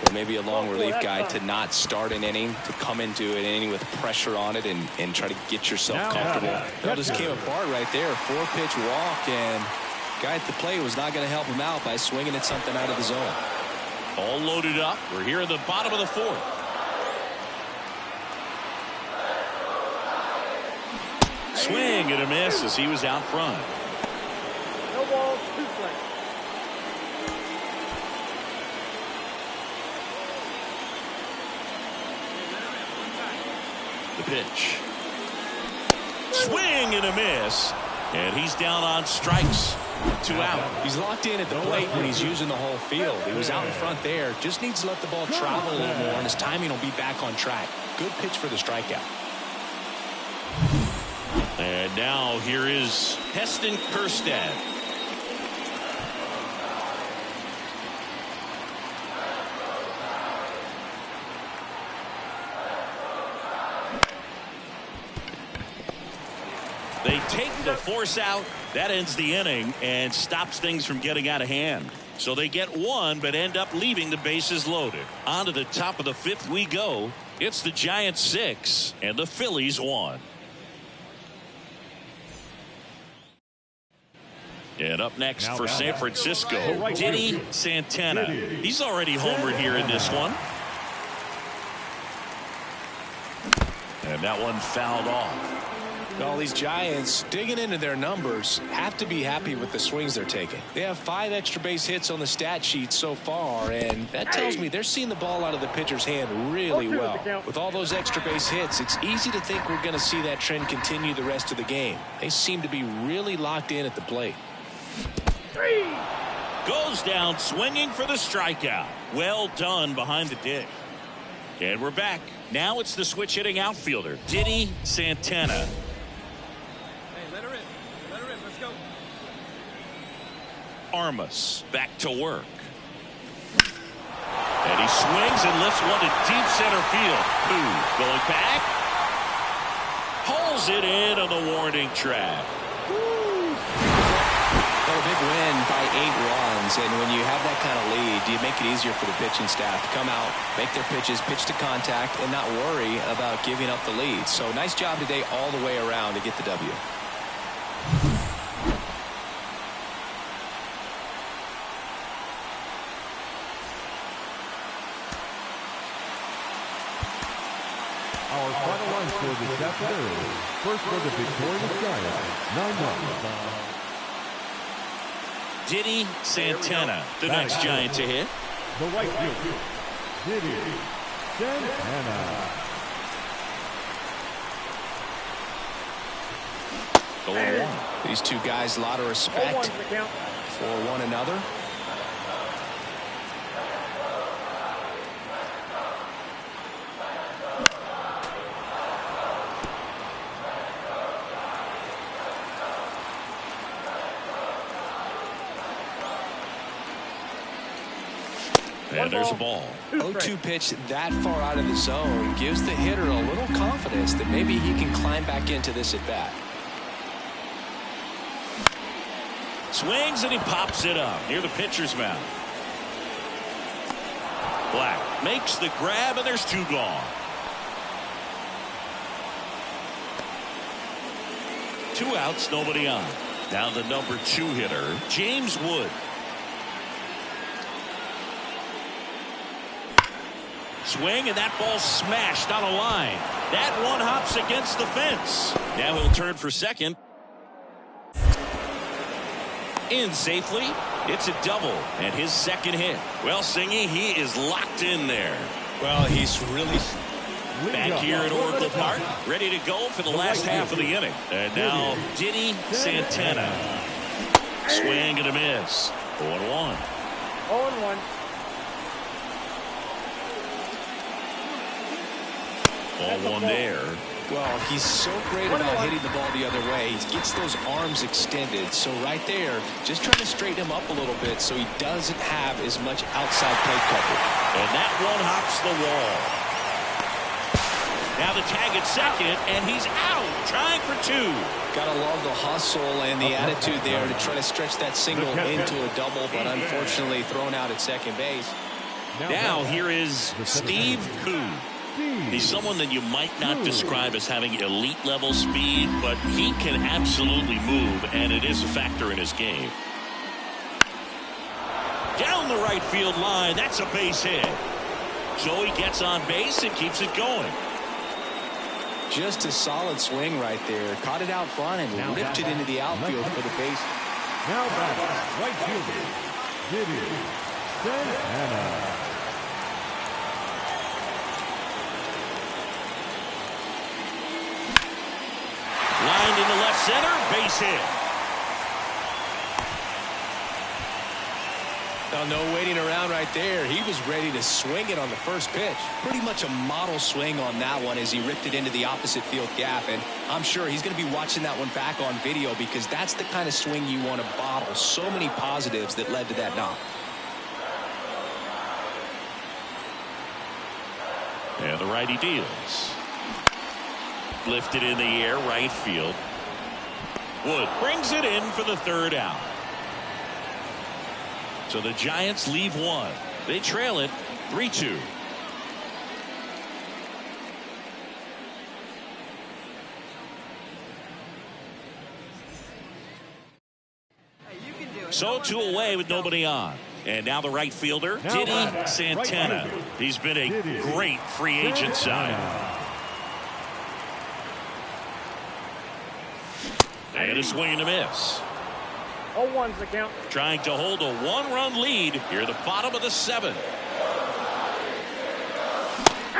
or maybe a long relief guy, to not start an inning, to come into an inning with pressure on it and try to get yourself comfortable. That just came apart right there. 4-pitch walk, and guy at the plate was not going to help him out by swinging at something out of the zone. All loaded up. We're here in the bottom of the fourth. Swing and a miss as he was out front. No balls, 2 strikes. The pitch. Swing and a miss. And he's down on strikes. 2 out. He's locked in at the plate when he's using the whole field. He was out in front there. Just needs to let the ball travel a little more, and his timing will be back on track. Good pitch for the strikeout. And now here is Heston Kjerstad. They take the force out. That ends the inning and stops things from getting out of hand. So they get 1 but end up leaving the bases loaded. On to the top of the 5th we go. It's the Giants 6 and the Phillies 1. And up next for San Francisco, Diddy Santana. He's already homered here in this one. And that one fouled off. All these Giants, digging into their numbers, have to be happy with the swings they're taking. They have 5 extra base hits on the stat sheet so far, and that tells me they're seeing the ball out of the pitcher's hand really well. With all those extra base hits, it's easy to think we're going to see that trend continue the rest of the game. They seem to be really locked in at the plate. Goes down swinging for the strikeout. Well done behind the dish. And we're back. Now it's the switch hitting outfielder, Diddy Santana. Hey, let her in. Let her in. Let's go. Armas back to work. And he swings and lifts one to deep center field. Going back. Hauls it in on the warning track. Well, a big win by 8 runs, and when you have that kind of lead, you make it easier for the pitching staff to come out, make their pitches, pitch to contact, and not worry about giving up the lead. So nice job today all the way around to get the W. Our final line score this afternoon. First for the victorious Giants, 9 runs. Diddy Santana, the next Giant to hit. The right fielder, Diddy Santana. These two guys, a lot of respect for one another. And there's a ball. 0-2 pitch that far out of the zone gives the hitter a little confidence that maybe he can climb back into this at bat. Swings and he pops it up near the pitcher's mound. Black makes the grab and there's 2 gone. 2 outs, nobody on. Now the number 2 hitter, James Wood. Swing, and that ball smashed on a line. That one hops against the fence. Now he'll turn for second. In safely. It's a double and his second hit. Well, Singy, he is locked in there. Well, he's really back here at Oracle Park, ready to go for the last half of the inning. And now Diddy Santana. Swing and a miss. 0-1. 0-1. 0-1 there. Well, he's so great about hitting the ball the other way. He gets those arms extended. So right there, just trying to straighten him up a little bit so he doesn't have as much outside plate coverage. And that one hops the wall. Now the tag at second, and he's out, trying for 2. Gotta love the hustle and the attitude there to try to stretch that single into a double, but unfortunately thrown out at second base. Now here is Steve Koo. He's someone that you might not describe as having elite level speed, but he can absolutely move, and it is a factor in his game. Down the right field line, that's a base hit. So he gets on base and keeps it going. Just a solid swing right there. Caught it out front and ripped it into the outfield for the base. Now back, right fielder, Diddy Santana. Lined into left center, base hit. Now, no waiting around right there. He was ready to swing it on the first pitch. Pretty much a model swing on that one as he ripped it into the opposite field gap. And I'm sure he's going to be watching that one back on video because that's the kind of swing you want to bottle. So many positives that led to that knock. And the righty deals. Lifted in the air, right field. Wood brings it in for the third out. So the Giants leave one. They trail it 3-2. So 2 away with nobody on. And now the right fielder, Diddy Santana. He's been a great free agent sign. And a swing and a miss. 0-1's the count. Trying to hold a 1-run lead here at the bottom of the 7th.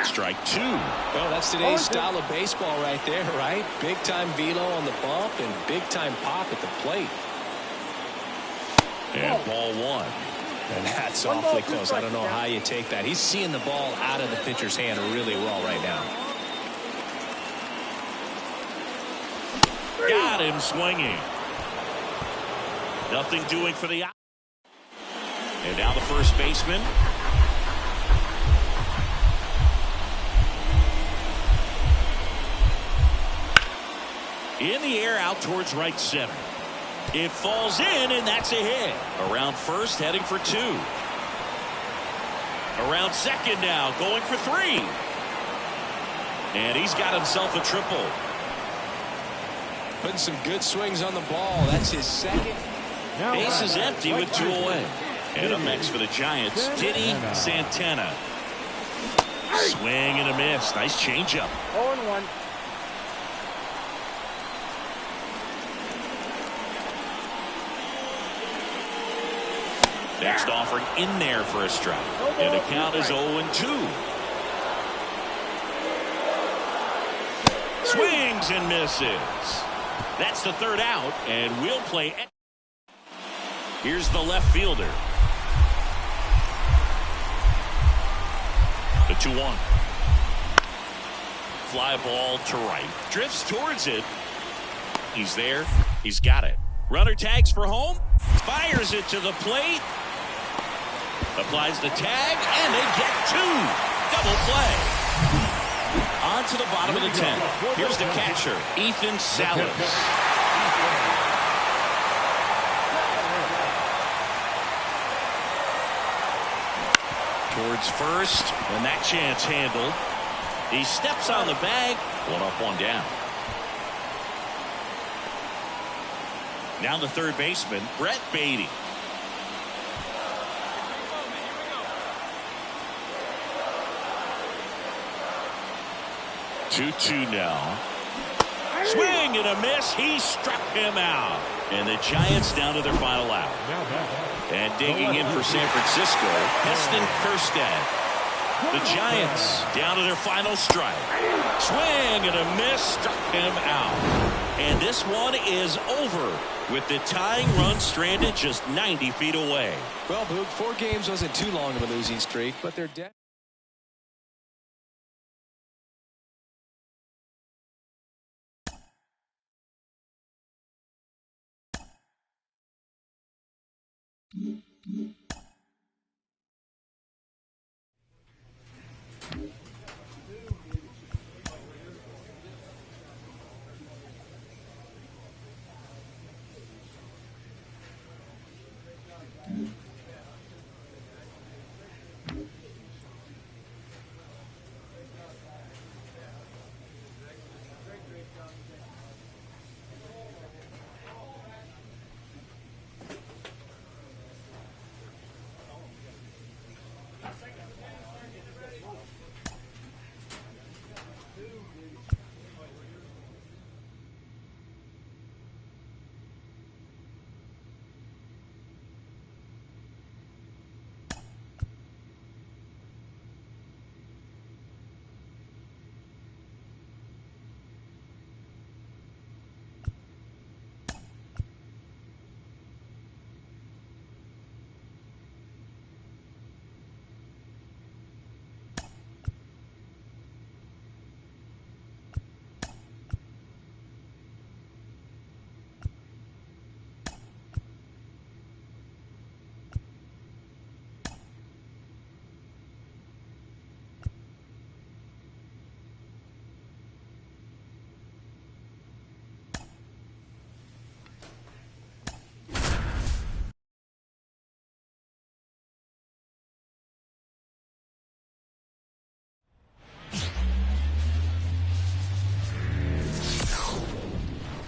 Strike 2. Well, that's today's style of baseball right there, right? Big time velo on the bump and big time pop at the plate. And ball 1. And that's awfully close. I don't know how you take that. He's seeing the ball out of the pitcher's hand really well right now. Got him swinging. Nothing doing for the out. And now the first baseman. In the air out towards right center. It falls in, and that's a hit. Around first, heading for 2. Around second now, going for 3. And he's got himself a triple. Putting some good swings on the ball. That's his second. Base is empty with 2 away. And up next for the Giants, Diddy Santana. Swing and a miss. Nice changeup. 0-1. Next offering in there for a strike. And the count is 0-2. Swings and misses. That's the third out, and we'll play. Here's the left fielder. The 2-1. Fly ball to right. Drifts towards it. He's there. He's got it. Runner tags for home. Fires it to the plate. Applies the tag, and they get 2. Double play. On to the bottom of the 10th. Here's the catcher, Ethan Salas. Towards first, and that chance handled. He steps on the bag. 1 up, 1 down. Now the third baseman, Brett Beatty. 2-2 now. Swing and a miss. He struck him out. And the Giants down to their final out. And digging in for San Francisco, Heston Kjerstad. The Giants down to their final strike. Swing and a miss, struck him out. And this one is over with the tying run stranded just 90 feet away. Well, Boog, 4 games wasn't too long of a losing streak, but they're dead.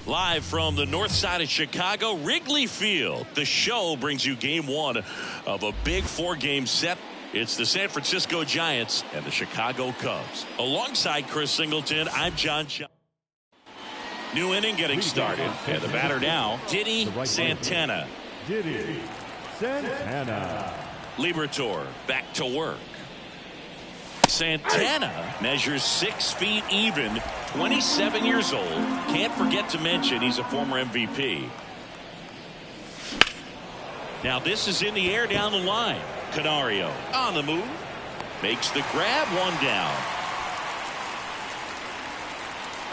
Live from the north side of Chicago, Wrigley Field. The Show brings you game 1 of a big 4-game set. It's the San Francisco Giants and the Chicago Cubs. Alongside Chris Singleton, I'm John. New inning getting started. And the batter now, Diddy Santana. Diddy Santana. Liberatore back to work. Santana measures 6 feet even, 27 years old. Can't forget to mention he's a former MVP. Now this is in the air down the line. Canario on the move. Makes the grab, 1 down.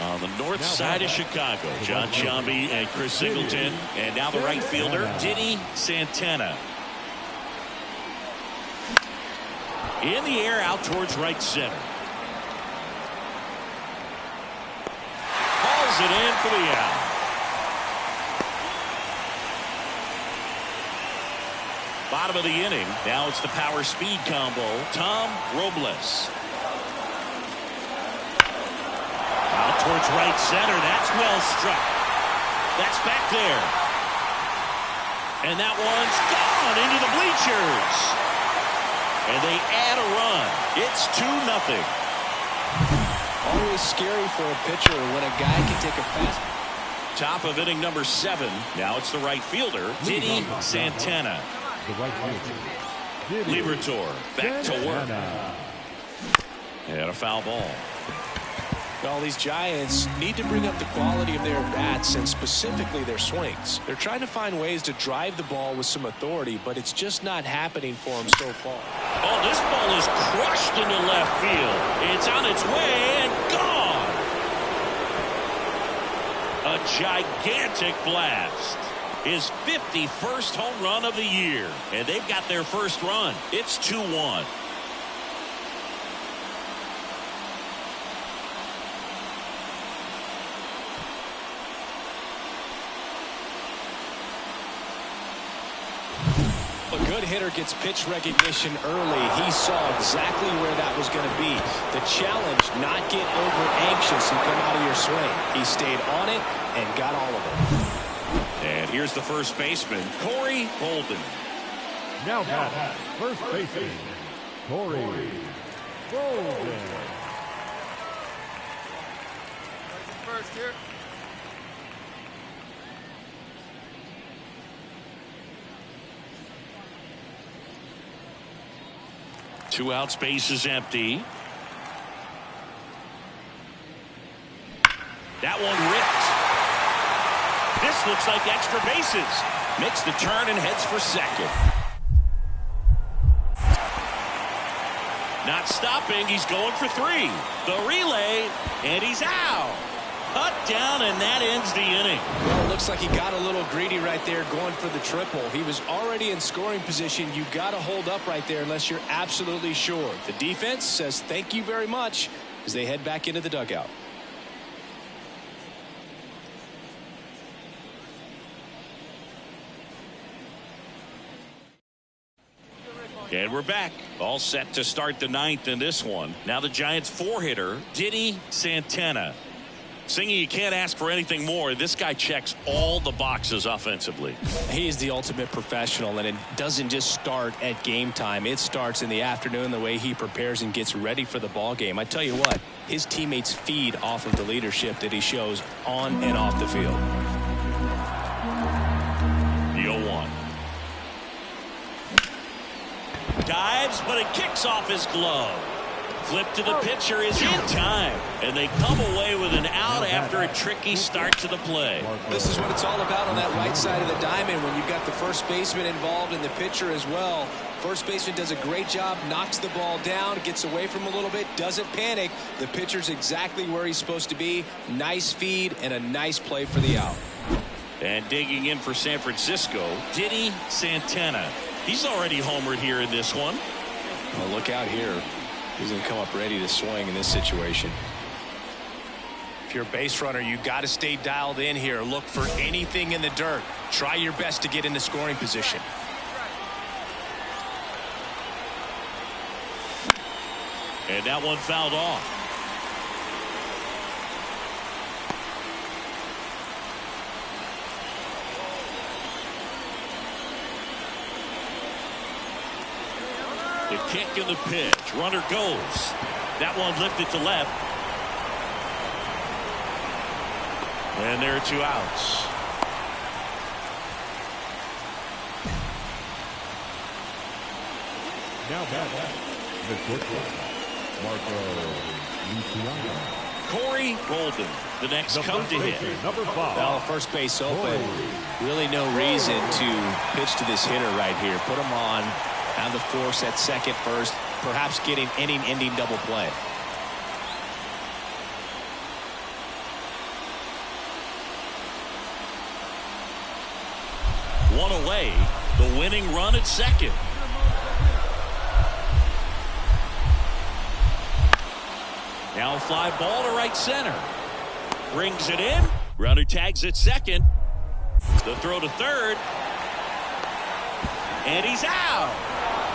On the north side of Chicago, John Sciambi and Chris Singleton. And now the right fielder, Diddy Santana. In the air out towards right center. Hauls it in for the out. Bottom of the inning. Now it's the power speed combo. Tom Robles. Out towards right center. That's well struck. That's back there. And that one's gone into the bleachers. And they add a run. It's 2-0. Always scary for a pitcher when a guy can take a fast. Top of inning number 7. Now it's the right fielder, Diddy Santana. The right fielder, Liberatore back to work. And a foul ball. Well, these Giants need to bring up the quality of their bats and specifically their swings. They're trying to find ways to drive the ball with some authority, but it's just not happening for them so far. Oh, this ball is crushed into left field. It's on its way and gone. A gigantic blast. His 51st home run of the year. And they've got their first run. It's 2-1. A good hitter gets pitch recognition early. He saw exactly where that was going to be. The challenge, not get over anxious and come out of your swing. He stayed on it and got all of it. And here's the first baseman, Corey Holden. Now back, first baseman, Corey Holden. First here. 2 outs, base is empty. That one ripped. This looks like extra bases. Makes the turn and heads for second. Not stopping. He's going for 3. The relay, and he's out. Cut down, and that ends the inning. Well, it looks like he got a little greedy right there going for the triple. He was already in scoring position. You got to hold up right there unless you're absolutely sure. The defense says thank you very much as they head back into the dugout. And we're back. All set to start the 9th in this one. Now the Giants 4-hitter, Diddy Santana. Singy, you can't ask for anything more. This guy checks all the boxes offensively. He is the ultimate professional, and it doesn't just start at game time. It starts in the afternoon, the way he prepares and gets ready for the ball game. I tell you what, his teammates feed off of the leadership that he shows on and off the field. The 0-1. Dives, but it kicks off his glove. Flip to the pitcher is in time, and they come away with an out after a tricky start to the play. This is what it's all about on that right side of the diamond when you've got the first baseman involved and the pitcher as well. First baseman does a great job, knocks the ball down, gets away from him a little bit, doesn't panic. The pitcher's exactly where he's supposed to be. Nice feed and a nice play for the out. And digging in for San Francisco, Diddy Santana. He's already homered here in this one. Well, look out here. He's going to come up ready to swing in this situation. If you're a base runner, you got to stay dialed in here. Look for anything in the dirt. Try your best to get into scoring position. And that one fouled off. The kick and the pitch. Runner goes. That one lifted to left. And there are 2 outs. Now back, the pitcher, Marco Luciano. Corey Golden, the next come to hit. Number 5. Well, first base open. Really no reason to pitch to this hitter right here. Put him on. Have the force at second first. Perhaps getting inning-ending double play. One away. The winning run at second. Now a fly ball to right center. Brings it in. Runner tags at second. The throw to third. And he's out.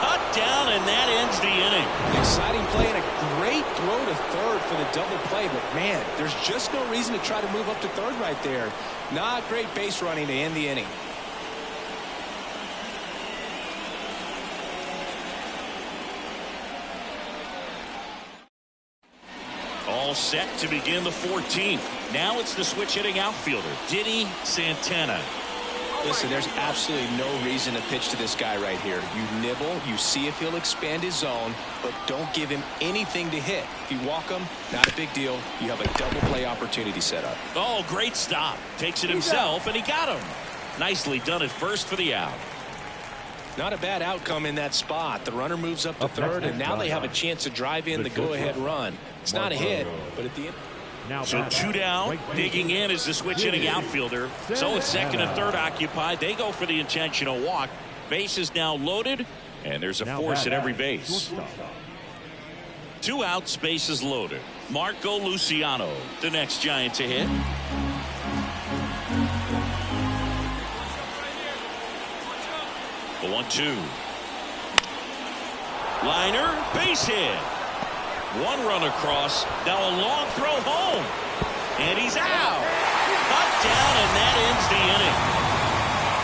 Cut down, and that ends the inning. An exciting play and a great throw to third for the double play. But, man, there's just no reason to try to move up to third right there. Not great base running to end the inning. All set to begin the 14th. Now it's the switch hitting outfielder, Diddy Santana. Listen, there's absolutely no reason to pitch to this guy right here. You nibble, you see if he'll expand his zone, but don't give him anything to hit. If you walk him, not a big deal. You have a double play opportunity set up. Oh, great stop. Takes it himself, and he got him. Nicely done at first for the out. Not a bad outcome in that spot. The runner moves up to third, and now they have a chance to drive in the go-ahead run. It's not a hit, but at the end. So 2 down, digging in is the switch hitting outfielder. So it's second and third occupied. They go for the intentional walk. Base is now loaded, and there's a force at every base. 2 outs, base is loaded. Marco Luciano, the next Giant to hit. The 1-2. Liner, base hit. 1 run across. Now a long throw home. And he's out. Cut down, and that ends the inning.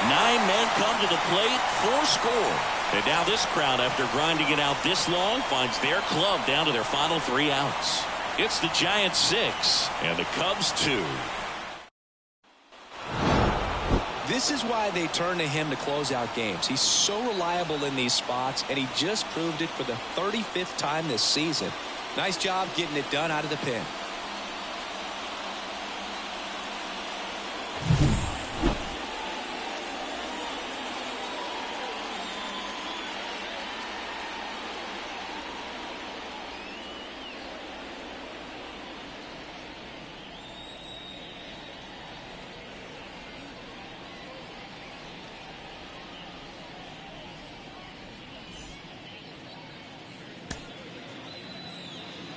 9 men come to the plate, 4 score. And now this crowd, after grinding it out this long, finds their club down to their final 3 outs. It's the Giants 6 and the Cubs 2. This is why they turn to him to close out games. He's so reliable in these spots, and he just proved it for the 35th time this season. Nice job getting it done out of the pen.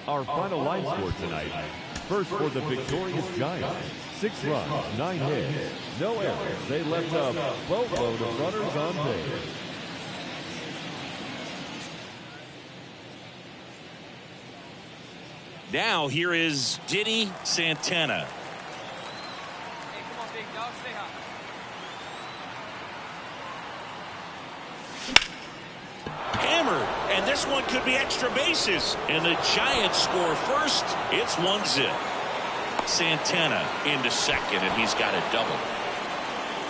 Our final line score tonight. First for the victorious Giants. 6 runs, 9 hits, no errors. They left a boatload of runners on base. Now here is Diddy Santana. Hey, come on, big dog. Stay hot. Hammered, and this one could be extra bases. And the Giants score first. It's 1-0. Santana into second, and he's got a double.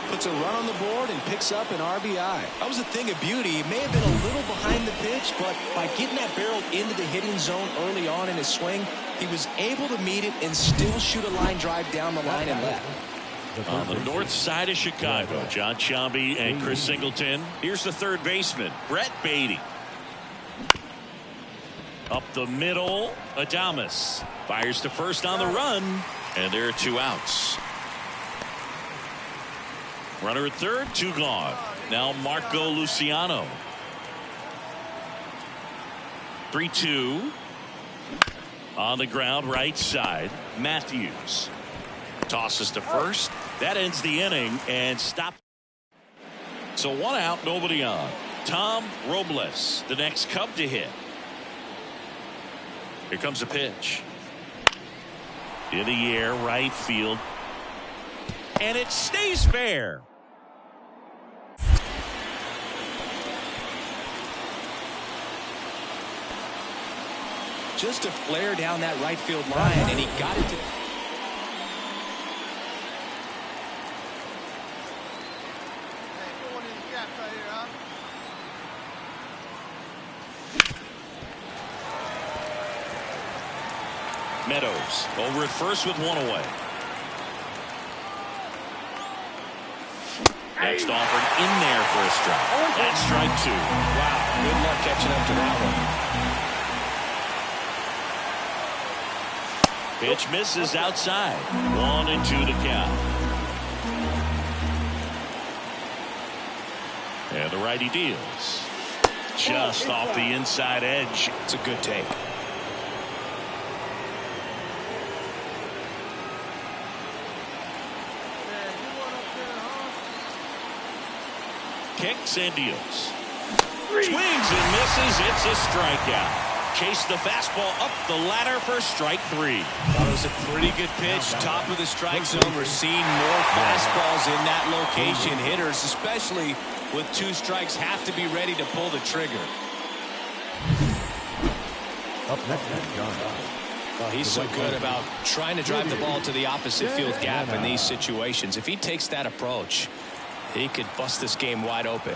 Puts a run on the board and picks up an RBI. That was a thing of beauty. He may have been a little behind the pitch, but by getting that barrel into the hitting zone early on in his swing, he was able to meet it and still shoot a line drive down the line and left. On the north side of Chicago, John Sciambi and Chris Singleton. Here's the third baseman, Brett Beatty. Up the middle, Adames fires to first on the run, and there are 2 outs. Runner at third, 2 gone. Now Marco Luciano. 3-2. On the ground, right side, Matthews. Tosses to first. That ends the inning and stop. So 1 out, nobody on. Tom Robles, the next Cub to hit. Here comes a pitch. In the air, right field. And it stays fair. Just a flare down that right field line, and he got it to... Hey, put one in the gaps right here, huh? Meadows over at first with 1 away. Next offered in there for a strike. That's strike 2. Wow, good luck catching up to that one. Pitch misses outside. 1-2 to count. And the righty deals. Just off the inside edge. It's a good take. Kicks and deals. Swings and misses. It's a strikeout. Chase the fastball up the ladder for strike 3. Thought it was a pretty good pitch. Top of the strike zone. We're seeing more fastballs in that location. Hitters, especially with 2 strikes, have to be ready to pull the trigger. Up next is John. Well, he's so good about trying to drive the ball to the opposite field gap in these situations. If he takes that approach, he could bust this game wide open.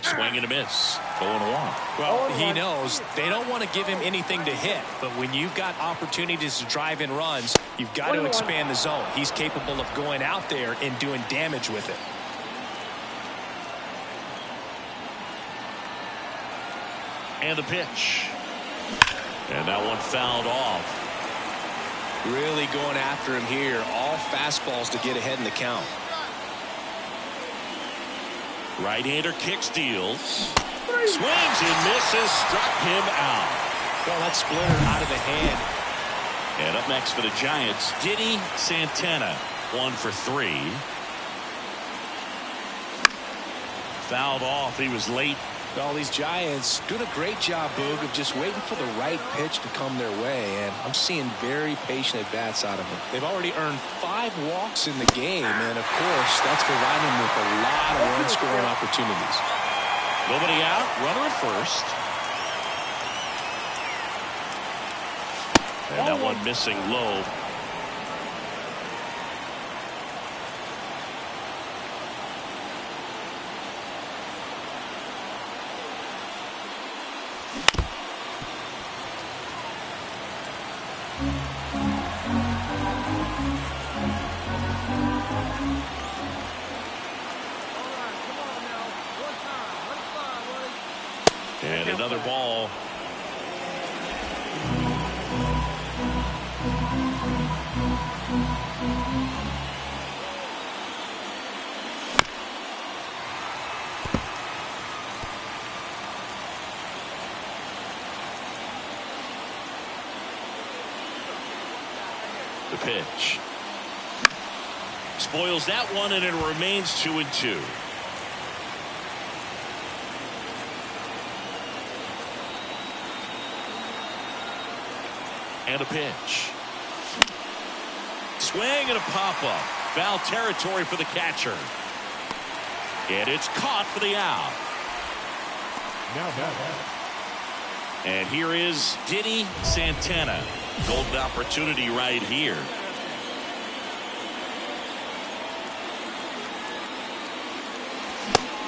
Swing and a miss. 0-1. Well, he knows they don't want to give him anything to hit, but when you've got opportunities to drive in runs, you've got to expand the zone. He's capable of going out there and doing damage with it. And the pitch. And that one fouled off. Really going after him here. All fastballs to get ahead in the count. Right-hander kicks, deals. Swings and misses. Struck him out. Well, that splitter out of the hand. And up next for the Giants, Diddy Santana. 1 for 3. Fouled off. He was late. Well, these Giants doing a great job, Boog, of just waiting for the right pitch to come their way, and I'm seeing very patient at-bats out of them. They've already earned 5 walks in the game, and of course, that's providing them with a lot of run-scoring opportunities. Nobody out, runner at first. And that one missing low. And another ball. The pitch. Spoils that one, and it remains 2-2. And a pitch. Swing and a pop-up. Foul territory for the catcher. And it's caught for the out. Now back. And here is Diddy Santana. Golden opportunity right here.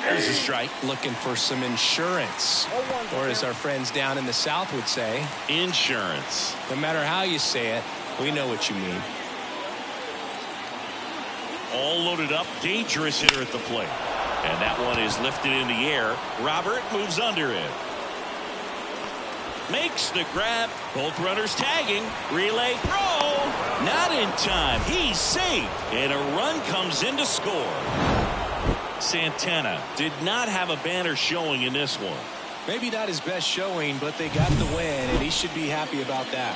There's a strike. Looking for some insurance, or as our friends down in the South would say, Insurance. no matter how you say it, we know what you mean. All loaded up. Dangerous hitter at the plate. And that one is lifted in the air. Robert moves under it. Makes the grab. Both runners tagging. Relay throw. Not in time. He's safe. And a run comes in to score. Santana did not have a banner showing in this one. Maybe not his best showing, but they got the win, and he should be happy about that.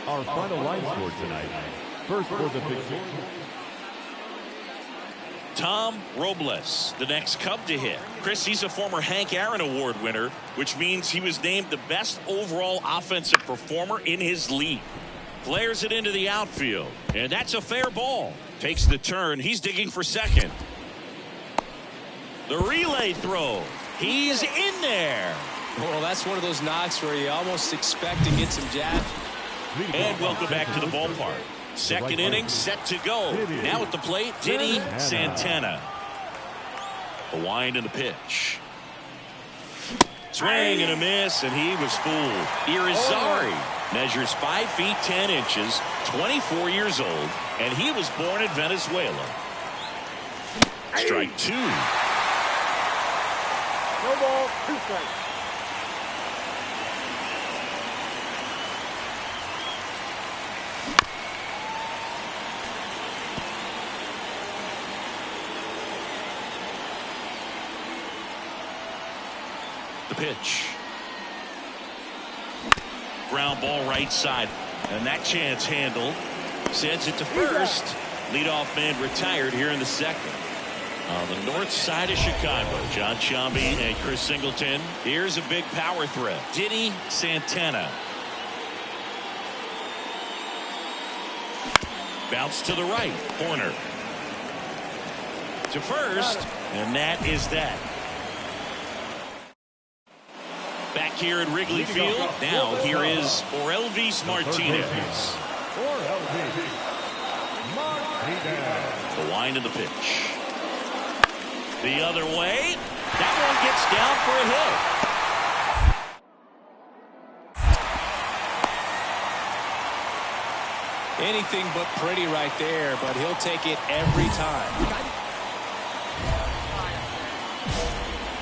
Our final line score tonight. First for the victory. Tom Robles, the next Cub to hit. Chris, he's a former Hank Aaron Award winner, which means he was named the best overall offensive performer in his league. Flares it into the outfield, and that's a fair ball. Takes the turn. He's digging for second. The relay throw. He's in there. Well, that's one of those knocks where you almost expect to get some jab. And welcome back to the ballpark. Second inning set to go. Now at the plate, Diddy Santana. The wind and the pitch. Swing and a miss, and he was fooled. Irizarry measures 5 feet 10 inches, 24 years old, and he was born in Venezuela. Strike 2. No ball, 2 strikes. The pitch. Ground ball right side. And that chance handled. Sends it to first. Leadoff man retired here in the second. On the north side of Chicago, John Sciambi and Chris Singleton. Here's a big power threat. Diddy Santana. Bounce to the right. Corner. To first. And that is that. Back here at Wrigley Field. Now here is Orelvis Martinez. The wind of the pitch. The other way. That one gets down for a hit. Anything but pretty right there, but he'll take it every time.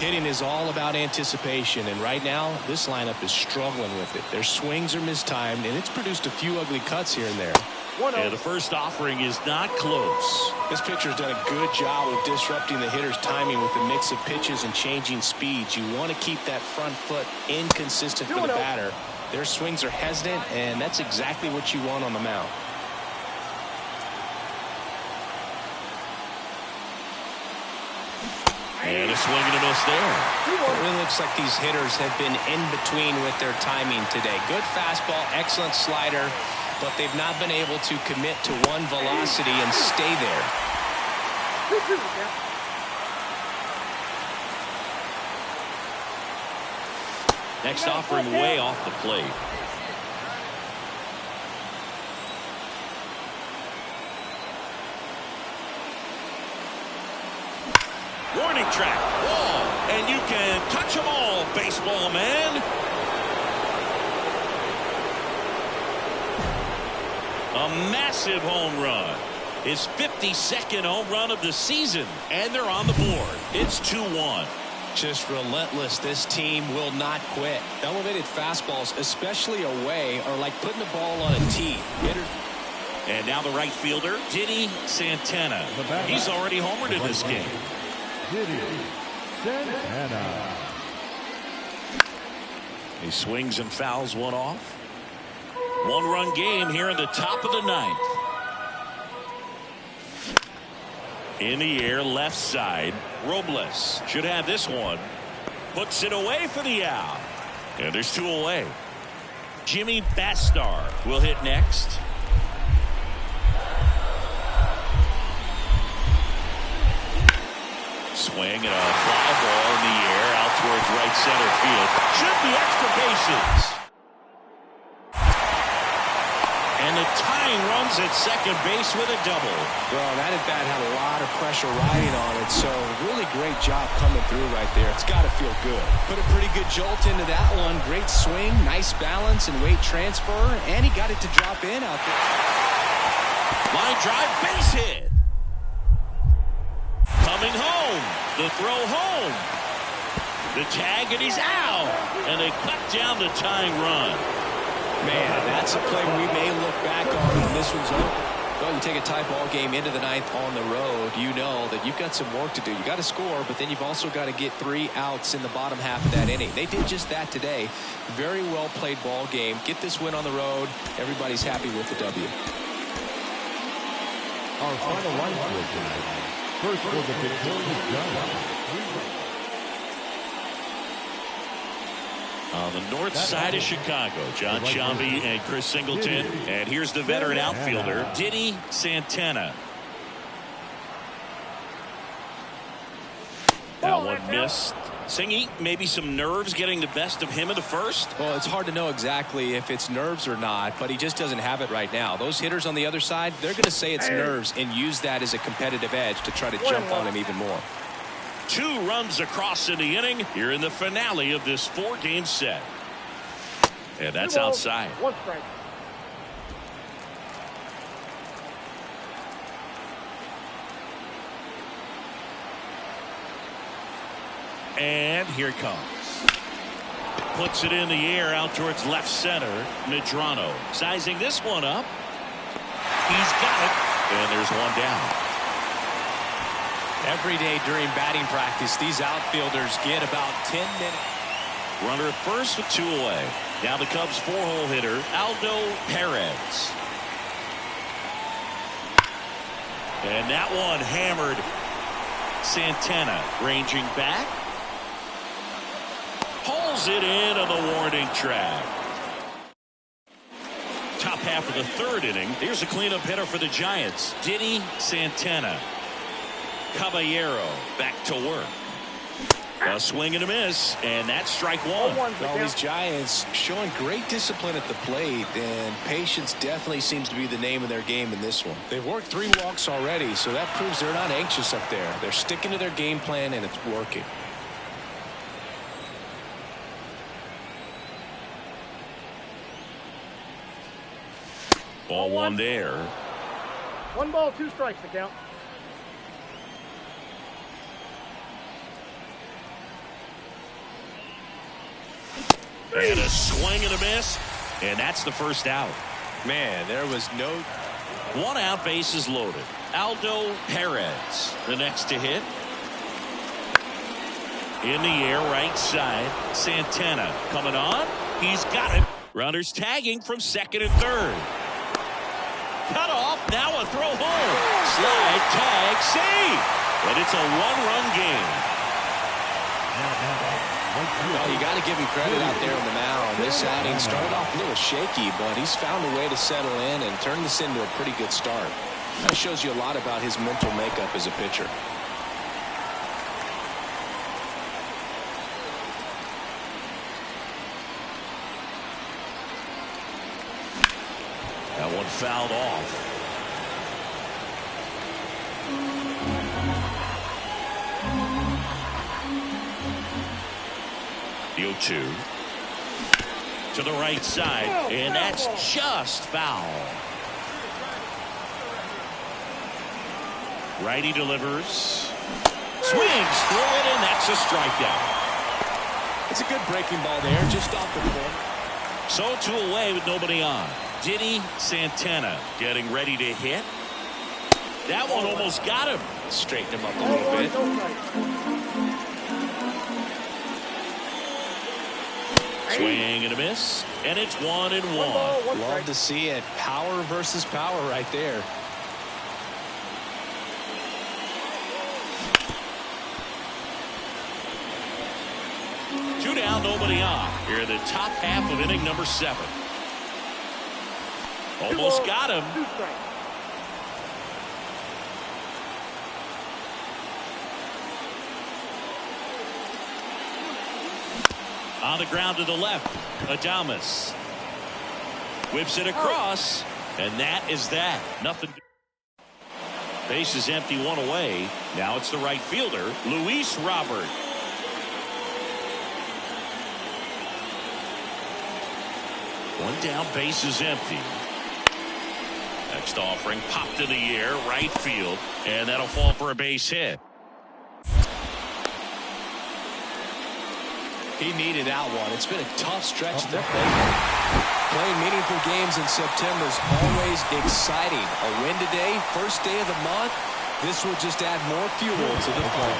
Hitting is all about anticipation, and right now this lineup is struggling with it. Their swings are mistimed, and it's produced a few ugly cuts here and there. Yeah, the first offering is not close. This pitcher's done a good job of disrupting the hitter's timing with a mix of pitches and changing speeds. You want to keep that front foot inconsistent for the batter. Their swings are hesitant, and that's exactly what you want on the mound. And a swing and a miss there. It really looks like these hitters have been in between with their timing today. Good fastball, excellent slider, but they've not been able to commit to one velocity and stay there. Next offering way off the plate. Warning track, wall, and you can touch them all, baseball man. A massive home run. his 52nd home run of the season, and they're on the board. It's 2-1. Just relentless. This team will not quit. Elevated fastballs, especially away, are like putting the ball on a tee. And now the right fielder, Diddy Santana. He's already homered in this game. Diddy Santana. He swings and fouls one off. One-run game here in the top of the ninth. In the air, left side. Robles should have this one. Puts it away for the out. And there's two away. Jimmy Bastar will hit next. Swing and a fly ball in the air out towards right center field. Should be extra bases. And the tying runs at second base with a double. Well, that at bat had a lot of pressure riding on it, so really great job coming through right there. It's got to feel good. Put a pretty good jolt into that one. Great swing, nice balance and weight transfer, and he got it to drop in out there. Line drive, base hit. Coming home. The throw home. The tag, and he's out. And they cut down the tying run. Man, that's a play we may look back on when this one's over. Well, you take a tie ball game into the ninth on the road, you know that you've got some work to do. You got to score, but then you've also got to get 3 outs in the bottom half of that inning. They did just that today. Very well played ball game. Get this win on the road. Everybody's happy with the W. Our final line score tonight. First for the victorious Giants. On the north side of Chicago, John Sciambi and Chris Singleton. And here's the veteran outfielder, Diddy Santana. That one missed. Singy, maybe some nerves getting the best of him in the first? Well, it's hard to know exactly if it's nerves or not, but he just doesn't have it right now. Those hitters on the other side, they're going to say it's nerves and use that as a competitive edge to try to jump on him even more. 2 runs across in the inning here in the finale of this 4-game set. And that's outside. 1 strike. And here it comes. Puts it in the air out towards left center. Medrano sizing this one up. He's got it. And there's one down. Every day during batting practice, these outfielders get about 10 minutes. Runner at first with 2 away. Now the Cubs 4-hole hitter, Aldo Perez. And that one hammered. Santana ranging back. Pulls it in on the warning track. Top half of the 3rd inning. Here's a cleanup hitter for the Giants, Diddy Santana. Caballero back to work. A swing and a miss, and that's strike 1. All these Giants showing great discipline at the plate, and patience definitely seems to be the name of their game in this one. They've worked 3 walks already, so that proves they're not anxious up there. They're sticking to their game plan, and it's working. Ball 1 there. 1 ball, 2 strikes to count. And a swing and a miss, and that's the first out. Man, there was no... 1 out, bases loaded. Aldo Perez, the next to hit. In the air, right side. Santana coming on. He's got it. Runners tagging from 2nd and 3rd. Cut off, now a throw home. Slide, tag, save. And it's a 1-run game. Well, you got to give him credit out there on the mound. This outing started off a little shaky, but he's found a way to settle in and turn this into a pretty good start. That shows you a lot about his mental makeup as a pitcher. That one fouled off. The 0-2 to the right side, and that's just foul. Righty delivers. Swings through it, and that's a strikeout. It's a good breaking ball there, just off the corner. So 2 away with nobody on. Denny Santana getting ready to hit. That one almost got him. Straighten him up a little bit. Swing and a miss, and it's 1-1. Love to see it. Power versus power right there. Two down, nobody on. Here in the top half of inning number 7. Almost got him. On the ground to the left, Adames whips it across, and that is that. Nothing. Base is empty, 1 away. Now it's the right fielder, Luis Robert. One down, base is empty. Next offering popped in the air, right field, and that'll fall for a base hit. He needed that one. It's been a tough stretch of the playing meaningful games in September is always exciting. A win today, first day of the month. This will just add more fuel to the fire.